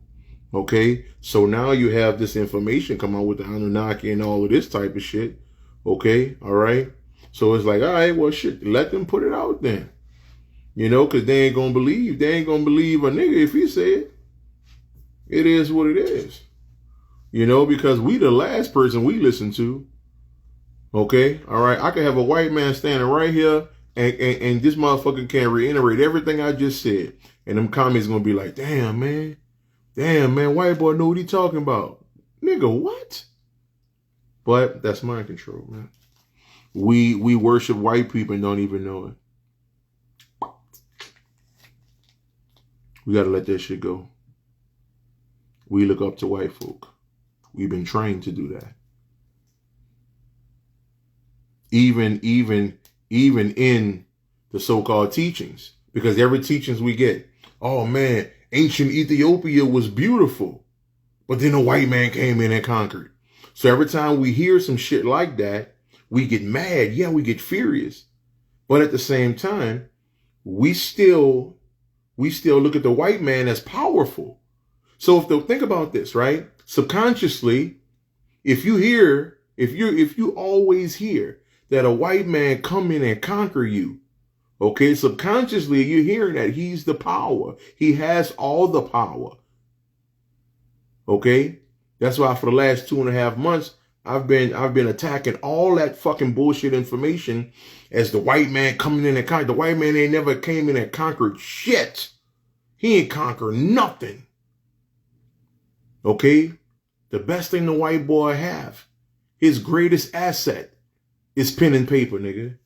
Okay, so now you have this information come out with the Anunnaki and all of this type of shit. Okay, all right. So it's like, all right, well, shit, let them put it out then. You know, because they ain't gonna believe. They ain't gonna believe a nigga if he say it. It is what it is. You know, because we the last person we listen to. Okay, all right. I could have a white man standing right here, and this motherfucker can reiterate everything I just said, and them comments gonna be like, damn man, white boy know what he talking about, nigga. What? But that's mind control, man. We worship white people and don't even know it. We gotta let that shit go. We look up to white folk. We've been trained to do that. Even in the so-called teachings, because every teachings we get, oh man, ancient Ethiopia was beautiful, but then a white man came in and conquered. So every time we hear some shit like that, we get mad. Yeah, we get furious. But at the same time, we still look at the white man as powerful. So think about this, right? Subconsciously, if you always hear that a white man come in and conquer you, okay, subconsciously you're hearing that he's the power. He has all the power. Okay? That's why for the last 2.5 months, I've been attacking all that fucking bullshit information as the white man coming in and conquer. The white man ain't never came in and conquered shit. He ain't conquered nothing. Okay? The best thing the white boy have, his greatest asset, is pen and paper, nigga.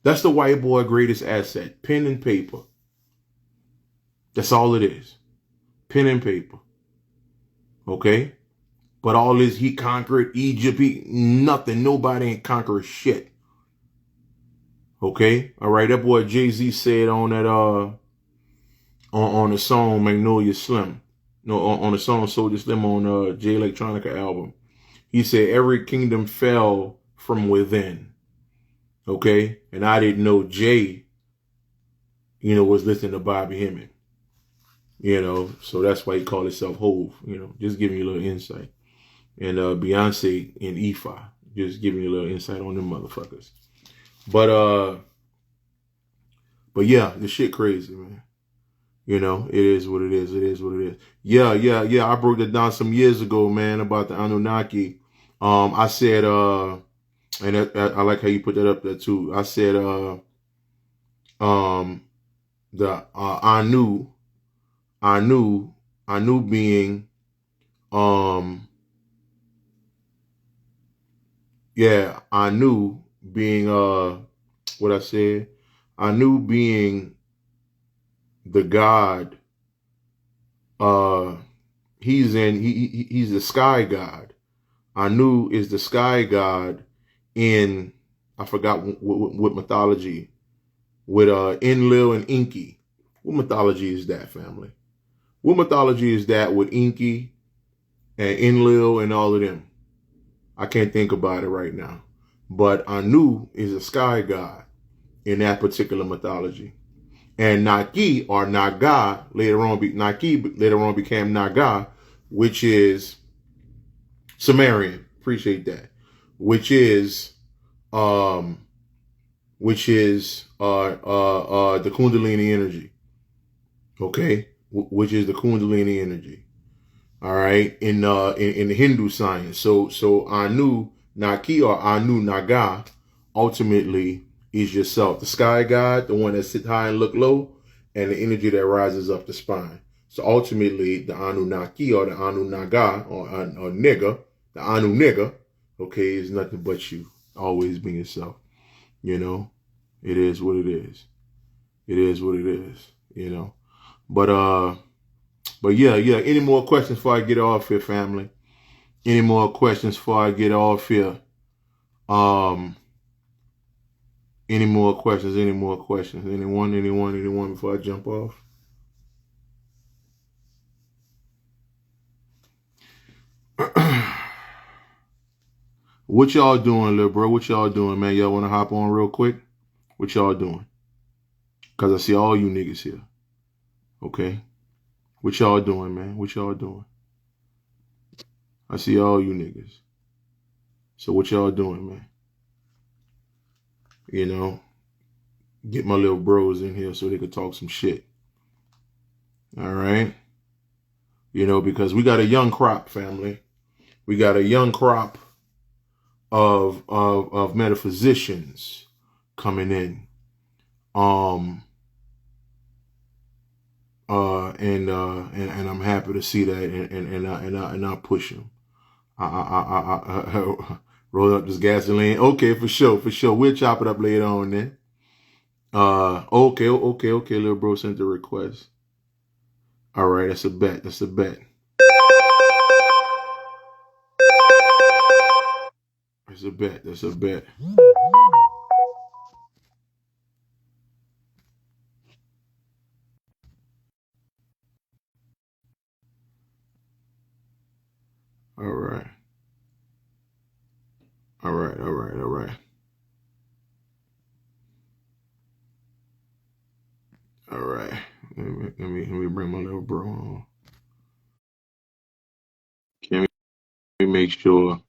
That's the white boy greatest asset, pen and paper. That's all it is. Pen and paper. Okay? But all this, he conquered Egypt, nothing. Nobody ain't conquered shit. Okay? All right, that boy Jay-Z said on that, on the song Magnolia Slim. No, on the song Soldier Slim on J Electronica album. He said, every kingdom fell from within. Okay? And I didn't know Jay, was listening to Bobby Hemming. So that's why he called himself Hove. Just giving you a little insight. And Beyonce and Ifa, just giving you a little insight on them motherfuckers. But yeah, the shit crazy, man. It is what it is. It is what it is. Yeah. I broke that down some years ago, man, about the Anunnaki. I said, and I like how you put that up there too. I said, the Anu being, Anu being, what I said, Anu being the God, he's the sky god. Anu is the sky god in, I forgot what mythology, with Enlil and Enki. What mythology is that, family? What mythology is that with Enki and Enlil and all of them? I can't think about it right now. But Anu is a sky god in that particular mythology. And Naki or Naga later on became Naga, which is Sumerian. Appreciate that. Which is the Kundalini energy. Okay, which is the Kundalini energy. All right, in the Hindu science. So Anu Naki or Anu Naga ultimately is yourself, the sky god, the one that sits high and look low, and the energy that rises up the spine. So ultimately, the Anunnaki or the Anu Naga or nigga, the Anu nigga, okay, is nothing but you. Always being yourself. It is what it is. It is what it is. But yeah. Any more questions before I get off here, family? Any more questions before I get off here? Any more questions? Anyone before I jump off? What y'all doing, little bro? What y'all doing, man? Y'all want to hop on real quick? What y'all doing? Because I see all you niggas here. Okay? What y'all doing, man? What y'all doing? I see all you niggas. So what y'all doing, man? You know, get my little bros in here so they could talk some shit. All right. You know, because we got a young crop, family. We got a young crop of metaphysicians coming in. And I'm happy to see that, and I push them. I roll up this gasoline. Okay, for sure. We'll chop it up later on then. Okay, little bro sent the request. All right, that's a bet. That's a bet. All right. All right. Let me bring my little bro on. Can we make sure?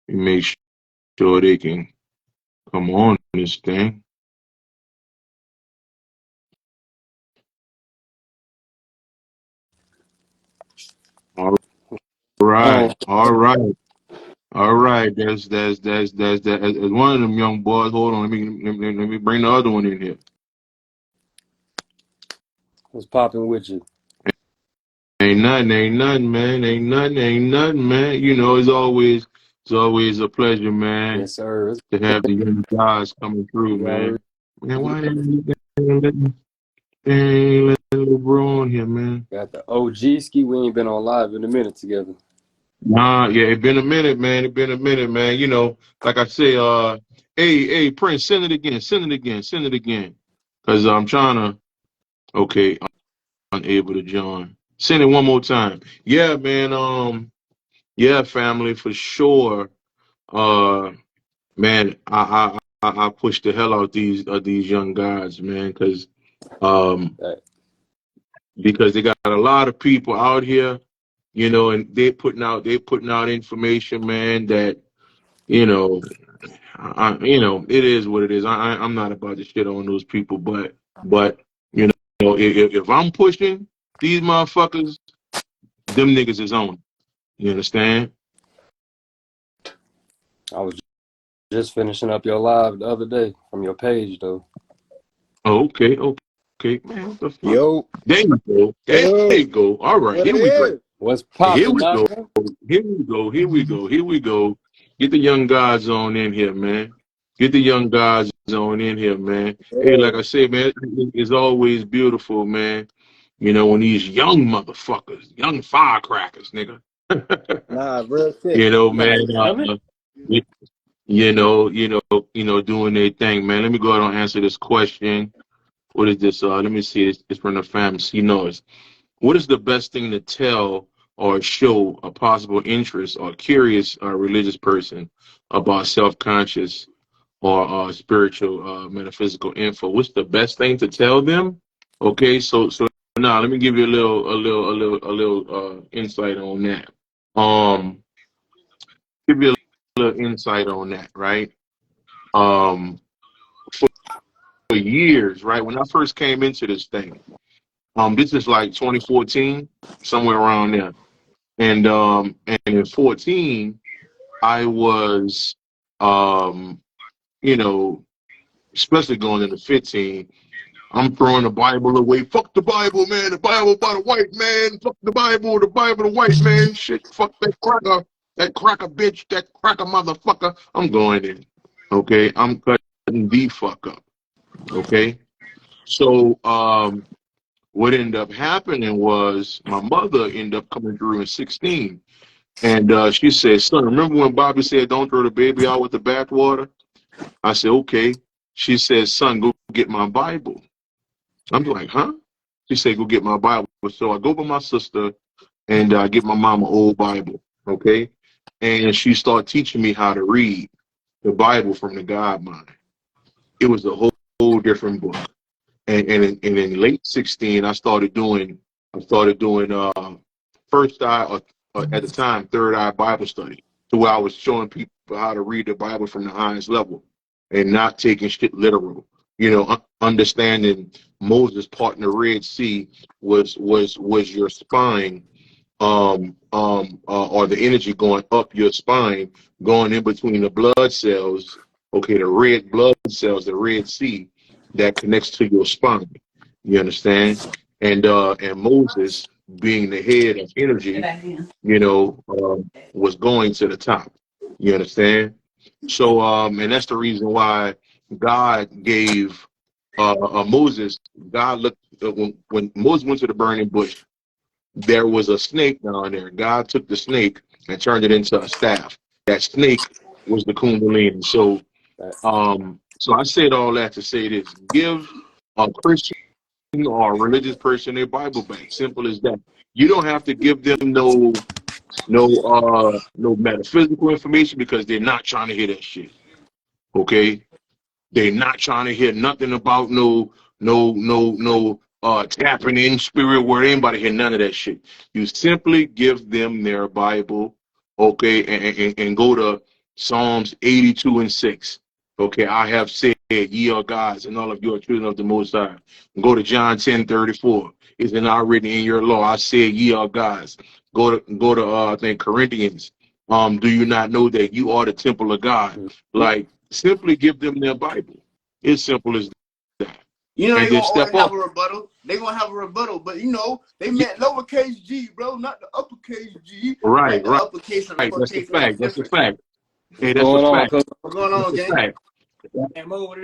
We make sure they can come on this thing. All right. That's as one of them young boys. Hold on, let me bring the other one in here. What's popping with you? Ain't nothing, man. You know, it's always a pleasure, man, Yes, sir. to have the young guys coming through, You man. already Man, why they ain't let little bro on here, man? got the OG ski. We ain't been on live in a minute together. Nah, yeah, it been a minute, man. You know, like I say, hey, Prince, send it again. Cause I'm trying to. Okay, I'm unable to join. Send it one more time. Yeah, man. Yeah, family, for sure. Man, I push the hell out these young guys, man, um Right. because they got a lot of people out here, you know, and they putting out information, man, that you know, it is what it is. I'm not about to shit on those people, but you know, if I'm pushing these motherfuckers, them niggas is on. You understand? I was just finishing up your live the other day from your page, though. Oh, okay, man. What the fuck? Yo, There you go. There yo, you go. All right, what here it we go. is? What's Here popping, we go. Naga? Get the young guys on in here, man. Get the young guys on in here, man. Hey, like Yo, I said, man, it's always beautiful, man. You know, when these young motherfuckers, young firecrackers, nigga. nah, real shit. You know, You got man. some coming? You, you know, doing their thing, man. Let me go ahead and answer this question. What is this? Let me see. It's from the fam. See, knows. What is the best thing to tell or show a possible interest or curious religious person about self-conscious or spiritual metaphysical info? What's the best thing to tell them? Okay, so now let me give you a little insight on that. Um, give you a little insight on that, right? Um, for years, right? When I first came into this thing, this is like 2014, somewhere around there. And in 14, I was, um, you know, especially going into 15, I'm throwing the Bible away. Fuck the Bible, man. The Bible by the white man. Fuck the Bible, the white man. Shit, fuck that cracker bitch, that cracker motherfucker. I'm going in. Okay, I'm cutting the fuck up. Okay, so what ended up happening was my mother ended up coming through in 16. And she said, son, remember when Bobby said, don't throw the baby out with the bathwater? I said, okay. She said, son, go get my Bible. I'm like, huh? She said, go get my Bible. So I go with my sister and get my mama old Bible, okay? And she started teaching me how to read the Bible from the God mind. It was a whole different book. And in late 16, I started doing first eye, at the time, third eye Bible study, to where I was showing people how to read the Bible from the highest level and not taking shit literal. Understanding Moses parting the Red Sea was your spine, or the energy going up your spine, going in between the blood cells, okay, the red blood cells, the Red Sea that connects to your spine. You understand? And Moses, being the head of energy, was going to the top. You understand? So, and that's the reason why God gave Moses. God looked when Moses went to the burning bush. There was a snake down there. God took the snake and turned it into a staff. That snake was the Kundalini. So I said all that to say this: give a Christian or a religious person their Bible back. Simple as that. You don't have to give them no metaphysical information, because they're not trying to hear that shit. Okay? They're not trying to hear nothing about no tapping in spirit word. Anybody hear none of that shit. You simply give them their Bible, okay, and go to Psalms 82:6. Okay, I have said, ye are gods, and all of you are children of the Most High. Go to John 10:34. Is it not written in your law? I said, ye are gods. Go to I think Corinthians. Do you not know that you are the temple of God? Like, simply give them their Bible. It's simple as that. They're And then gonna step always have up. a rebuttal. They're gonna have a rebuttal, but they meant lowercase g, bro, not the uppercase G. Right, The right. uppercase and Right. That's the lowercase fact. is That's the different. fact. Hey, What's that's a going on, fact. cuz? What's going on, That's a gang? fact.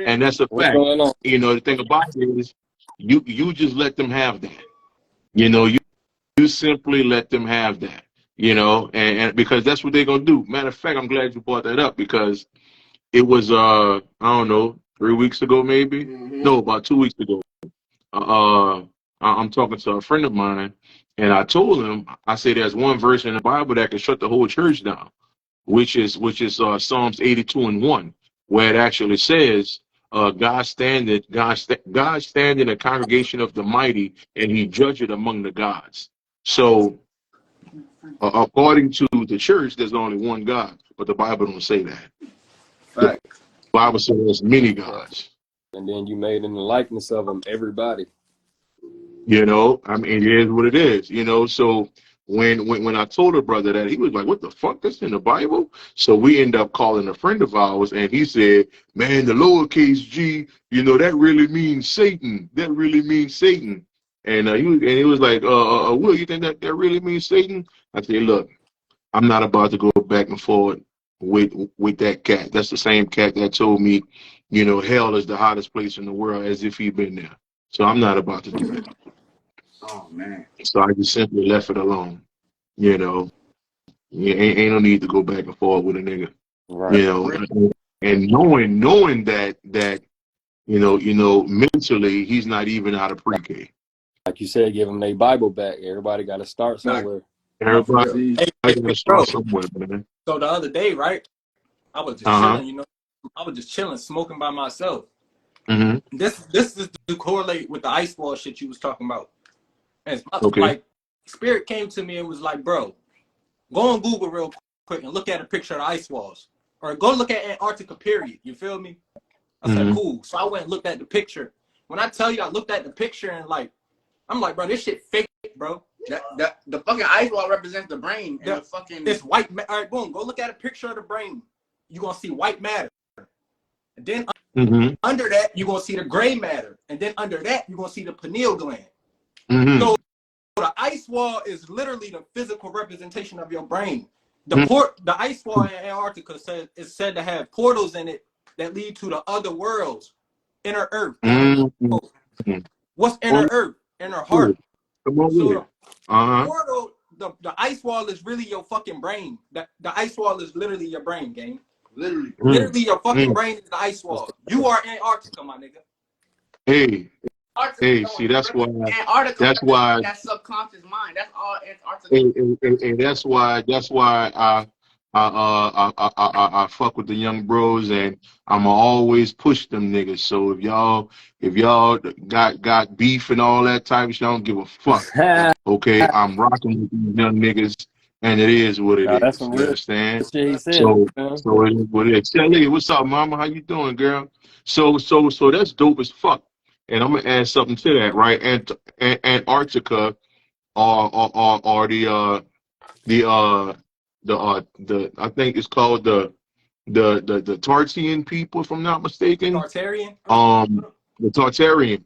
And that's a What's fact. going on? The thing about it is, you just let them have that. You simply let them have that. And because that's what they're gonna do. Matter of fact, I'm glad you brought that up, because it was I don't know, 3 weeks ago maybe. No, about 2 weeks ago. I'm talking to a friend of mine, and I told him, I say, there's one verse in the Bible that can shut the whole church down, which is Psalms 82:1, where it actually says, God stand in the congregation of the mighty, and he judge it among the gods. So according to the church, there's only one God, but the Bible don't say that. The Bible says there's many gods. And then you made in the likeness of them, everybody. I mean, it is what it is. So when I told a brother that, he was like, what the fuck, that's in the Bible? So we end up calling a friend of ours, and he said, man, the lowercase g, that really means Satan. That really means Satan. And he was like, Will, you think that really means Satan? I said, look, I'm not about to go back and forth with that cat. That's the same cat that told me, hell is the hottest place in the world, as if he'd been there. So I'm not about to do that. Oh man. So I just simply left it alone. Ain't no need to go back and forth with a nigga. Right. And knowing that mentally he's not even out of pre-K. Like you said, give them their Bible back. Everybody got to start somewhere. Everybody Hey, gotta bro. start somewhere, man. So the other day, right? I was just chilling, I was just chilling, smoking by myself. Mm-hmm. This is to correlate with the ice wall shit you was talking about. And Okay. like, Spirit came to me and was like, bro, go on Google real quick and look at a picture of the ice walls. Or go look at Antarctica, period. You feel me? I said, cool. So I went and looked at the picture. When I tell you I looked at the picture and I'm like, bro, this shit fake, bro. The fucking ice wall represents the brain and the fucking. It's white. All right, boom. Go look at a picture of the brain. You're going to see white matter. And then under that, you're going to see the gray matter. And then under that, you're going to see the pineal gland. So the ice wall is literally the physical representation of your brain. The ice wall in Antarctica is said to have portals in it that lead to the other worlds, inner earth. What's inner earth? Inner heart. Come on with it. Portal, the ice wall is really your fucking brain. The ice wall is literally your brain, gang. Literally your fucking brain is the ice wall. You are Antarctica, my nigga. Hey, see, that's why Antarctica, that subconscious mind. That's all Antarctica. and that's why I fuck with the young bros, and I'ma always push them niggas. So if y'all got beef and all that type of shit, I don't give a fuck. Nah, Okay, I'm rocking with these young niggas, and it is what it that's is. some You real understand? shit he said, So man. so it is what it is. Tell me, what's up, mama? How you doing, girl? So that's dope as fuck. And I'm gonna add something to that, right? And Antarctica are the the I think it's called the Tartarian people, if I'm not mistaken. Tartarian. The Tartarian.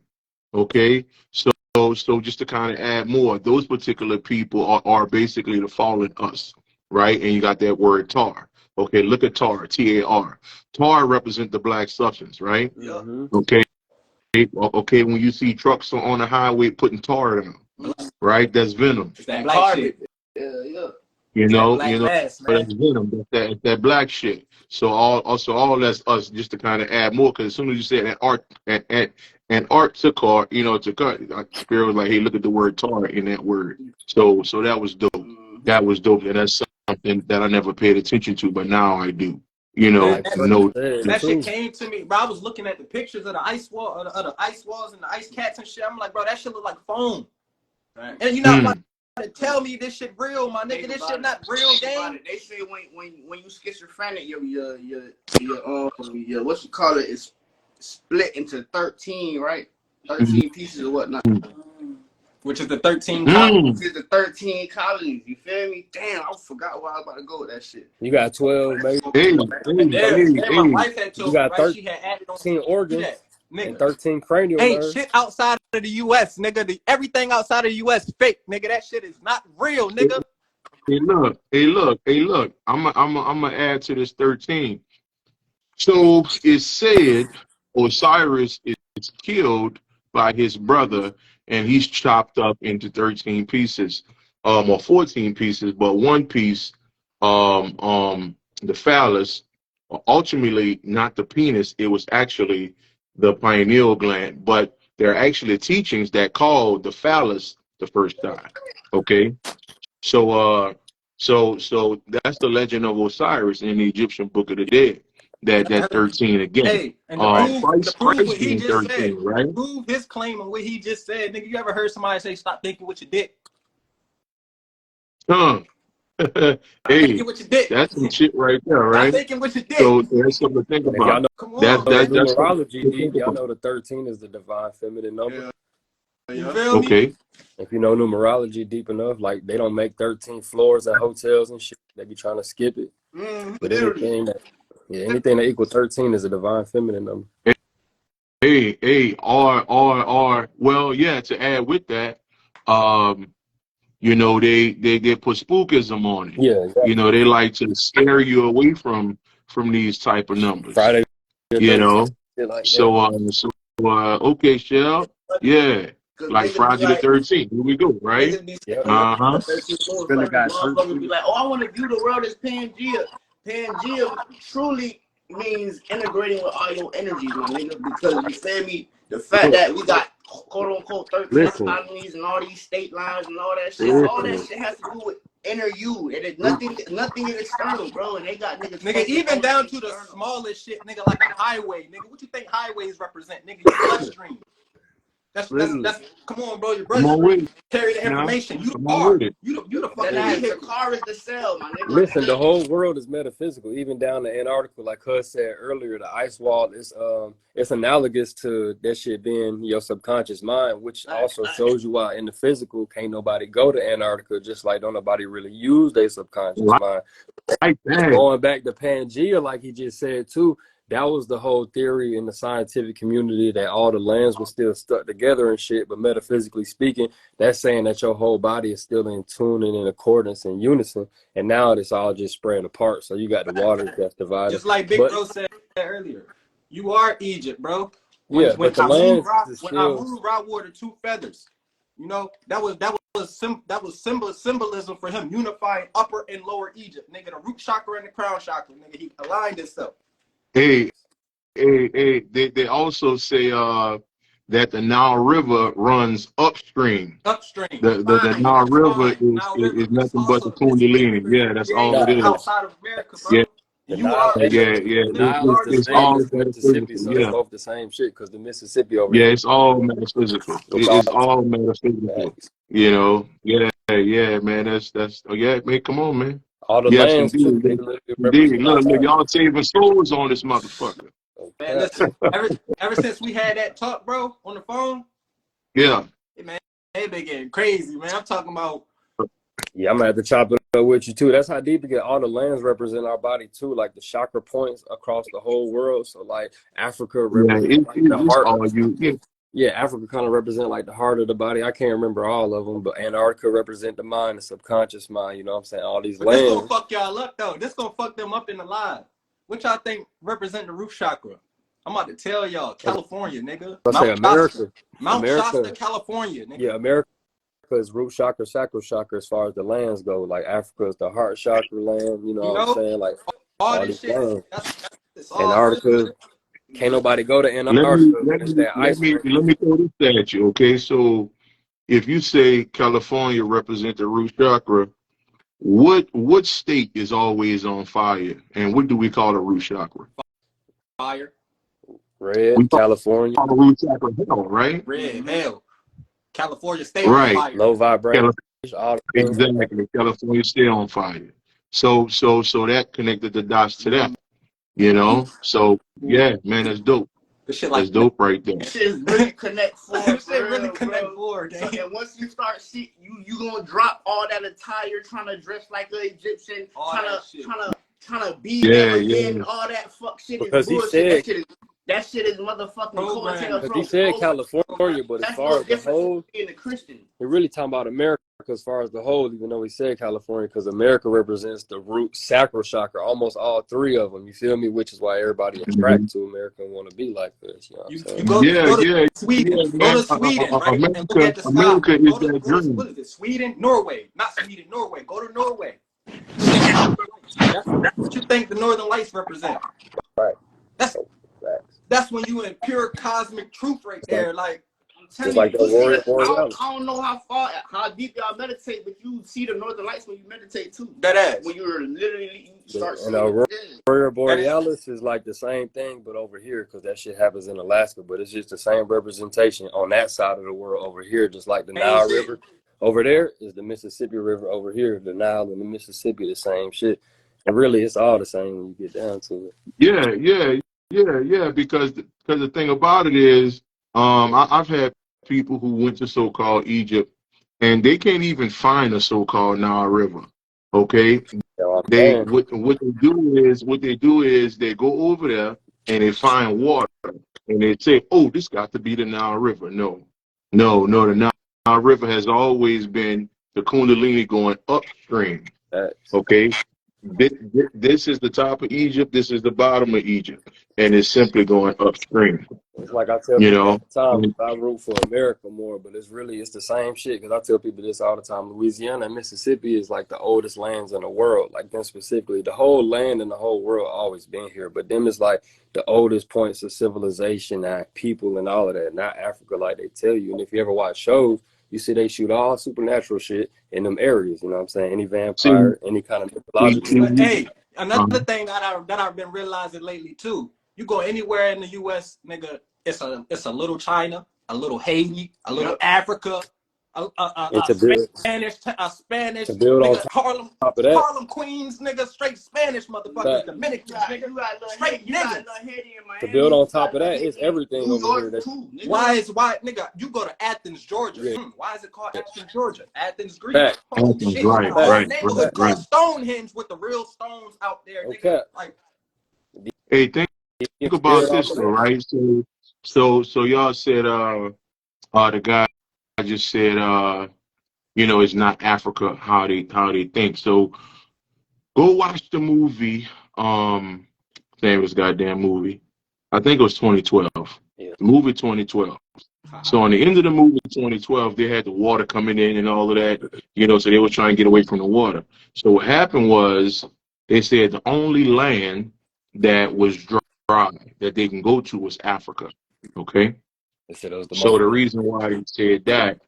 Okay, so just to kind of add more, those particular people are basically the fallen us, right? And you got that word tar. Okay, look at tar, T-A-R. Tar represent the black substance, right? Mm-hmm. Okay, okay. When you see trucks on the highway putting tar down, right? That's venom. It's that black shit. Yeah. You It's that know, black mass, man. that's venom. That black shit. So all that's us. Just to kind of add more, because as soon as you said an art to car, to cut. Spirit was like, hey, look at the word tar in that word. So that was dope. That was dope, and that's something that I never paid attention to, but now I do. Like No. That shit came to me, bro. I was looking at the pictures of the ice wall, of the ice walls and the ice cats and shit. I'm like, bro, that shit look like foam. Right. And you're not about to tell me this shit real, my nigga. This shit not real, gang. They say when you schizophrenic, your what you call it is split into 13, right? 13 pieces or whatnot. Which is the 13 colonies. Which is the 13 colonies. You feel me? Damn, I forgot where I was about to go with that shit. You got 12, baby. My wife had told you me, got right? She had added on 13 organs and 13 cranial ain't nerves. shit outside of the U.S., nigga. Everything outside of the U.S. fake, nigga. That shit is not real, nigga. Hey, look. I'm gonna add to this 13. So it's said Osiris is killed by his brother, and he's chopped up into 13 pieces, or 14 pieces, but one piece, the phallus, ultimately not the penis, it was actually the pineal gland. But there are actually teachings that call the phallus the first eye. Okay, so that's the legend of Osiris in the Egyptian Book of the Dead. That 13 again. Hey, and to prove what he being just 13, said, right? prove his claim and what he just said, nigga. You ever heard somebody say, "Stop thinking with your dick"? Hey, Thinking with your dick. that's some shit right there, Stop right? thinking with your dick. So there's something to think And if y'all about. know, Come That's on, man. numerology something to deep, think y'all about. know the 13 is the divine feminine number. You feel me? Okay. If you know numerology deep enough, like they don't make 13 floors in hotels and shit. They be trying to skip it. But anything that equal 13 is a divine feminine number. Well, yeah, to add with that, they put spookism on it. Yeah, exactly. They like to scare you away from these type of numbers. Friday the 13th, shit like that. Okay, Shell. Yeah. Like Friday the 13th. Here we go, right? Yep. Really got motherfuckers be like, oh, I want to view the world as Pangea. Pangea truly means integrating with all your energies, my nigga. Because you feel me? The fact that we got quote unquote 13 colonies and all these state lines and all that shit has to do with inner you. And it nothing is external, bro. And they got niggas. Nigga, even down to the smallest shit, nigga, like a highway, nigga. What you think highways represent, nigga? Your bloodstream. That's come on, bro. Your bloodstream carry the information. You the car. You the fucking vehicle. The car is the cell, my nigga. Listen, the whole world is metaphysical, even down to Antarctica. Like Hus said earlier, the ice wall is it's analogous to that shit being your subconscious mind, which also shows you why in the physical can't nobody go to Antarctica, just like don't nobody really use their subconscious mind. Going back to Pangea, like he just said too, that was the whole theory in the scientific community that all the lands were still stuck together and shit. But metaphysically speaking, that's saying that your whole body is still in tune and in accordance and unison. And now it's all just spread apart. So you got the waters that's divided. Just like Big Bro said earlier, you are Egypt, bro. When I moved Rod wore the two feathers. That was symbolism for him, unifying upper and lower Egypt. Nigga, the root chakra and the crown chakra. Nigga, he aligned himself. Hey, they also say that the Nile River runs upstream. Upstream. The Nile River is nothing but the Kundalini. Yeah, that's all it is. Outside of America, bro. Yeah. The Nile, the Nile is the it's same all as Mississippi, metaphysical. so Yeah. it's both the same shit. Because the Mississippi over Yeah, here, it's all metaphysical. It's all metaphysical. You know. Yeah, man. That's. Oh yeah, man. Come on, man. all the Yes, lands too. indeed. Indeed. Look, y'all saving souls on this motherfucker. Man, listen. Ever since we had that talk, bro, on the phone. Yeah. Hey, man, they been getting crazy, man. I'm talking about. Yeah, I'm gonna have to chop it up with you too. That's how deep it get. All the lands represent our body too, like the chakra points across the whole world. So like Africa represents the heart. All you. Yeah, Africa kind of represent like the heart of the body. I can't remember all of them, but Antarctica represent the mind, the subconscious mind. You know what I'm saying? All these lands. This gonna fuck y'all up though. This gonna fuck them up in the live. What y'all think represent the root chakra? I'm about to tell y'all, California, nigga. I say America. Mount Shasta, California, nigga. Yeah, America is root chakra, sacral chakra as far as the lands go. Like Africa is the heart chakra land. You know what I'm saying? Like all this shit. That's all Antarctica. Can't nobody go to Antarctica. Let me throw this at you, okay? So if you say California represents the root chakra, what state is always on fire? And what do we call the root chakra? Fire. Red, California. Call the root chakra hell, right? Red, hell. California stay on fire. Low vibration. Exactly. California stay on fire. So that connected the dots to that. You know? So yeah, man, that's dope. That's dope right there. This shit really connect forward. And once you start see you gonna drop all that attire, trying to dress like an Egyptian, trying to be there again, all that fuck shit because is bullshit. That shit is motherfucking cool. Because he said California, but as far as the whole, being a Christian, we're really talking about America as far as the whole, even though he said California, because America represents the root sacral chakra, almost all three of them. You feel me? Which is why everybody attracted to America and want to be like this. You know what I'm saying? Go to Sweden. Go to Sweden, right? America, and look at the sky. America is that dream. What is it? Sweden, Norway. Not Sweden, Norway. Go to Norway. That's what you think the Northern Lights represent. Right. That's when you in pure cosmic truth right there. Like, I'm telling like you, I don't know how deep y'all meditate, but you see the Northern Lights when you meditate too. That ass. When you're literally start seeing Aurora Borealis is like the same thing, but over here, because that shit happens in Alaska, but it's just the same representation on that side of the world over here, just like the Nile River. Over there is the Mississippi River. Over here, the Nile and the Mississippi, the same shit. And really, it's all the same when you get down to it. Yeah. Because the thing about it is, I've had people who went to so-called Egypt, and they can't even find a so-called Nile River. Okay, what they do is they go over there and they find water, and they say, "Oh, this got to be the Nile River." No, the Nile River has always been the Kundalini going upstream. Okay. This is the top of Egypt. This is the bottom of Egypt, and it's simply going upstream. It's like I tell people all the time, I root for America more, but it's the same shit. Because I tell people this all the time: Louisiana and Mississippi is like the oldest lands in the world. Like them specifically, the whole land in the whole world always been here, but them is like the oldest points of civilization and people and all of that. Not Africa, like they tell you. And if you ever watch shows, you see they shoot all supernatural shit in them areas. You know what I'm saying? Any vampire, any kind of mythological. Hey, another thing that I've been realizing lately too. You go anywhere in the U.S., nigga, it's a little China, a little Haiti, a little Africa, a Spanish, to build nigga, on top of that. Harlem Queens, nigga, straight Spanish motherfuckers, Dominicans, nigga, straight niggas. To build on top of that, it's everything over here. Why, nigga, you go to Athens, Georgia. Yeah. Why is it called Athens, Georgia? Athens, Greece. Shit. Right. Called Stonehenge with the real stones out there, nigga. Okay. Like, hey, think about this though, right? So y'all said the guy just said it's not Africa how they think. So go watch the movie. Name was goddamn movie. I think it was 2012. Yeah. Movie 2012. So on the end of the movie 2012, they had the water coming in and all of that, so they were trying to get away from the water. So what happened was they said the only land that was dry that they can go to was Africa. Okay. They said it was the So the most. reason why he said that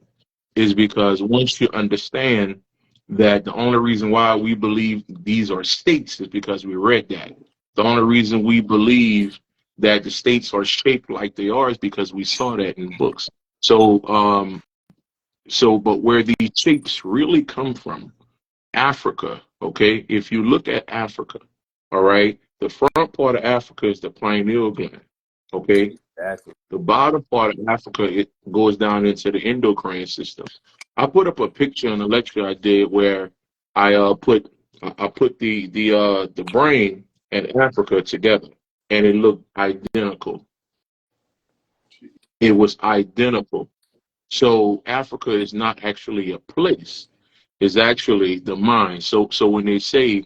is because once you understand that the only reason why we believe these are states is because we read that. The only reason we believe that the states are shaped like they are is because we saw that in books. But where these shapes really come from, Africa, okay? If you look at Africa, all right, the front part of Africa is the pineal gland, okay? Exactly. The bottom part of Africa, it goes down into the endocrine system. I put up a picture in a lecture I did where I put the brain and Africa together, and it looked identical. It was identical. So Africa is not actually a place; it's actually the mind. So when they say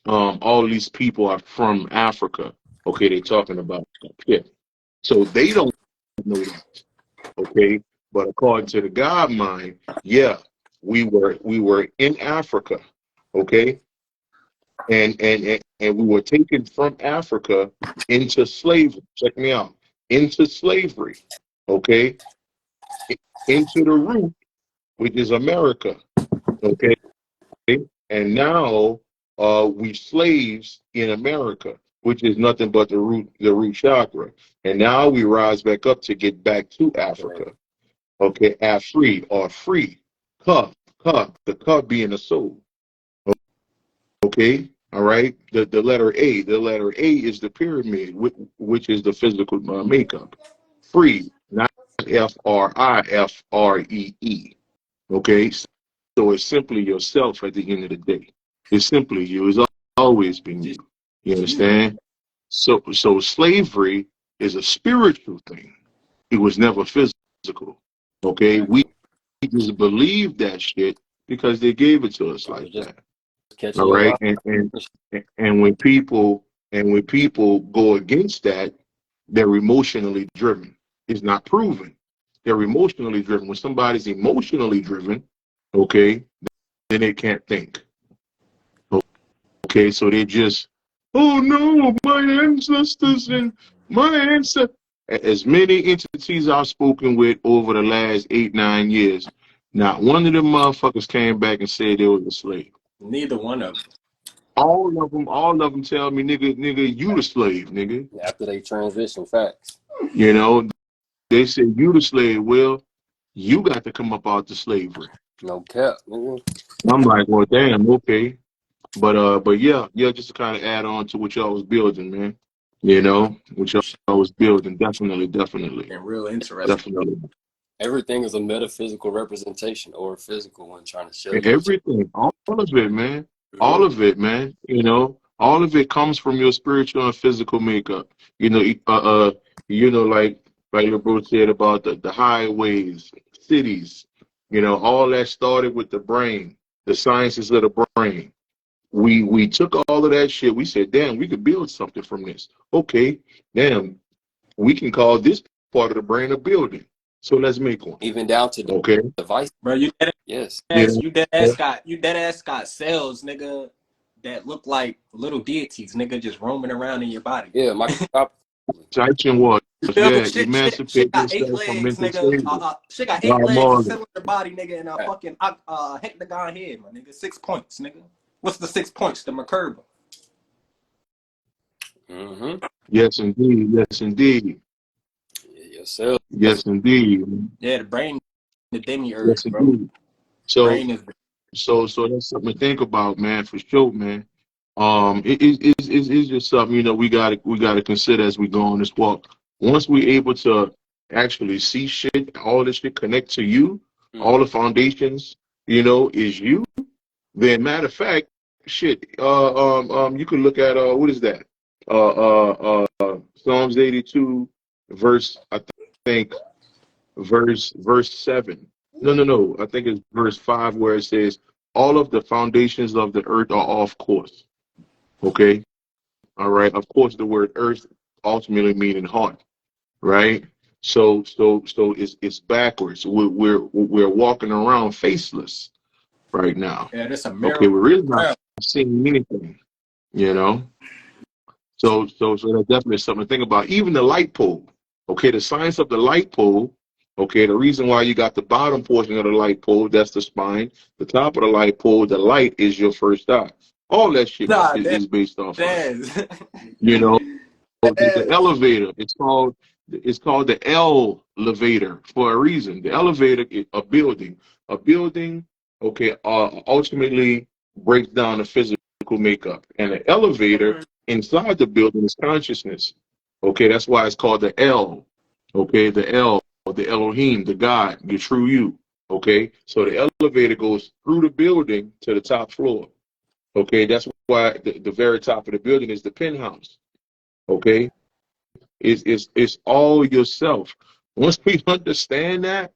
all these people are from Africa, okay, they're talking about yeah. So they don't know that. Okay, but according to the God mind, yeah, we were in Africa, okay, and we were taken from Africa into slavery. Check me out, into slavery, okay, into the root, which is America, okay, and now we slaves in America, which is nothing but the root chakra, and now we rise back up to get back to Africa. Okay, free or free. The ka being the soul. Okay, all right. The letter A. The letter A is the pyramid, which is the physical makeup. Free, not FREE. Okay, so it's simply yourself at the end of the day. It's simply you. It's always been you. You understand? So slavery is a spiritual thing. It was never physical. Okay, we just believe that shit because they gave it to us like Just that. catching All your right, vibe. and when people go against that, they're emotionally driven. It's not proven. They're emotionally driven. When somebody's emotionally driven, okay, then they can't think. Okay, so they just, oh no, my ancestors and my ancestors. As many entities I've spoken with over the last 8-9 years, not one of them motherfuckers came back and said they was a slave. Neither one of them. All of them tell me, nigga, you the slave, nigga. After they transition, facts. You know, they say you the slave. Well, you got to come up out the slavery. No cap, nigga. I'm like, well, damn, okay. But yeah, just to kind of add on to what y'all was building, man. You know, what y'all was building, definitely. And real interesting. Definitely. Everything is a metaphysical representation or a physical one trying to show you. Everything, all of it, man. All of it, man. You know, all of it comes from your spiritual and physical makeup. You know, like your bro said about the highways, cities. You know, all that started with the brain, the sciences of the brain. We took all of that shit. We said, damn, we could build something from this. Okay, damn, we can call this part of the brain a building. So let's make one. Even down to the device. Bro, you dead ass got cells, nigga, that look like little deities, nigga, just roaming around in your body. Yeah, Section was, Shit got 8 yourself from legs, mental nigga. slavery. Shit got 8 legs, a cylinder body, nigga, and a fucking hectagon head, my nigga. 6 points, nigga. What's the 6 points? The Merkaba. Mm-hmm. Yes, indeed. Yourself. Yes, indeed. Yeah, the brain, the demiurge, Yes, bro. indeed. So, Brain is so that's something to think about, man, for sure, man. It's just something, you know, we gotta consider as we go on this walk. Once we're able to actually see shit, all this shit connect to you, all the foundations, you know, is you. Then, matter of fact, shit, you can look at what is that? Psalms 82, I think, verse 7. No. I think it's verse 5 where it says, all of the foundations of the earth are off course. Okay? All right. Of course, the word earth ultimately meaning heart, right? So it's backwards. We're walking around faceless right now. yeah, that's a Okay, mirror. we're really not seeing anything, you know. So that definitely is something to think about. Even the light pole. Okay, the science of the light pole. Okay, the reason why you got the bottom portion of the light pole, that's the spine. The top of the light pole, the light is your first eye. All that shit Nah, is based off of. that's You know, the elevator. It's called the elevator for a reason. The elevator is a building. A building, okay, ultimately breaks down the physical makeup, and the elevator inside the building is consciousness. Okay, that's why it's called the L. Okay, the L, the Elohim, the God, the true you. Okay, so the elevator goes through the building to the top floor. Okay, that's why the very top of the building is the penthouse. Okay, it's all yourself. Once we understand that,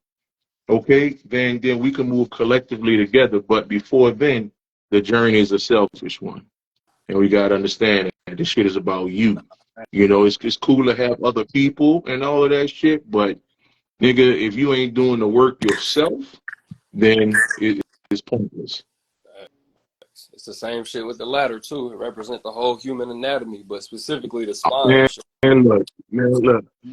okay, then we can move collectively together. But before then, the journey is a selfish one, and we gotta understand that this shit is about you. You know, it's cool to have other people and all of that shit, but nigga, if you ain't doing the work yourself, then it's pointless. It's the same shit with the ladder too. It represents the whole human anatomy, but specifically the spine. Man, look,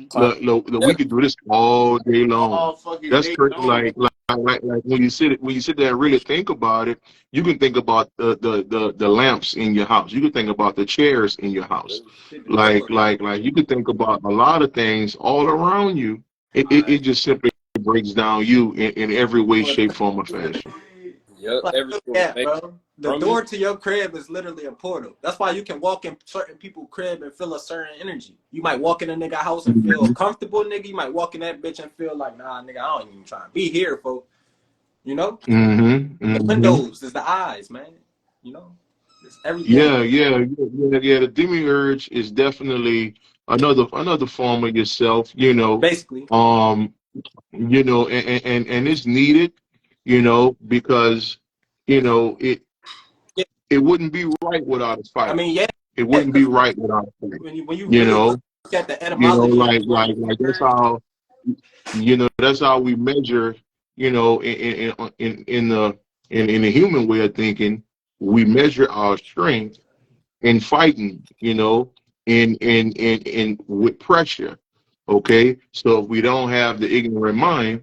Climb look, we together. could do this all day long. All fucking That's day crazy. long. Like when you sit there and really think about it, you can think about the lamps in your house. You can think about the chairs in your house. Like you could think about a lot of things all around you. It just simply breaks down you in every way, shape, form, or fashion. Yep, like, look everything is at, made bro. The from door it. to your crib is literally a portal. That's why you can walk in certain people's crib and feel a certain energy. You might walk in a nigga house and feel Mm-hmm. comfortable, nigga. You might walk in that bitch and feel like, nah, nigga, I don't even try to be here, folks. You know? Mm-hmm. The Mm-hmm. windows is the eyes, man. You know? It's everything. Yeah. The demiurge is definitely another form of yourself. Basically. Um, and it's needed, because it Yeah. it wouldn't be right without a I fight. mean, yeah, It wouldn't be because right without a fight. when you You really look know, at the etymology of the that's word, how that's how we measure. In the human way of thinking, we measure our strength in fighting, in with pressure. Okay, so if we don't have the ignorant mind,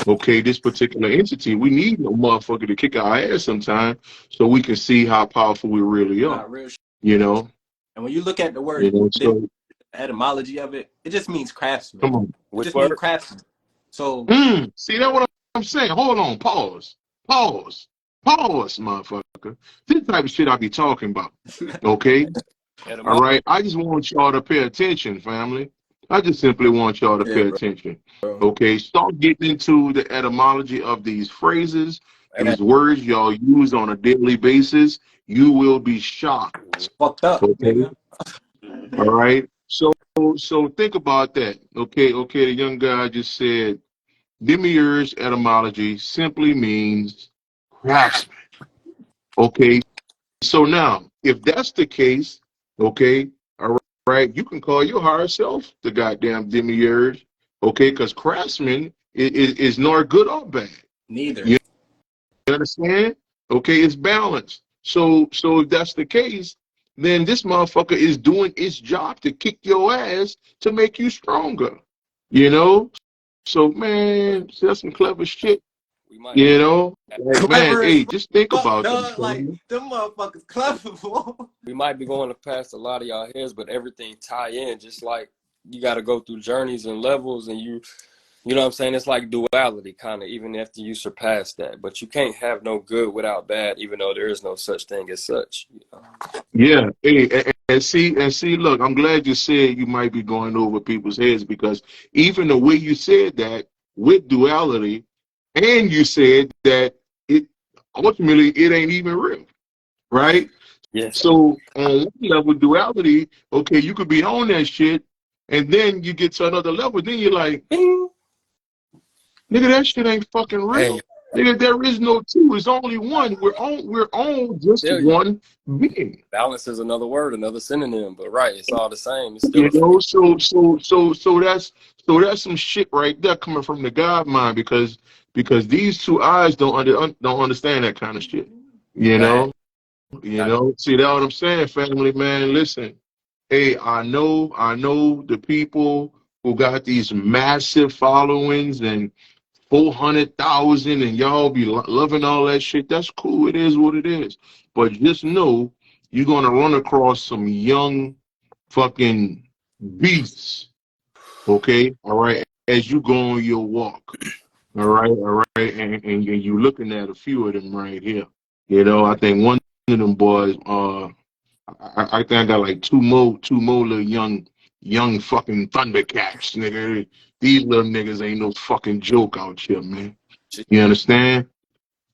okay, this particular entity, we need a motherfucker to kick our ass sometime so we can see how powerful we really are. not real shit. You know, And when you look at the word, the So etymology of it, it just means craftsman. come on. It Which just means word? craftsman. So See that what I'm saying? Hold on, pause, motherfucker. This type of shit I be talking about. Okay. All Etymology. right. I just want y'all to pay attention, family. I just simply want y'all to yeah, pay attention. Okay. Start getting into the etymology of these phrases, bro. these words y'all use on a daily basis. You will be shocked. Fucked up, Okay. nigga. All right. So think about that. Okay. The young guy just said demiurge etymology simply means craftsman. Okay. So now, if that's the case, okay, all right, you can call your higher self the goddamn demiurge, okay, because craftsman is nor good or bad. Neither. You understand? Okay, it's balanced. So if that's the case, then this motherfucker is doing its job to kick your ass to make you stronger. You know? So man, that's some clever shit. We might be You know? Like man, Clever as hey, just think fuck, about that, dog. Like family. them motherfuckers clever, boy. we might be going past a lot of y'all heads, but everything tie in. Just like you got to go through journeys and levels, and you know what I'm saying? It's like duality, kind of. Even after you surpass that, but you can't have no good without bad, even though there is no such thing as such. Yeah, hey, and see, look, I'm glad you said you might be going over people's heads because even the way you said that with duality, and you said that it ultimately it ain't even real, right? Yes. So on one level, duality, okay, you could be on that shit, and then you get to another level, then you're like, Bing. nigga, that shit ain't fucking Hey, real. Nigga, there is no two. It's only one. We're on just tell you, one being. balance is another word, another synonym, but right, it's all the same. It's still You a know, so that's some shit right there coming from the God mind because these two eyes don't understand that kind of shit. You fact. know, See that what I'm saying, family man. Listen, hey, I know the people who got these massive followings and 400,000, and y'all be loving all that shit. That's cool. It is what it is. But just know you're gonna run across some young fucking beasts. Okay, all right. As you go on your walk, all right, and you looking at a few of them right here. You know, I think one of them boys. I think I got like two more little young fucking Thundercats, nigga. These little niggas ain't no fucking joke out here, man. You understand?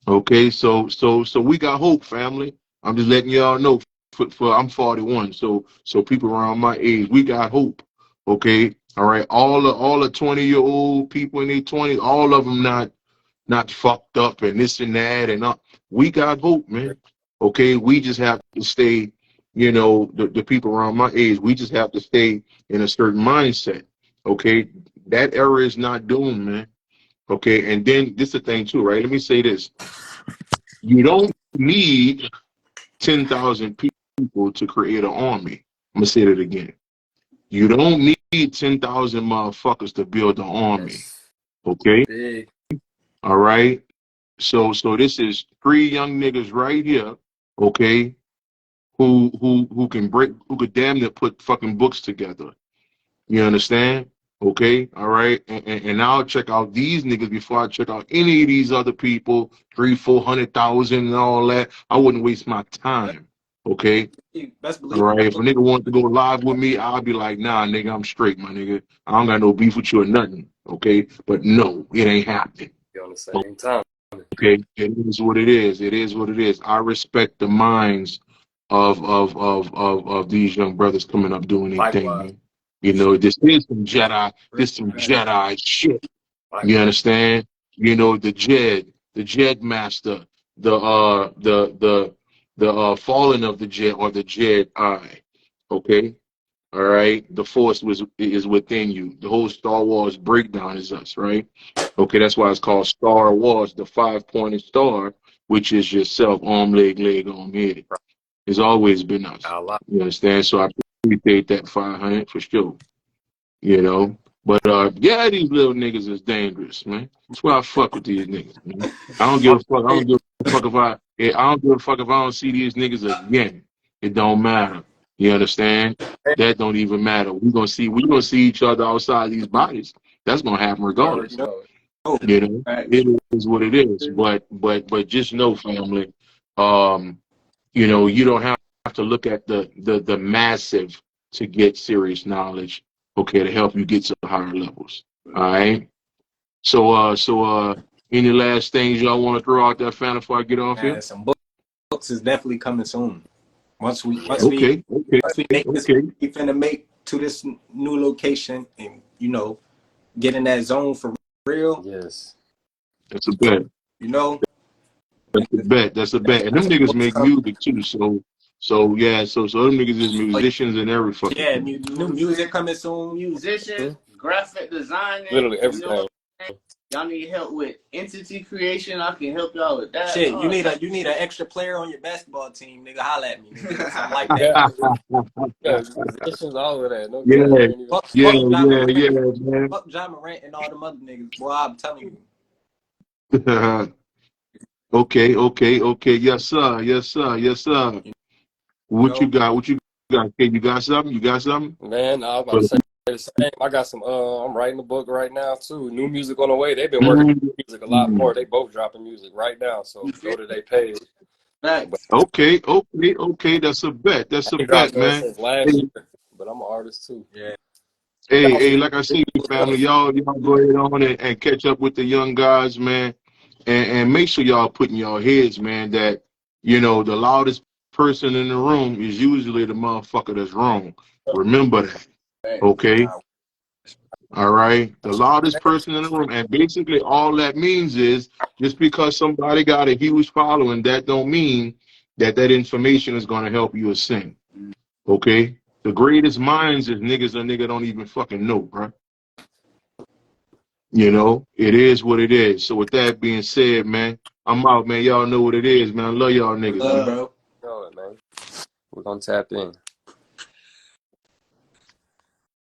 Okay, so we got hope, family. I'm just letting y'all know. For I'm 41, so people around my age, we got hope. Okay, all right. All the 20-year-old people in their 20s, all of them not fucked up and this and that and we got hope, man. Okay, we just have to stay. You know, the people around my age, we just have to stay in a certain mindset. Okay, that era is not doomed, man. Okay, and then this is the thing too, right? Let me say this: you don't need 10,000 people to create an army. I'm gonna say that again. You don't need 10,000 motherfuckers to build an army. Okay, Big. all right. So this is 3 young niggas right here. Okay, who could damn near put fucking books together. You understand? Okay, all right, and I'll check out these niggas before I check out any of these other people, 300,000-400,000 and all that. I wouldn't waste my time. Okay, Best all believe right. If a nigga wants to go live with me, I'll be like, nah, nigga, I'm straight, my nigga. I don't got no beef with you or nothing. Okay, but no, it ain't happening. Be on the same time. Okay, it is what it is. It is what it is. I respect the minds of these young brothers coming up doing their thing, man. You know, this is some Jedi shit. You understand? You know, the Jed Master, the falling of the Jed or the Jedi. Okay, all right. The Force is within you. The whole Star Wars breakdown is us, right? Okay, that's why it's called Star Wars, the 5-pointed star, which is yourself, arm, leg, arm, head. It's always been us. You understand? So I appreciate that 500 for sure. You know? But yeah, these little niggas is dangerous, man. That's why I fuck with these niggas, man. I don't give a fuck. I don't give a fuck if I don't see these niggas again. It don't matter. You understand? That don't even matter. We're gonna see each other outside these bodies. That's gonna happen regardless. You know, it is what it is. But just know, family, you know, you don't have to look at the massive to get serious knowledge, okay, to help you get to higher levels. All right. So any last things y'all want to throw out there, fan, before I get off here? some books is definitely coming soon. Once we make this, we finna make to this new location and, you know, get in that zone for real. Yes. That's a bet. You know? That's a bet. And them niggas make music too, so yeah, so them niggas is musicians and every fucking yeah, new music coming soon. Musicians, graphic designing, literally everything. You know, y'all need help with entity creation, I can help y'all with that. Shit, you need an extra player on your basketball team, nigga. Holla at me, nigga. Something like that. Yeah, musicians, all of that. No man. Fuck John Morant and all them other niggas. Boy, I'm telling you. Okay. Yes, sir. What you got? Okay, you got something? Man, I was about to say the same. I got some. I'm writing a book right now too. New music on the way. They've been working on music a lot more. They both dropping music right now. So go to their page. Okay. That's a bet, man. Since last year, but I'm an artist too. Yeah. Hey, like I say, family, y'all go ahead on and catch up with the young guys, man. And make sure y'all put in y'all heads, man, that, you know, the loudest person in the room is usually the motherfucker that's wrong. Remember that. Okay? All right? The loudest person in the room. And basically all that means is just because somebody got a huge following, that don't mean that information is going to help you ascend. Okay? The greatest minds is niggas a nigga don't even fucking know, bro. You know, it is what it is. So with that being said, man, I'm out, man. Y'all know what it is, man. I love y'all niggas, man. Bro. Know it, man. We're gonna tap in.